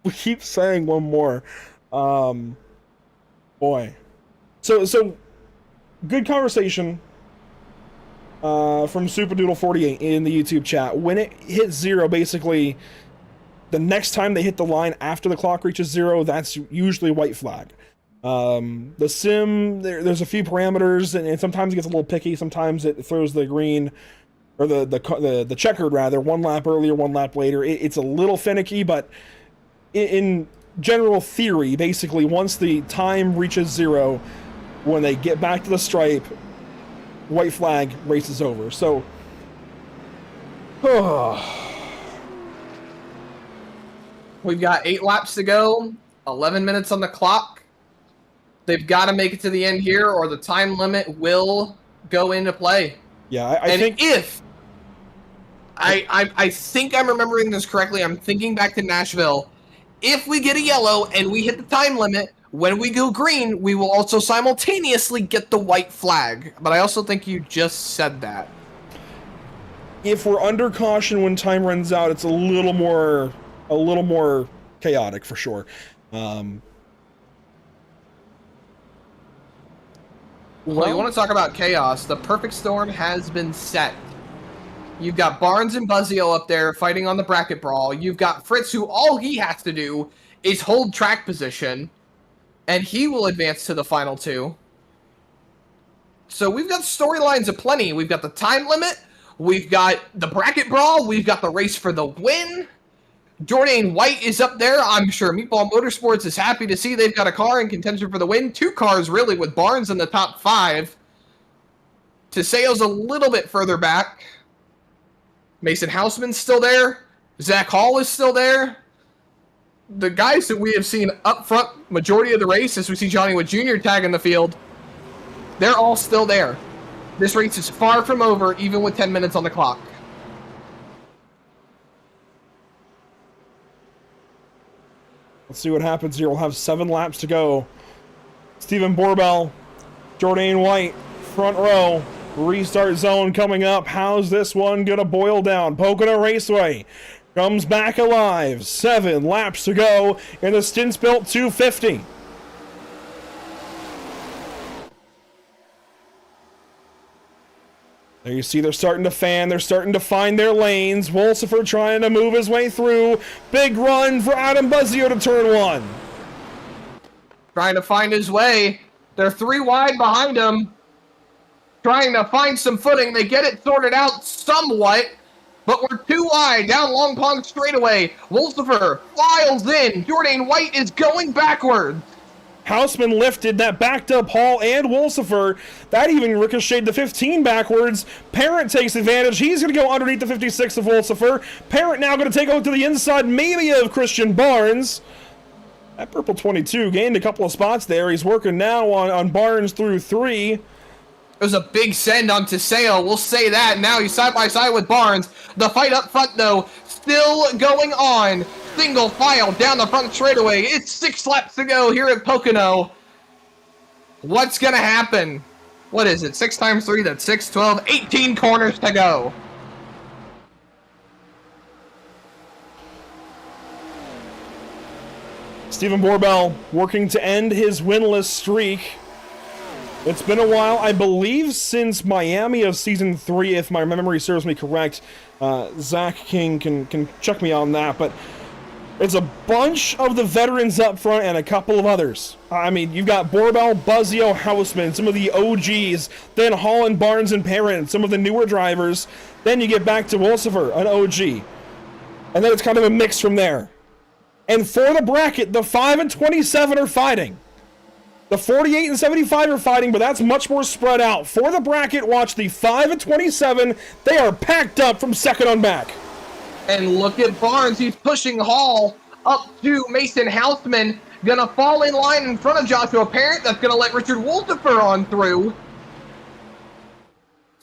We keep saying one more. Boy. So good conversation from SuperDoodle48 in the YouTube chat. When it hits 0, basically, the next time they hit the line after the clock reaches 0, that's usually white flag. The sim, there's a few parameters, and sometimes it gets a little picky. Sometimes it throws the green, or the checkered rather, 1 lap earlier, 1 lap later. It's a little finicky, but in general theory, basically, once the time reaches 0, when they get back to the stripe, white flag, race is over. So, we've got 8 laps to go, 11 minutes on the clock. They've got to make it to the end here, or the time limit will go into play. Yeah, I think if I think I'm remembering this correctly, I'm thinking back to Nashville. If we get a yellow and we hit the time limit, when we go green, we will also simultaneously get the white flag. But I also think you just said that. if we're under caution when time runs out, it's a little more chaotic for sure. Well, you want to talk about chaos? The perfect storm has been set. You've got Barnes and Buzzio up there fighting on the bracket brawl. You've got Fritz, who all he has to do is hold track position, and he will advance to the final two. So we've got storylines aplenty. We've got the time limit. We've got the bracket brawl. We've got the race for the win. Jordan White is up there. I'm sure Meatball Motorsports is happy to see they've got a car in contention for the win. 2 cars, really, with Barnes in the top 5. Teseo's a little bit further back. Mason Houseman's still there. Zach Hall is still there. The guys that we have seen up front majority of the race, as we see Johnny Wood Jr. tagging the field, they're all still there. This race is far from over, even with 10 minutes on the clock. Let's see what happens here. We'll have 7 laps to go. Stephen Borbell, Jordan White, front row. Restart zone coming up. How's this one gonna boil down? Pocono Raceway comes back alive. 7 laps to go in the Stints Built 250. There you see they're starting to fan. They're starting to find their lanes. Wolsifer trying to move his way through. Big run for Adam Buzzio to turn 1. Trying to find his way. They're 3 wide behind him. Trying to find some footing. They get it sorted out somewhat, but we're 2 wide down Long Pond straightaway. Wolsifer files in. Jordan White is going backwards. Houseman lifted, that backed up Hall and Wolsifer. That even ricocheted the 15 backwards. Parent takes advantage. He's going to go underneath the 56 of Wolsifer. Parent now going to take a look to the inside, maybe of Christian Barnes. That purple 22 gained a couple of spots there. He's working now on Barnes through 3. It was a big send on Teseo. We'll say that. Now he's side by side with Barnes. The fight up front, though, still going on. Single file down the front straightaway. It's 6 laps to go here at Pocono. What's going to happen? What is it? 6 times 3, that's 6, 12, 18 corners to go. Stephen Borbell working to end his winless streak. It's been a while, I believe, since Miami of Season 3, if my memory serves me correct. Zach King can check me on that, but it's a bunch of the veterans up front and a couple of others. I mean, you've got Borbell, Buzzio, Houseman, some of the OGs, then Hall and Barnes and Parent, some of the newer drivers. Then you get back to Wolsifer, an OG. And then it's kind of a mix from there. And for the bracket, the 5 and 27 are fighting. The 48 and 75 are fighting, but that's much more spread out. For the bracket, watch the 5 and 27. They are packed up from second on back. And look at Barnes. He's pushing Hall up to Mason Houseman. Gonna fall in line in front of Joshua Parent. That's gonna let Richard Wolsifer on through.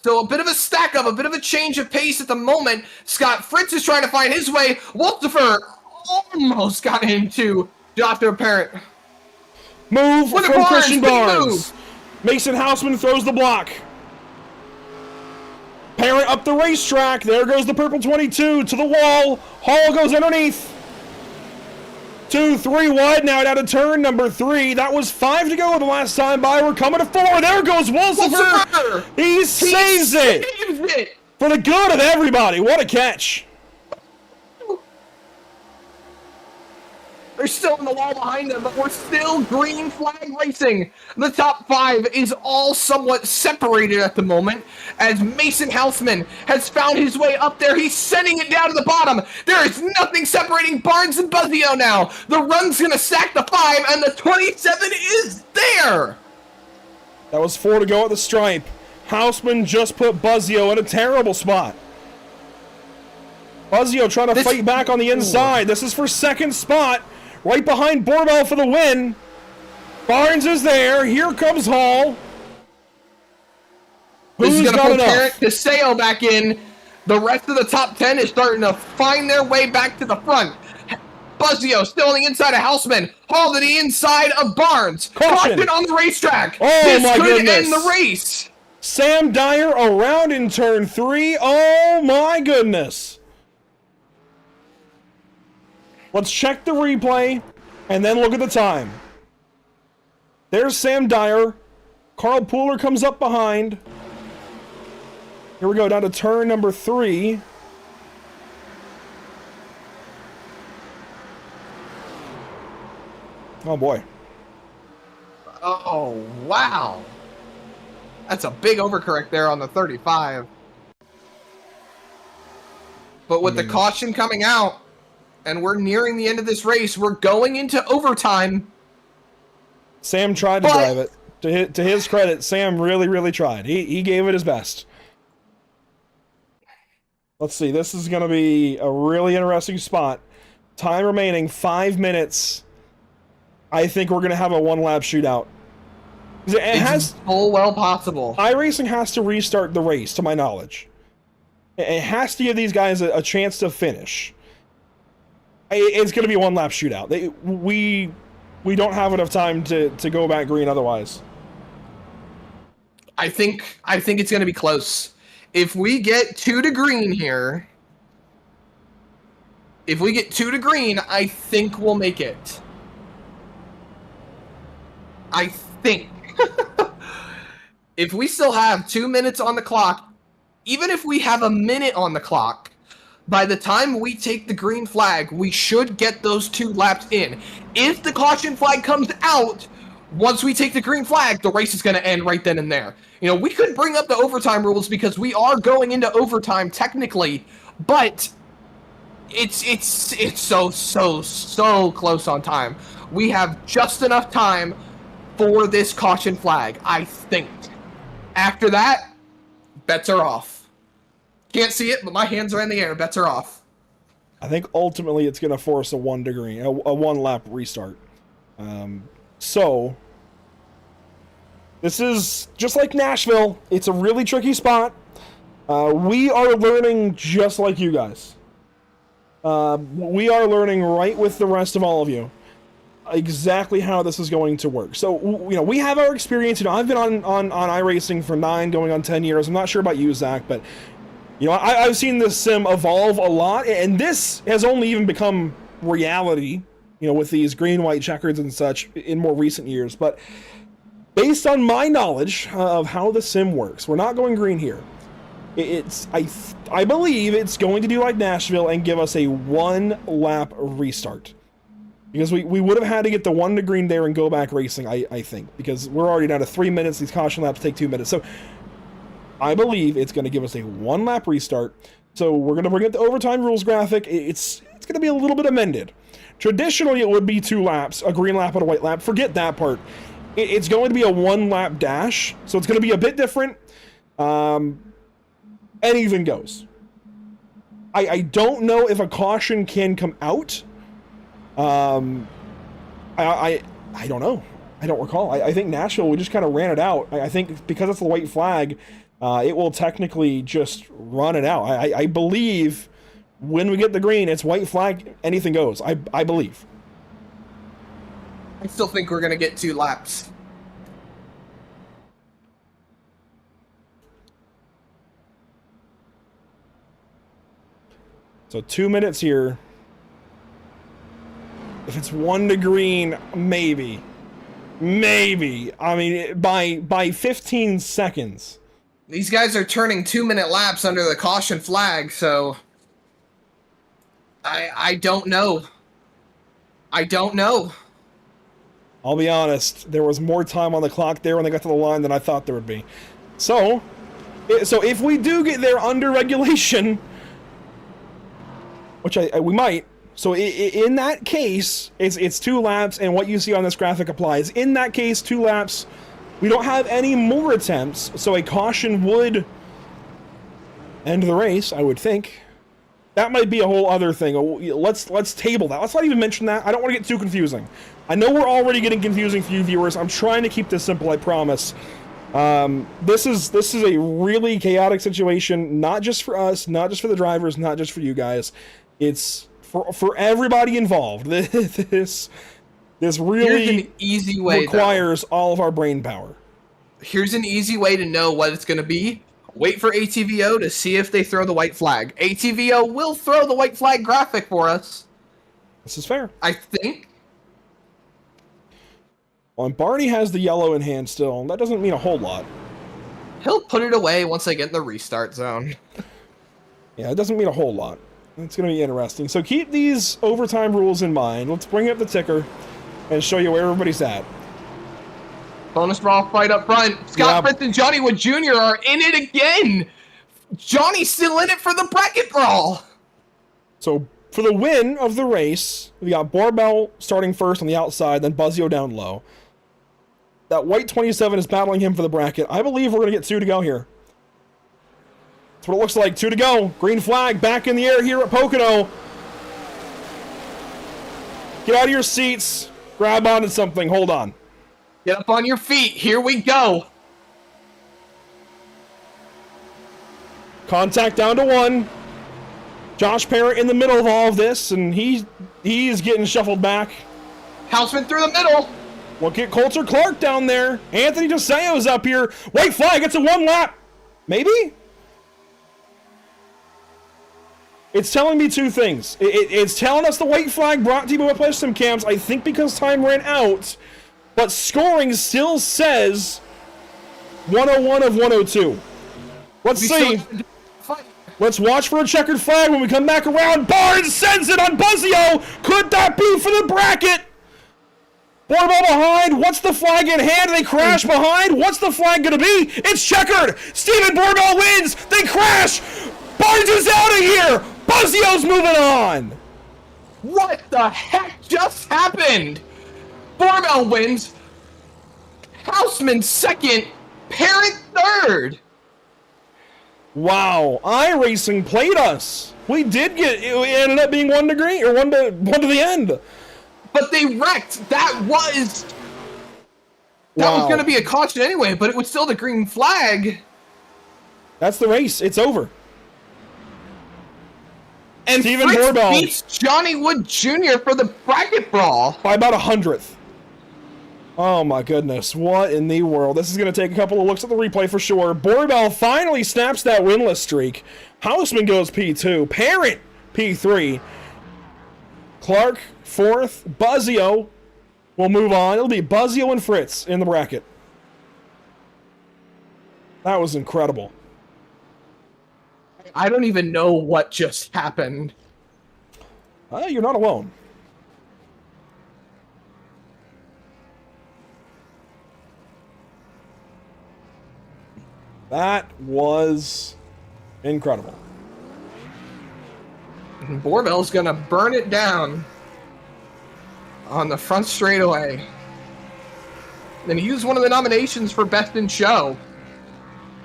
So a bit of a stack up, a bit of a change of pace at the moment. Scott Fritz is trying to find his way. Wolsifer almost got into Joshua Parent. Move Look from at Barnes, Christian big Barnes. move. Mason Houseman throws the block. Parent up the racetrack. There goes the purple 22 to the wall. Hall goes underneath. 2, 3 wide now down to turn number 3. That was 5 to go the last time by. We're coming to 4. There goes Wolsifer. He saves it. For the good of everybody. What a catch. They're still in the wall behind them, but we're still green flag racing. The top 5 is all somewhat separated at the moment as Mason Houseman has found his way up there. He's sending it down to the bottom. There is nothing separating Barnes and Buzzio now. The run's going to stack the 5, and the 27 is there. That was 4 to go at the stripe. Houseman just put Buzzio in a terrible spot. Buzzio trying to fight back on the inside. This is for second spot. Right behind Borbell for the win. Barnes is there. Here comes Hall. Who's Who's going to got put enough? Teseo back in. The rest of the top 10 is starting to find their way back to the front. Buzzio still on the inside of Houseman. Hall to the inside of Barnes. Caution on the racetrack. Oh, this my could goodness. end the race. Sam Dyer around in turn 3. Oh my goodness. Let's check the replay and then look at the time. There's Sam Dyer Carl Pooler comes up behind. Here we go, down to turn number 3. Oh boy. Oh, wow. That's a big overcorrect there on the 35. But with the caution coming out, and we're nearing the end of this race, we're going into overtime. Sam tried to drive it. To his credit, Sam really, really tried. He gave it his best. Let's see. This is going to be a really interesting spot. Time remaining 5 minutes. I think we're going to have a one-lap shootout. It's full well possible. iRacing has to restart the race, to my knowledge. It has to give these guys a chance to finish. It's going to be a one-lap shootout. We don't have enough time to go back green otherwise. I think it's going to be close. If we get 2 to green here, I think we'll make it. I think. If we still have 2 minutes on the clock, even if we have a minute on the clock, by the time we take the green flag, we should get those 2 laps in. If the caution flag comes out, once we take the green flag, the race is going to end right then and there. You know, we could bring up the overtime rules because we are going into overtime technically, but it's so close on time. We have just enough time for this caution flag, I think. After that, bets are off. Can't see it, but my hands are in the air. Bets are off. I think ultimately it's going to force a one-lap restart. So, this is just like Nashville. It's a really tricky spot. We are learning just like you guys. We are learning right with the rest of all of you exactly how this is going to work. So, you know, we have our experience. You know, I've been on iRacing for 9, going on 10 years. I'm not sure about you, Zach, but, you know, I've seen this sim evolve a lot, and this has only even become reality, you know, with these green, white checkers and such in more recent years. But based on my knowledge of how the sim works, we're not going green here. I believe it's going to do like Nashville and give us a 1-lap restart. Because we would have had to get the 1 to green there and go back racing, I think. Because we're already down to 3 minutes. These caution laps take 2 minutes. So I believe it's going to give us a 1-lap restart. So we're going to bring up the overtime rules graphic. It's going to be a little bit amended. Traditionally, it would be 2 laps, a green lap and a white lap. Forget that part. It's going to be a 1-lap dash. So it's going to be a bit different. Anything goes. I don't know if a caution can come out. I don't know. I don't recall. I think Nashville, we just kind of ran it out. I think because it's the white flag, it will technically just run it out. I believe when we get the green, it's white flag, anything goes. I believe. I still think we're going to get 2 laps. So 2 minutes here. If it's 1 to green, maybe. I mean, by 15 seconds. These guys are turning 2-minute laps under the caution flag, so I don't know. I'll be honest, there was more time on the clock there when they got to the line than I thought there would be. So if we do get there under regulation, which we might. So in that case, it's 2 laps, and what you see on this graphic applies. In that case, 2 laps. We don't have any more attempts, so a caution would end the race, I would think. That might be a whole other thing. Let's table that. Let's not even mention that. I don't want to get too confusing. I know we're already getting confusing for you viewers. I'm trying to keep this simple, I promise. This is a really chaotic situation, not just for us, not just for the drivers, not just for you guys. It's for everybody involved. This really Here's an easy way, requires all of our brain power. Here's an easy way to know what it's going to be. Wait for ATVO to see if they throw the white flag. ATVO will throw the white flag graphic for us. This is fair. I think. Well, and Barney has the yellow in hand still, and that doesn't mean a whole lot. He'll put it away once they get in the restart zone. Yeah, it doesn't mean a whole lot. It's going to be interesting. So keep these overtime rules in mind. Let's bring up the ticker and show you where everybody's at. Bonus brawl fight up front. Scott Fritz and Johnny Wood Jr. are in it again. Johnny's still in it for the bracket brawl. So for the win of the race, we got Barbell starting first on the outside, then Buzzio down low. That white 27 is battling him for the bracket. I believe we're going to get 2 to go here. That's what it looks like. 2 to go. Green flag back in the air here at Pocono. Get out of your seats. Grab onto something. Hold on. Get up on your feet. Here we go. Contact down to 1. Josh Parrott in the middle of all of this, and he's getting shuffled back. Houseman through the middle. Look at Coulter Clark down there. Anthony DeSayo's up here. White flag. It's a 1 lap. Maybe? It's telling me 2 things. It's telling us the white flag brought to you by Whiplash Sim Cams, I think because time ran out, but scoring still says 101 of 102. Let's see. Let's watch for a checkered flag when we come back around. Barnes sends it on Buzzio. Could that be for the bracket? Barbell behind. What's the flag in hand? They crash behind. What's the flag going to be? It's checkered. Steven Barbell wins. They crash. Barnes is out of here. Buzzio's moving on. What the heck just happened? Barbell wins. Houseman second. Parrott third. Wow, iRacing played us. We did get, it ended up being 1 to green, or one to the end. But they wrecked. That was going to be a caution anyway, but it was still the green flag. That's the race. It's over. And Steven Fritz Barbell beats Johnny Wood Jr. for the bracket brawl. by about 100th. Oh my goodness, what in the world? This is going to take a couple of looks at the replay for sure. Barbell finally snaps that winless streak. Houseman goes P2. Parrott P3. Clark 4th. Buzzio will move on. It'll be Buzzio and Fritz in the bracket. That was incredible. I don't even know what just happened. You're not alone. That was incredible. Barbell's gonna burn it down on the front straightaway. Then he used one of the nominations for Best in Show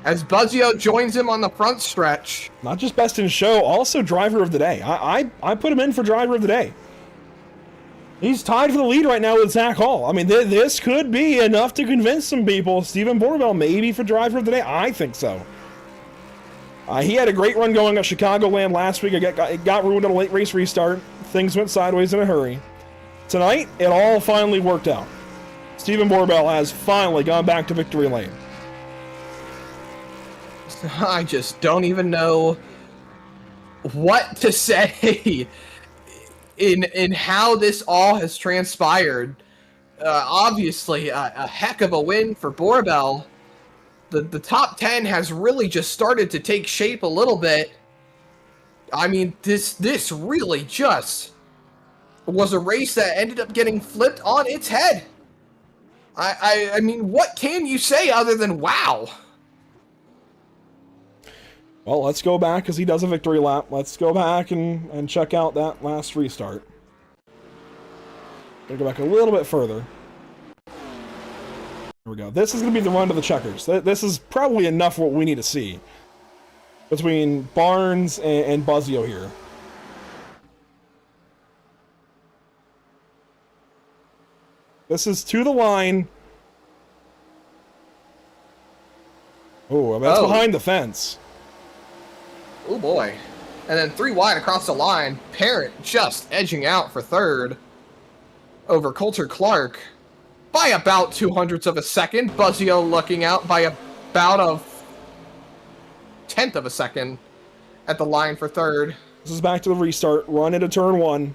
as Buzzio joins him on the front stretch. Not just Best in Show, also Driver of the Day. I put him in for Driver of the Day. He's tied for the lead right now with Zach Hall. I mean, this could be enough to convince some people. Steven Barbell maybe for Driver of the Day. I think so. He had a great run going at Chicagoland last week. It got ruined on a late race restart. Things went sideways in a hurry. Tonight, it all finally worked out. Steven Barbell has finally gone back to victory lane. I just don't even know what to say in how this all has transpired. Obviously, a heck of a win for Barbell. The top 10 has really just started to take shape a little bit. I mean, this really just was a race that ended up getting flipped on its head. I mean, what can you say other than wow? Well, let's go back because he does a victory lap. Let's go back and check out that last restart. Gonna go back a little bit further. Here we go. This is going to be the run to the checkers. This is probably enough what we need to see between Barnes and Buzzio here. This is to the line. Oh, that's behind the fence. Oh boy. And then 3 wide across the line. Parrott just edging out for third over Coulter Clark by about 0.02 of a second. Buzzio looking out by about a 1/10 of a second at the line for third. This is back to the restart. Run into turn 1.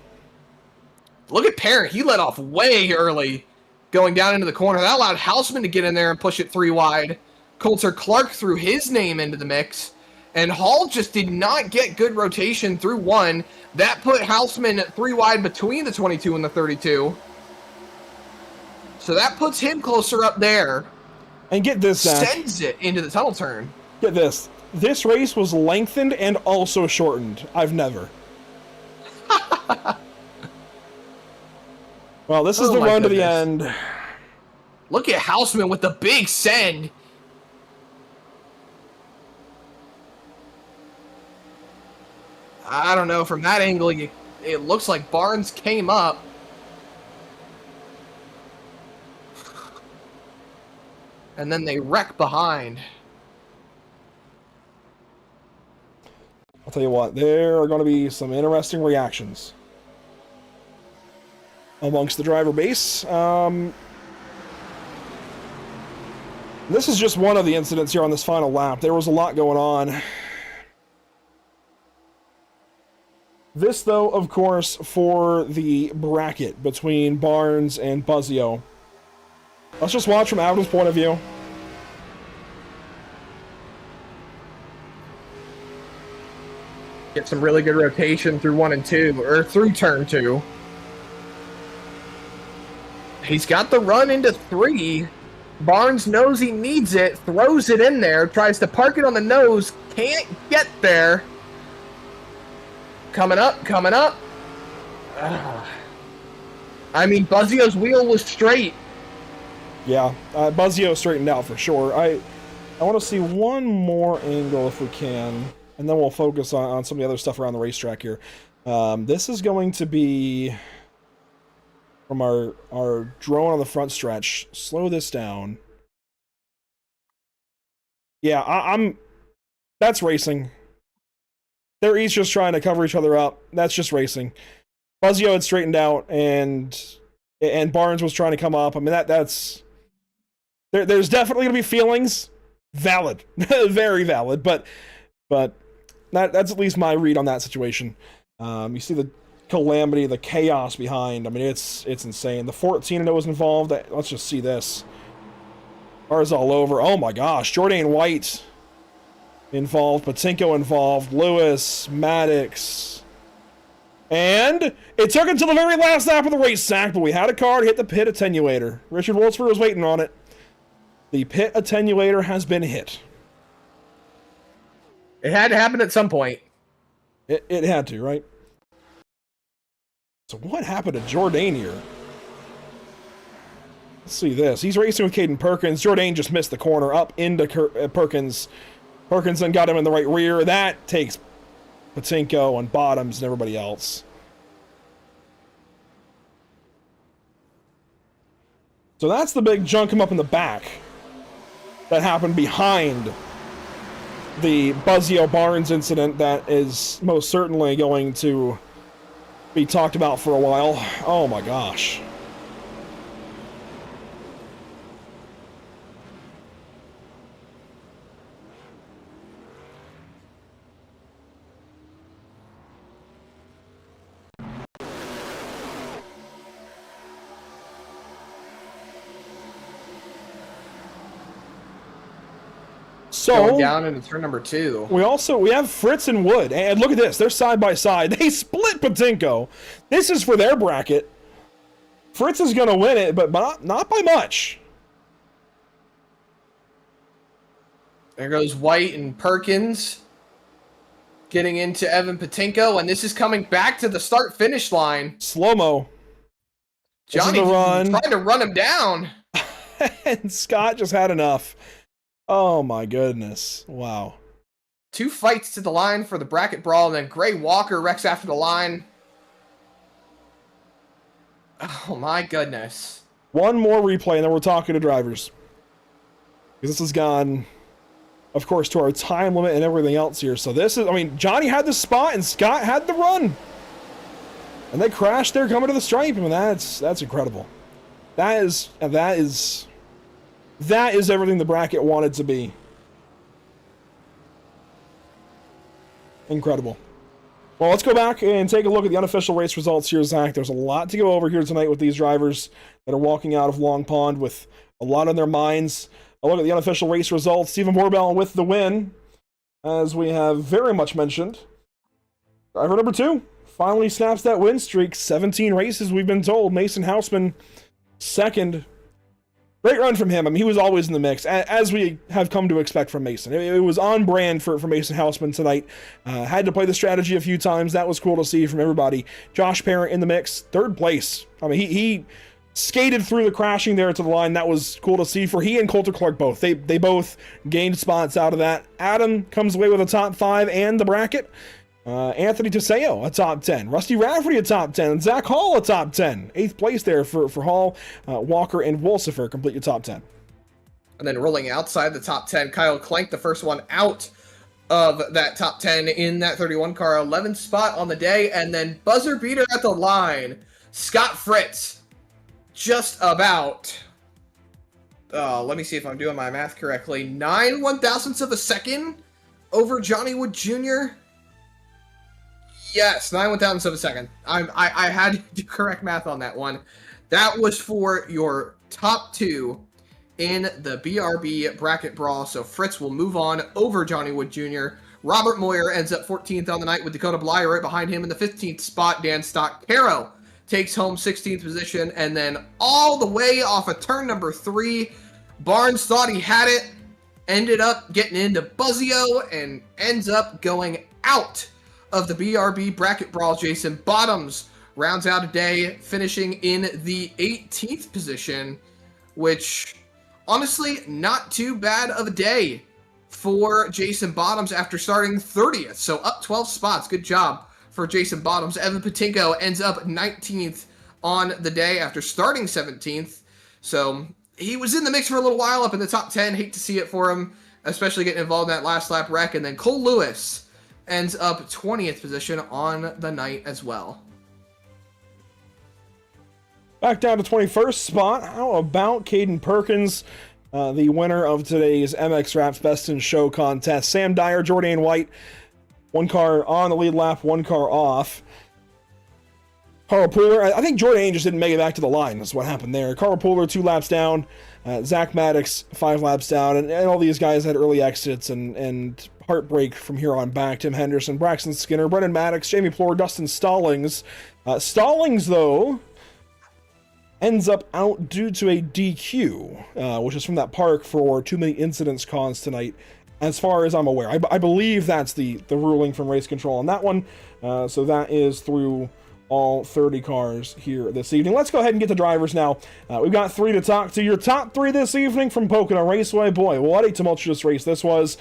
Look at Parrott. He let off way early. going down into the corner. That allowed Houseman to get in there and push it 3 wide. Coulter Clark threw his name into the mix. And Hall just did not get good rotation through 1. That put Houseman 3 wide between the 22 and the 32. So that puts him closer up there. And get this, Zach. Sends it into the tunnel turn. Get this. This race was lengthened and also shortened. I've never. Well, this is the run to the end. Look at Houseman with the big send. I don't know. From that angle, it looks like Barnes came up. And then they wreck behind. I'll tell you what, there are going to be some interesting reactions amongst the driver base. This is just one of the incidents here on this final lap. There was a lot going on. This, though, of course, for the bracket between Barnes and Buzzio. Let's just watch from Adam's point of view. Get some really good rotation through 1 and 2, or through turn 2. He's got the run into 3. Barnes knows he needs it, throws it in there, tries to park it on the nose, can't get there. Coming up, coming up. I mean, Buzzio's wheel was straight. Yeah, Buzzio straightened out for sure. I want to see one more angle if we can, and then we'll focus on some of the other stuff around the racetrack here. This is going to be from our drone on the front stretch. Slow this down. Yeah, I'm that's racing. They're each just trying to cover each other up. That's just racing. Buzzio had straightened out, and Barnes was trying to come up. I mean, that's there's definitely gonna be feelings. Valid, very valid. But that's at least my read on that situation. You see the calamity, the chaos behind. I mean, it's insane. The 14 that was involved. Let's just see this. Cars all over. Oh my gosh, Jordan White involved, Patinko involved, Lewis, Maddox. And it took until the very last lap of the race, Zach, but we had a car to hit the pit attenuator. Richard Wolfsburg was waiting on it. The pit attenuator has been hit. It had to happen at some point. It had to, right? So what happened to Jordan here? Let's see this. He's racing with Caden Perkins. Jordan just missed the corner up into Perkins. Perkins then got him in the right rear. That takes Patinko and Bottoms and everybody else. So that's the big junk him up in the back that happened behind the Buzzio Barnes incident that is most certainly going to be talked about for a while. Oh my gosh. So going down into turn number 2. We have Fritz and Wood, and look at this. They're side by side. They split Patinko. This is for their bracket. Fritz is going to win it, but not by much. There goes White and Perkins getting into Evan Patinko, and this is coming back to the start-finish line. Slow-mo. Johnny trying to run him down. And Scott just had enough. Oh my goodness. Wow. 2 fights to the line for the bracket brawl, and then Gray Walker wrecks after the line. Oh my goodness. One more replay, and then we're talking to drivers. Because this has gone, of course, to our time limit and everything else here. So this is, I mean, Johnny had the spot, and Scott had the run. And they crashed there coming to the stripe. I mean, that's incredible. That is everything the bracket wanted to be. Incredible. Well, let's go back and take a look at the unofficial race results here, Zach. There's a lot to go over here tonight with these drivers that are walking out of Long Pond with a lot on their minds. A look at the unofficial race results. Stephen Borbell with the win, as we have very much mentioned. Driver number 2 finally snaps that win streak. 17 races, we've been told. Mason Hausman, second. Great run from him. I mean, he was always in the mix, as we have come to expect from Mason. It was on brand for Mason Hausman tonight. Had to play the strategy a few times. That was cool to see from everybody. Josh Parent in the mix, third place. I mean, he skated through the crashing there to the line. That was cool to see for he and Coulter Clark both. They both gained spots out of that. Adam comes away with a top 5 and the bracket. Anthony Teseo, a top 10. Rusty Rafferty, a top 10. Zach Hall, a top 10. 8th place there for Hall, Walker, and Wolsifer complete your top 10. And then rolling outside the top 10, Kyle Clank, the first one out of that top 10 in that 31 car, 11th spot on the day. And then buzzer beater at the line, Scott Fritz, just about, let me see if I'm doing my math correctly, 9 1,000ths of a second over Johnny Wood Jr. Yes, 9 1,000ths of a second. I had to do correct math on that one. That was for your top 2 in the BRB bracket brawl. So Fritz will move on over Johnny Wood Jr. Robert Moyer ends up 14th on the night with Dakota Bly right behind him in the 15th spot. Dan Stock-Caro takes home 16th position. And then all the way off of turn number 3, Barnes thought he had it, ended up getting into Buzzio, and ends up going out of the BRB bracket brawl. Jason Bottoms rounds out a day, finishing in the 18th position, which honestly not too bad of a day for Jason Bottoms after starting 30th. So up 12 spots. Good job for Jason Bottoms. Evan Patinko ends up 19th on the day after starting 17th. So he was in the mix for a little while, up in the top 10. Hate to see it for him, especially getting involved in that last lap wreck. And then Cole Lewis ends up 20th position on the night as well. Back down to 21st spot. How about Caden Perkins, the winner of today's MX Raps Best in Show contest? Sam Dyer, Jordan White, 1 car on the lead lap, 1 car off. Carl Pooler, I think Jordan just didn't make it back to the line. That's what happened there. Carl Pooler, 2 laps down. Zach Maddox, 5 laps down. And all these guys had early exits and heartbreak from here on back. Tim Henderson, Braxton Skinner, Brennan Maddox, Jamie Plore, Dustin Stallings. Stallings, though, ends up out due to a DQ, which is from that park for too many incidents caused tonight, as far as I'm aware. I believe that's the ruling from race control on that one. So that is through all 30 cars here this evening. Let's go ahead and get the drivers now. We've got 3 to talk to. Your top 3 this evening from Pocono Raceway. Boy, what a tumultuous race this was.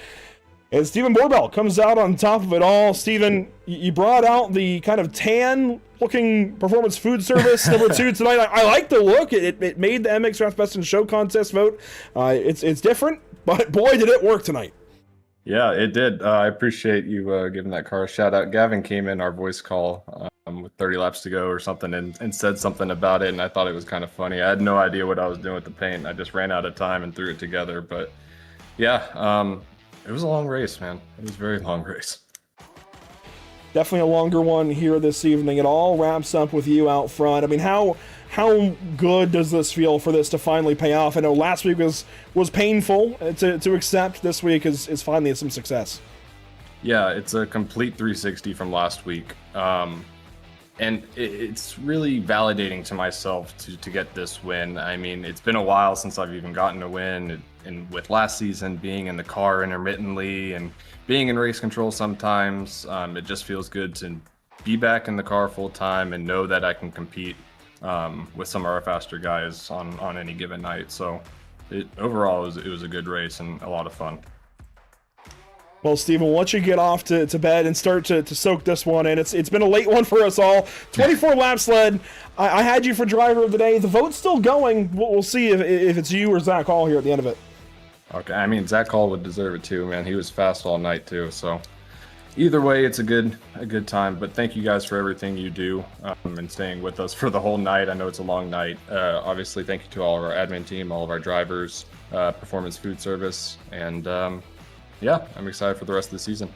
And Stephen Borbell comes out on top of it all. Stephen, you brought out the kind of tan-looking Performance Food Service number 2 tonight. I like the look. It made the MX Raps Best in Show contest vote. It's different, but boy, did it work tonight. Yeah, it did. I appreciate you giving that car a shout out. Gavin came in our voice call with 30 laps to go or something and said something about it, and I thought it was kind of funny. I had no idea what I was doing with the paint. I just ran out of time and threw it together. But yeah, it was a long race, man. It was a very long race. Definitely a longer one here this evening. It all wraps up with you out front. I mean, how good does this feel for this to finally pay off? I know last week was painful to accept. This week is finally some success. Yeah, it's a complete 360 from last week. And it's really validating to myself to get this win. I mean, it's been a while since I've even gotten a win. And with last season being in the car intermittently and being in race control sometimes, it just feels good to be back in the car full time and know that I can compete with some of our faster guys on any given night. So overall, it was a good race and a lot of fun. Well, Stephen, once you get off to bed and start to soak this one in, it's been a late one for us all. 24 laps led. I had you for driver of the day. The vote's still going. We'll see if it's you or Zach Hall here at the end of it. Okay, I mean, Zach Hall would deserve it too, man. He was fast all night too. So either way, it's a good time. But thank you guys for everything you do and staying with us for the whole night. I know it's a long night. Obviously, thank you to all of our admin team, all of our drivers, Performance Food Service, and yeah, I'm excited for the rest of the season.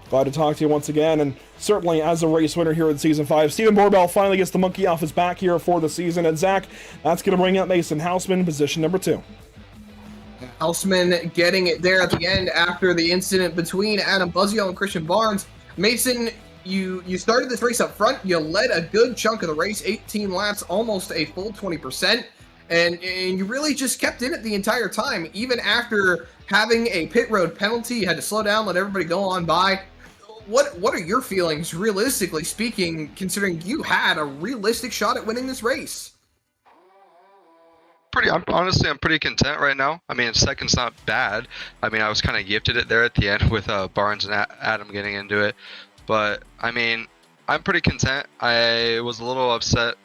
Glad to talk to you once again, and certainly as a race winner here in Season 5. Steven Borbell finally gets the monkey off his back here for the season, and Zach, that's going to bring up Mason Houseman in position number 2. Houseman getting it there at the end after the incident between Adam Buzzio and Christian Barnes. Mason, you started this race up front. You led a good chunk of the race, 18 laps, almost a full 20%. And you really just kept in it the entire time. Even after having a pit road penalty, you had to slow down, let everybody go on by. What are your feelings, realistically speaking, considering you had a realistic shot at winning this race? I'm pretty content right now. I mean, second's not bad. I mean, I was kind of gifted it there at the end with Barnes and Adam getting into it. But, I mean, I'm pretty content. I was a little upset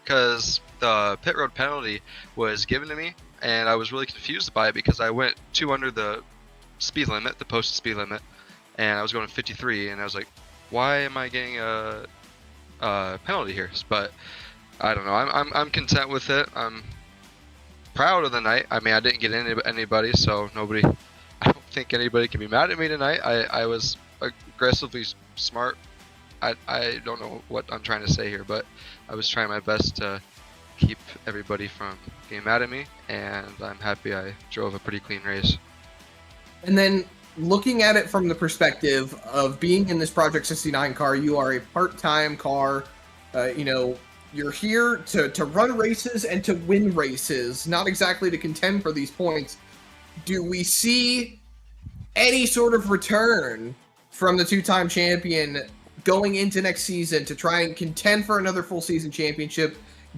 because the pit road penalty was given to me, and I was really confused by it because I went 2 under the speed limit, the posted speed limit, and I was going 53, and I was like, why am I getting a penalty here? But I don't know. I'm content with it. I'm proud of the night. I mean, I didn't get anybody, so I don't think anybody can be mad at me tonight. I was aggressively smart. I don't know what I'm trying to say here, but I was trying my best to keep everybody from getting mad at me, and I'm happy I drove a pretty clean race. And then looking at it from the perspective of being in this Project 69 car, you are a part-time car. You're here to run races and to win races, not exactly to contend for these points. Do we see any sort of return from the two-time champion going into next season to try and contend for another full season championship,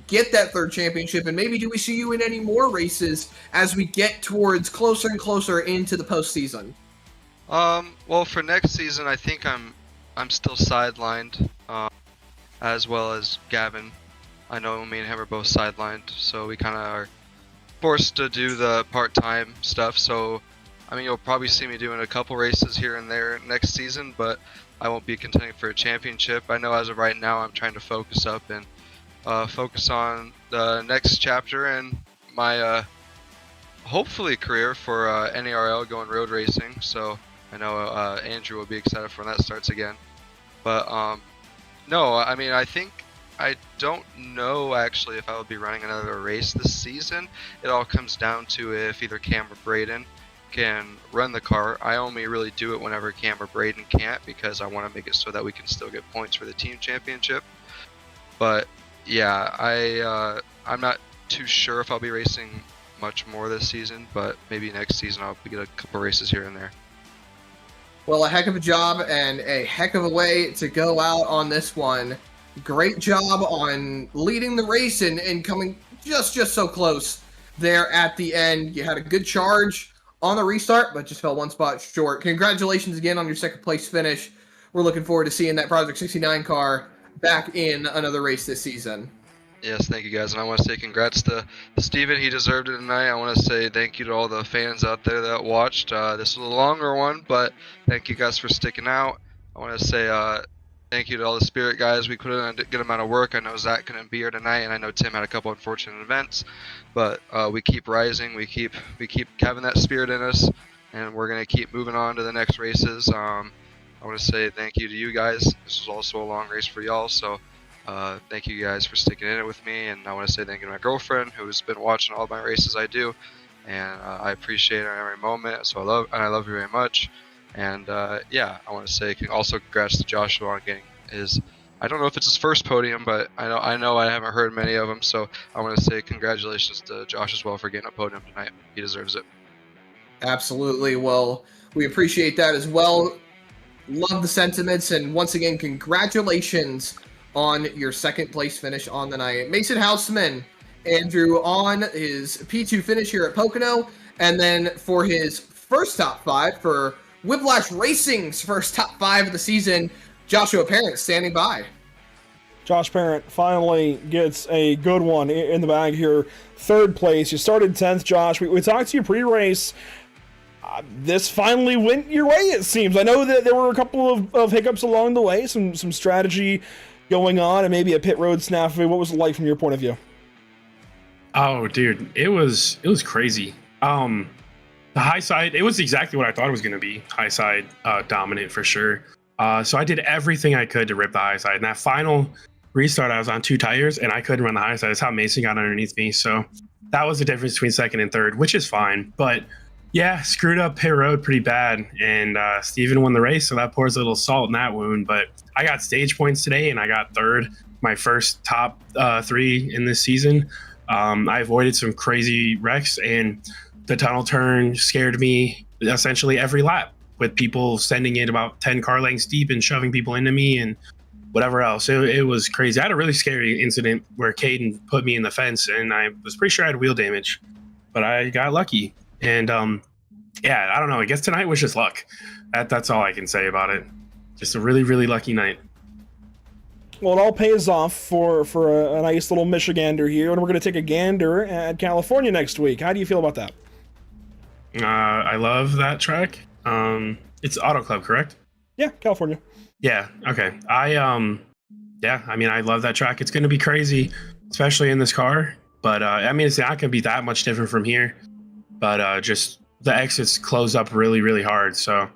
get that 3rd championship, and maybe do we see you in any more races as we get towards closer and closer into the postseason? Well, for next season, I think I'm still sidelined, as well as Gavin. I know me and him are both sidelined, so we kind of are forced to do the part-time stuff. So, I mean, you'll probably see me doing a couple races here and there next season, but I won't be contending for a championship. I know as of right now, I'm trying to focus up and focus on the next chapter and my hopefully career for NARL going road racing. So I know Andrew will be excited for when that starts again. But no, I mean, I don't know actually if I will be running another race this season. It all comes down to if either Cam or Braden can run the car. I only really do it whenever Cam or Braden can't, because I want to make it so that we can still get points for the team championship. But yeah, I'm not too sure if I'll be racing much more this season, but maybe next season I'll get a couple races here and there. Well, a heck of a job and a heck of a way to go out on this one. Great job on leading the race and coming just so close there at the end. You had a good charge on the restart, but just fell one spot short. Congratulations again on your 2nd place finish. We're looking forward to seeing that Project 69 car back in another race this season. Yes, thank you guys, and I want to say congrats to Steven. He deserved it tonight. I want to say thank you to all the fans out there that watched. This was a longer one, but thank you guys for sticking out. I want to say thank you to all the Spirit guys. We put in a good amount of work. I know Zach couldn't be here tonight, and I know Tim had a couple unfortunate events, but we keep rising. We keep having that spirit in us, and we're gonna keep moving on to the next races. I want to say thank you to you guys. This was also a long race for y'all, so thank you guys for sticking in it with me. And I want to say thank you to my girlfriend, who's been watching all my races I do, and I appreciate her every moment. So I love you very much. And yeah, I want to say also congrats to Joshua on getting his, I don't know if it's his first podium, but I know I haven't heard many of them. So I want to say congratulations to Josh as well for getting a podium tonight. He deserves it. Absolutely. Well, we appreciate that as well. Love the sentiments, and once again, congratulations on your 2nd place finish on the night. Mason Houseman, Andrew, on his P2 finish here at Pocono, and then for his first top 5 for Whiplash Racing's first top 5 of the season, Joshua Parent standing by. Josh Parent finally gets a good one in the bag here. 3rd place. You started 10th, Josh. We talked to you pre-race. This finally went your way, it seems. I know that there were a couple of hiccups along the way, some strategy going on, and maybe a pit road snafu. What was it like from your point of view? Oh, dude, it was crazy. The high side, it was exactly what I thought it was going to be. High side dominant for sure. So I did everything I could to rip the high side. And that final restart, I was on 2 tires and I couldn't run the high side. That's how Mason got underneath me. So that was the difference between second and third, which is fine. But yeah, screwed up pit road pretty bad. And Steven won the race, so that pours a little salt in that wound. But I got stage points today and I got third, my first top 3 in this season. I avoided some crazy wrecks, and the tunnel turn scared me essentially every lap, with people sending it about 10 car lengths deep and shoving people into me and whatever else. It was crazy. I had a really scary incident where Caden put me in the fence, and I was pretty sure I had wheel damage, but I got lucky. And yeah, I don't know. I guess tonight was just luck. That's all I can say about it. Just a really, really lucky night. Well, it all pays off for a nice little Michigander here, and we're going to take a gander at California next week. How do you feel about that? I love that track. It's Auto Club, correct? Yeah, California. Yeah. Okay. Yeah. I mean, I love that track. It's going to be crazy, especially in this car. But I mean, it's not going to be that much different from here. But just the exits close up really, really hard. So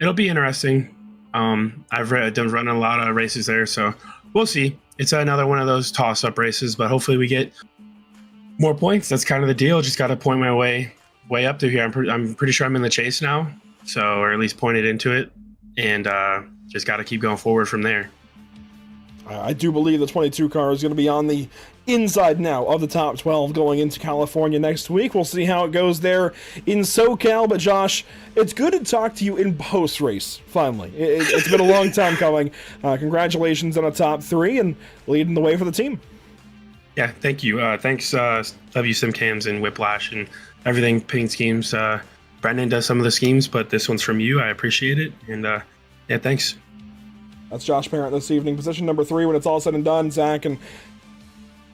it'll be interesting. I've done running a lot of races there, so we'll see. It's another one of those toss-up races, but hopefully we get more points. That's kind of the deal. Just got to point my way up to here. I'm pretty sure I'm in the chase now, so, or at least pointed into it, and just got to keep going forward from there. I do believe the 22 car is going to be on the inside now of the top 12 going into California next week. We'll see how it goes there in SoCal. But Josh, it's good to talk to you in post-race, finally. It's been a long time coming. Congratulations on a top 3 and leading the way for the team. Yeah, thank you. Thanks, W SimCams and Whiplash and everything, paint schemes. Brendan does some of the schemes, but this one's from you. I appreciate it. And yeah, thanks. That's Josh Parent this evening. Position number 3 when it's all said and done, Zach. And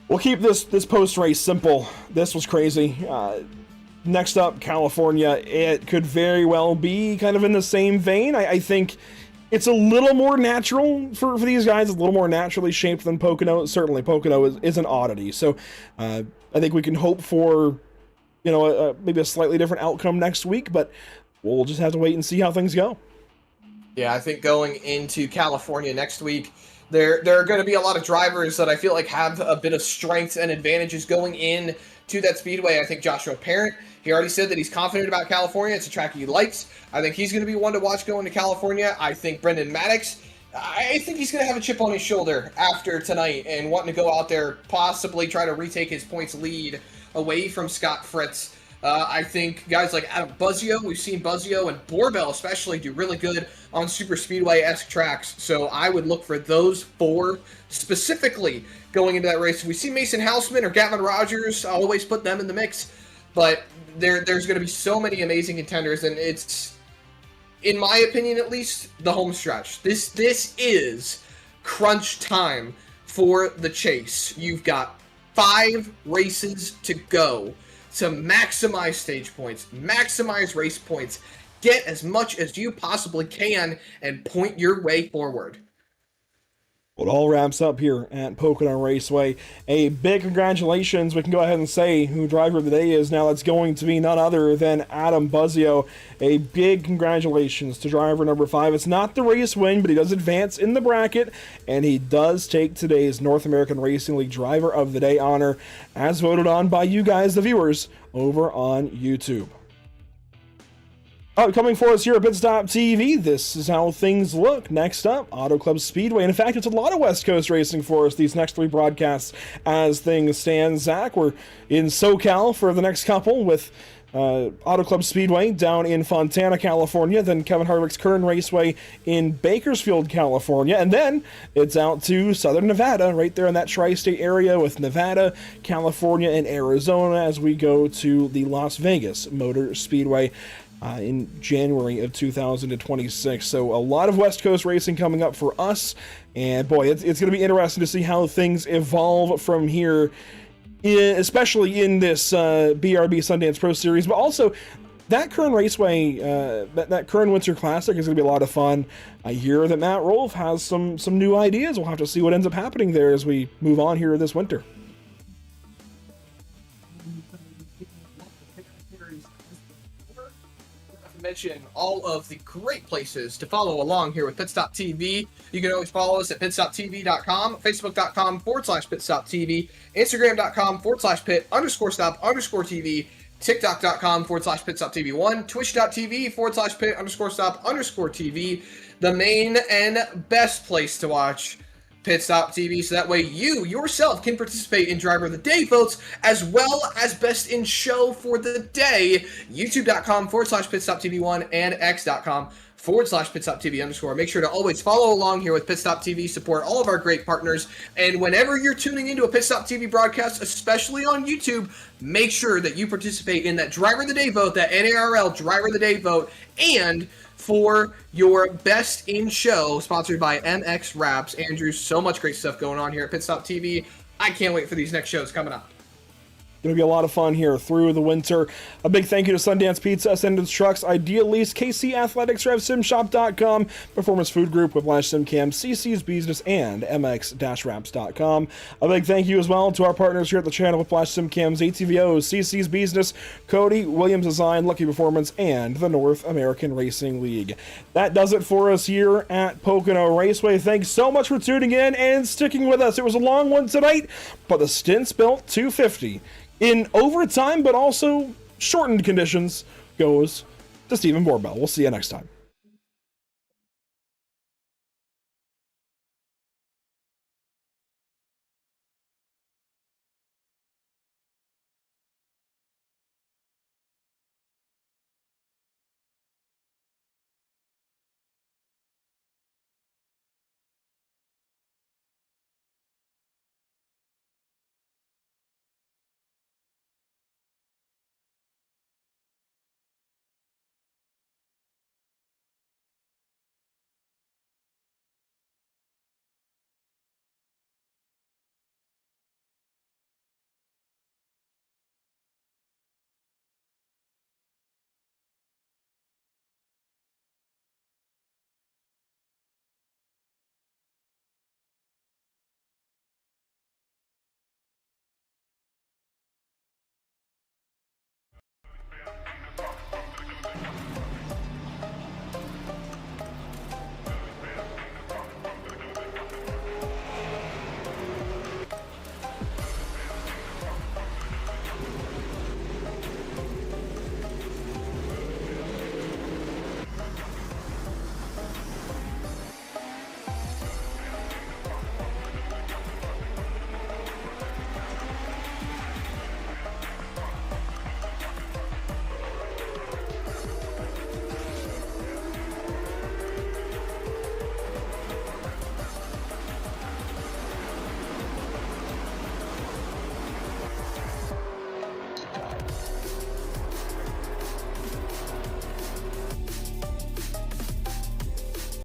we'll keep this post-race simple. This was crazy. Next up, California. It could very well be kind of in the same vein. I think it's a little more natural for these guys. It's a little more naturally shaped than Pocono. Certainly, Pocono is an oddity. So I think we can hope for, maybe a slightly different outcome next week. But we'll just have to wait and see how things go. Yeah, I think going into California next week, there are going to be a lot of drivers that I feel like have a bit of strengths and advantages going in to that speedway. I think Joshua Parent, he already said that he's confident about California. It's a track he likes. I think he's going to be one to watch going to California. I think Brendan Maddox, I think he's going to have a chip on his shoulder after tonight and wanting to go out there, possibly try to retake his points lead away from Scott Fritz. I think guys like Adam Buzzio, we've seen Buzzio and Borbell especially do really good on super speedway-esque tracks. So I would look for those 4 specifically going into that race. If we see Mason Houseman or Gavin Rogers, I'll always put them in the mix. But there's going to be so many amazing contenders, and it's, in my opinion at least, the home stretch. This is crunch time for the chase. You've got 5 races to go to maximize stage points, maximize race points, get as much as you possibly can, and point your way forward. Well, it all wraps up here at Pocono Raceway. A big congratulations, we can go ahead and say who driver of the day is now. That's going to be none other than Adam Buzzio. A big congratulations to driver number 5. It's not the race win, but he does advance in the bracket, and he does take today's North American Racing League Driver of the Day honor, as voted on by you guys, the viewers, over on YouTube. Coming for us here at Pitstop TV, this is how things look. Next up, Auto Club Speedway. And in fact, it's a lot of West Coast racing for us these next 3 broadcasts as things stand. Zach, we're in SoCal for the next couple with Auto Club Speedway down in Fontana, California, then Kevin Harvick's Kern Raceway in Bakersfield, California, and then it's out to Southern Nevada, right there in that tri-state area with Nevada, California, and Arizona as we go to the Las Vegas Motor Speedway in January of 2026. So a lot of West Coast racing coming up for us, and boy, it's going to be interesting to see how things evolve from here, especially in this BRB Sundance Pro Series, but also that Kern Raceway, that Kern Winter Classic is going to be a lot of fun. I hear that Matt Rolfe has some new ideas. We'll have to see what ends up happening there as we move on here this winter. to mention all of the great places to follow along here with Pitstop TV. You can always follow us at pitstoptv.com, facebook.com/pitstoptv, instagram.com/pit_stop_TV, tiktok.com/pitstoptv1, twitch.tv/pit_stop_TV. The main and best place to watch Pit Stop TV, so that way you yourself can participate in Driver of the Day votes as well as Best in Show for the day. YouTube.com/PitStopTV1 and X.com/PitStopTV_. Make sure to always follow along here with Pit Stop TV, support all of our great partners, and whenever you're tuning into a Pit Stop TV broadcast, especially on YouTube, make sure that you participate in that Driver of the Day vote, that NARL Driver of the Day vote, and for your Best in Show, sponsored by MX Raps. Andrew, so much great stuff going on here at Pit Stop TV. I can't wait for these next shows coming up. Going to be a lot of fun here through the winter. A big thank you to Sundance Pizza, Ascendance Trucks, Ideal Lease, KC Athletics, RevSimShop.com, Performance Food Group, Whiplash SimCam, CC's Business, and MX-Raps.com. A big thank you as well to our partners here at the channel, Whiplash SimCams, ATVOs, CC's Business, Cody, Williams Design, Lucky Performance, and the North American Racing League. That does it for us here at Pocono Raceway. Thanks so much for tuning in and sticking with us. It was a long one tonight, but the Stints Built 250 in overtime, but also shortened conditions, goes to Stephen Borbell. We'll see you next time.